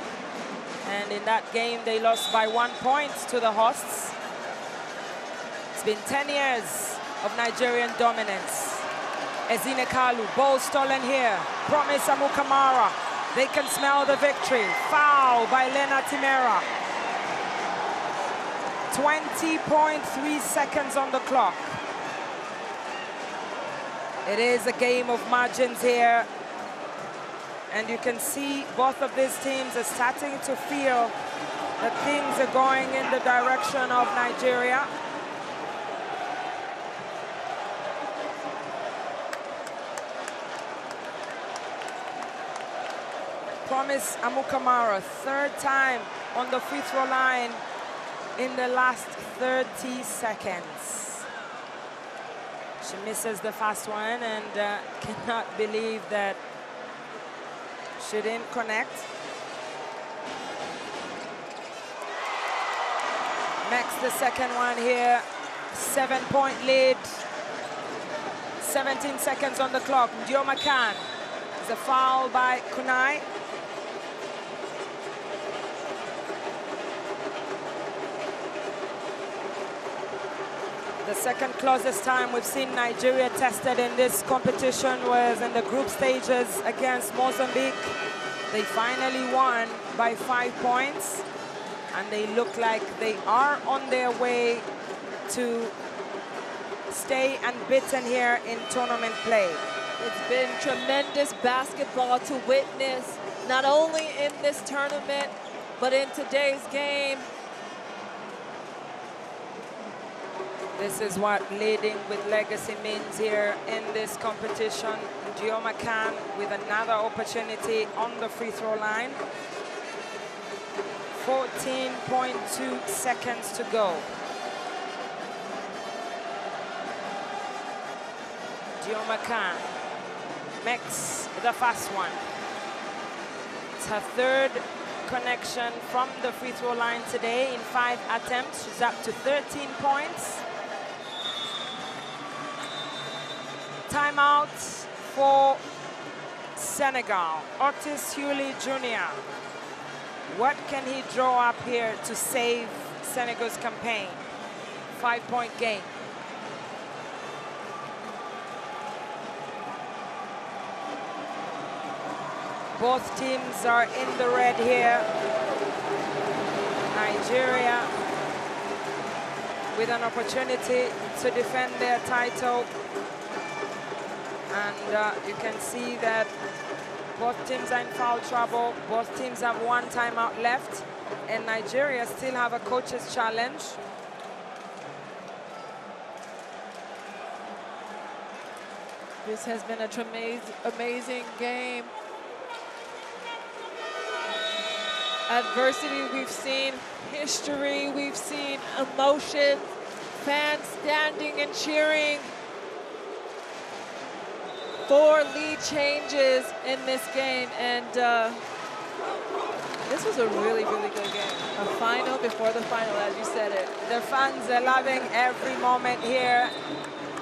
And in that game, they lost by 1 point to the hosts. It's been 10 years of Nigerian dominance. Ezine Kalu, ball stolen here. Promise Amukamara. They can smell the victory. Foul by Lena Timera. 20.3 seconds on the clock. It is a game of margins here. And you can see both of these teams are starting to feel that things are going in the direction of Nigeria. Promise Amukamara, third time on the free throw line in the last 30 seconds. She misses the fast one and cannot believe that she didn't connect. Next, the second one here, 7-point lead. 17 seconds on the clock. Ndioma Khan. It's a foul by Kunai. The second closest time we've seen Nigeria tested in this competition was in the group stages against Mozambique. They finally won by 5 points, and they look like they are on their way to stay unbeaten here in tournament play. It's been tremendous basketball to witness, not only in this tournament, but in today's game. This is what leading with legacy means here in this competition. Ndioma Khan with another opportunity on the free throw line. 14.2 seconds to go. Ndioma Khan makes the fast one. It's her third connection from the free throw line today in 5 attempts. She's up to 13 points. Timeout for Senegal. Otis Hewley Jr. What can he draw up here to save Senegal's campaign? 5-point game. Both teams are in the red here. Nigeria with an opportunity to defend their title. And you can see that both teams are in foul trouble. Both teams have 1 timeout left. And Nigeria still have a coach's challenge. This has been a amazing game. Adversity, we've seen history, we've seen emotion, fans standing and cheering. 4 lead changes in this game, and this was a really, really good game. A final before the final, as you said it. The fans are loving every moment here,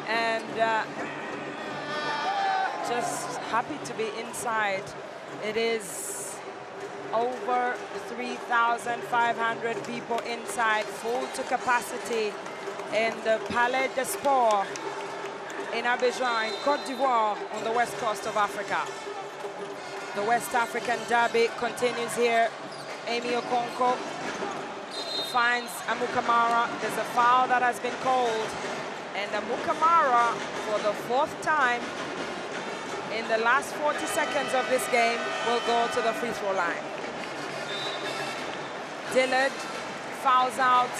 and just happy to be inside. It is over 3,500 people inside, full to capacity in the Palais des Sports in Abidjan, in Côte d'Ivoire, on the west coast of Africa. The West African derby continues here. Amy Okonkwo finds Amukamara. There's a foul that has been called, and Amukamara, for the 4th time in the last 40 seconds of this game, will go to the free throw line. Dillard fouls out,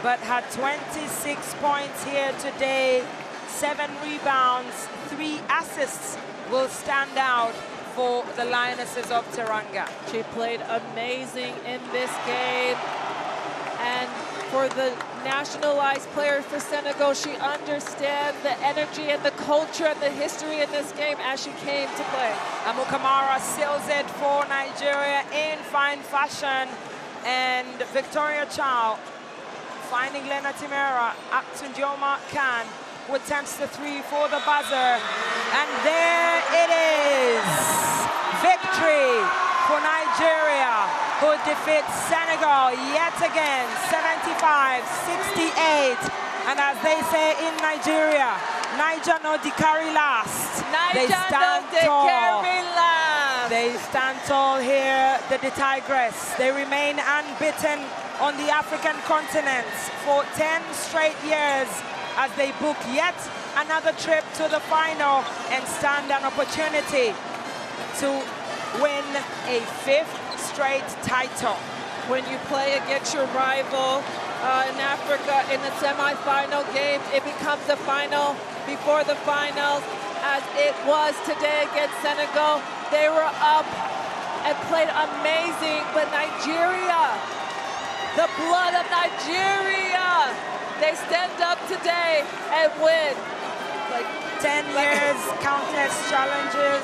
but had 26 points here today. 7 rebounds, 3 assists will stand out for the Lionesses of Teranga. She played amazing in this game. And for the nationalized player for Senegal, she understands the energy and the culture and the history in this game as she came to play. Amukamara seals it for Nigeria in fine fashion. And Victoria Chow finding Lena Timera up to Ndioma Khan, who attempts the 3 for the buzzer. And there it is. Victory for Nigeria, who defeats Senegal yet again, 75-68. And as they say in Nigeria, Niger no di carry last. They stand tall. They stand tall here, the Tigress. They remain unbeaten on the African continent for 10 straight years as they book yet another trip to the final and stand an opportunity to win a 5th straight title. When you play against your rival in Africa in the semi-final game, it becomes the final before the finals, as it was today against Senegal. They were up and played amazing, but Nigeria, the blood of Nigeria, they stand up today and win. 10 years, countless challenges,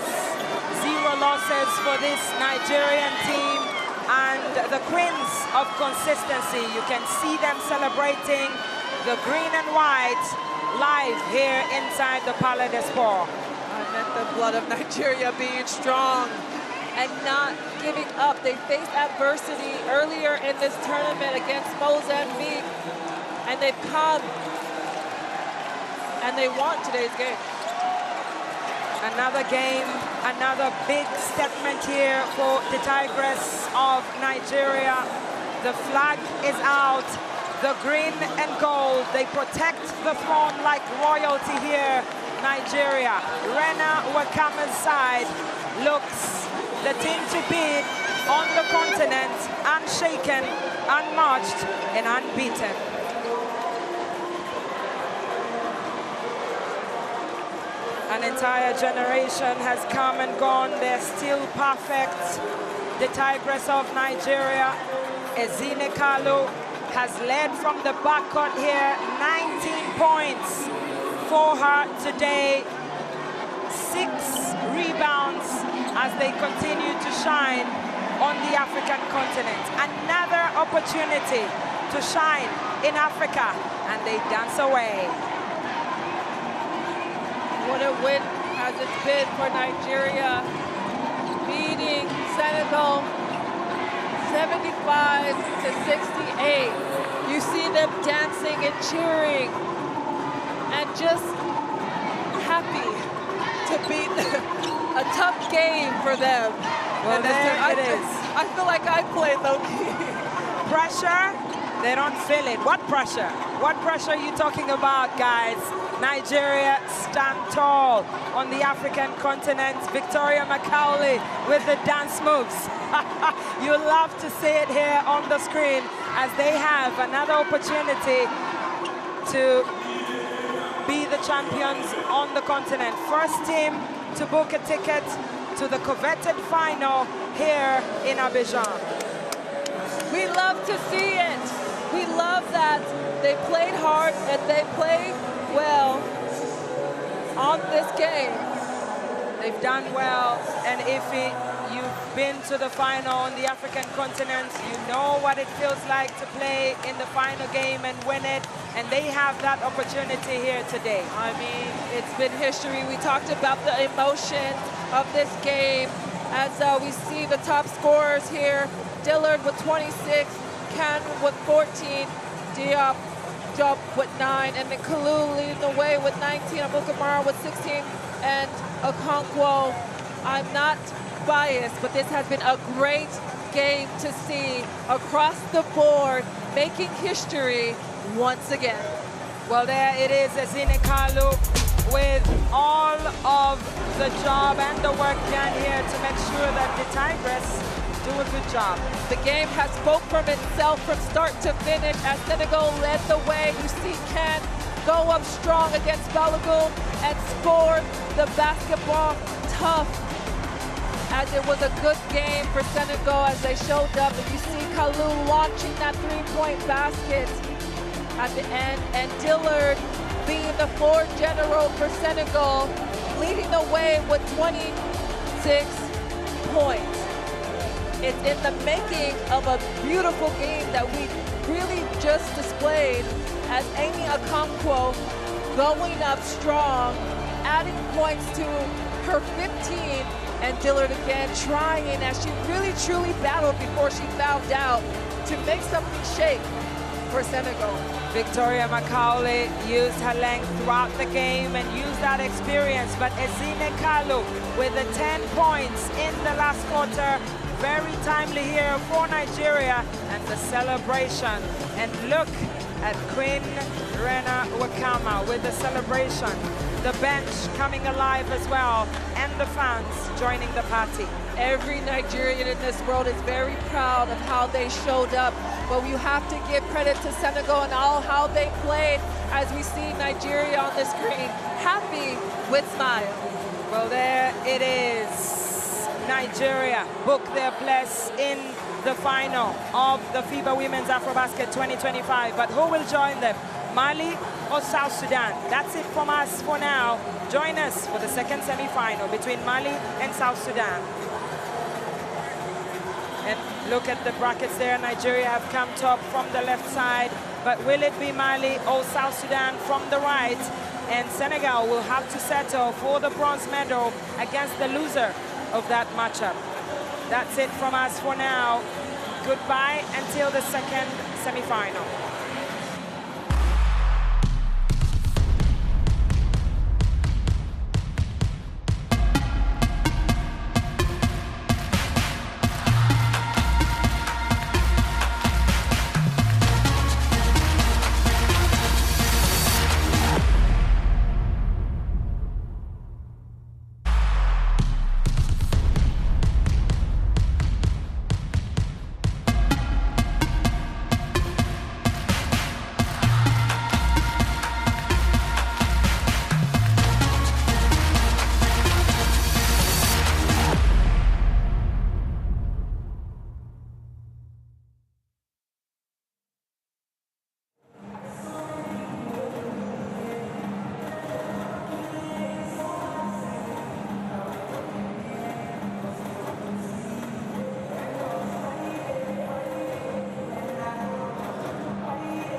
0 losses for this Nigerian team, and the queens of consistency. You can see them celebrating the green and white live here inside the Palais des Sports. I meant the blood of Nigeria being strong and not giving up. They faced adversity earlier in this tournament against Mozambique, and they've come and they won today's game. Another game, another big statement here for the Tigress of Nigeria. The flag is out, the green and gold. They protect the throne like royalty here, Nigeria. Rena Wakama's side looks the team to beat on the continent, unshaken, unmatched, and unbeaten. An entire generation has come and gone. They're still perfect. The Tigress of Nigeria, Ezine Kalu, has led from the backcourt here. 19 points for her today. 6 rebounds as they continue to shine on the African continent. Another opportunity to shine in Africa, and they dance away. What a win has it been for Nigeria, beating Senegal 75-68. You see them dancing and cheering and just happy to beat a tough game for them. Well, there it is. I feel like I played low-key. Pressure, they don't feel it. What pressure? What pressure are you talking about, guys? Nigeria stand tall on the African continent. Victoria Macaulay with the dance moves. You love to see it here on the screen as they have another opportunity to be the champions on the continent. First team to book a ticket to the coveted final here in Abidjan. We love to see it. We love that they played hard and they played well on this game. They've done well, and Ify, you've been to the final on the African continent. You know what it feels like to play in the final game and win it, and they have that opportunity here today. I mean, it's been history. We talked about the emotion of this game as we see the top scorers here. Dillard with 26, Can with 14, Diop with 9, and then Kalu leading the way with 19, Abukamara with 16, and Okonkwo. I'm not biased, but this has been a great game to see across the board, making history once again. Well, there it is, Ezine Kalu with all of the job and the work done here to make sure that the Tigress do a good job. The game has spoke from itself from start to finish as Senegal led the way. You see Ken go up strong against Balogun and score the basketball tough, as it was a good game for Senegal as they showed up. And you see Kalu launching that three-point basket at the end, and Dillard being the floor general for Senegal, leading the way with 26 points. It's in the making of a beautiful game that we really just displayed, as Amy Okonkwo going up strong, adding points to her 15, and Dillard again trying, as she really truly battled before she fouled out, to make something shake for Senegal. Victoria Macaulay used her length throughout the game and used that experience, but Ezine Kalu with the 10 points in the last quarter, very timely here for Nigeria, and the celebration. And look at Queen Rena Wakama with the celebration. The bench coming alive as well, and the fans joining the party. Every Nigerian in this world is very proud of how they showed up, but you have to give credit to Senegal and all how they played, as we see Nigeria on the screen, happy with smiles. Well, there it is. Nigeria book their place in the final of the FIBA Women's AfroBasket 2025. But who will join them? Mali or South Sudan? That's it from us for now. Join us for the second semi-final between Mali and South Sudan. And look at the brackets there. Nigeria have come top from the left side. But will it be Mali or South Sudan from the right? And Senegal will have to settle for the bronze medal against the loser of that matchup. That's it from us for now. Goodbye until the second semi-final.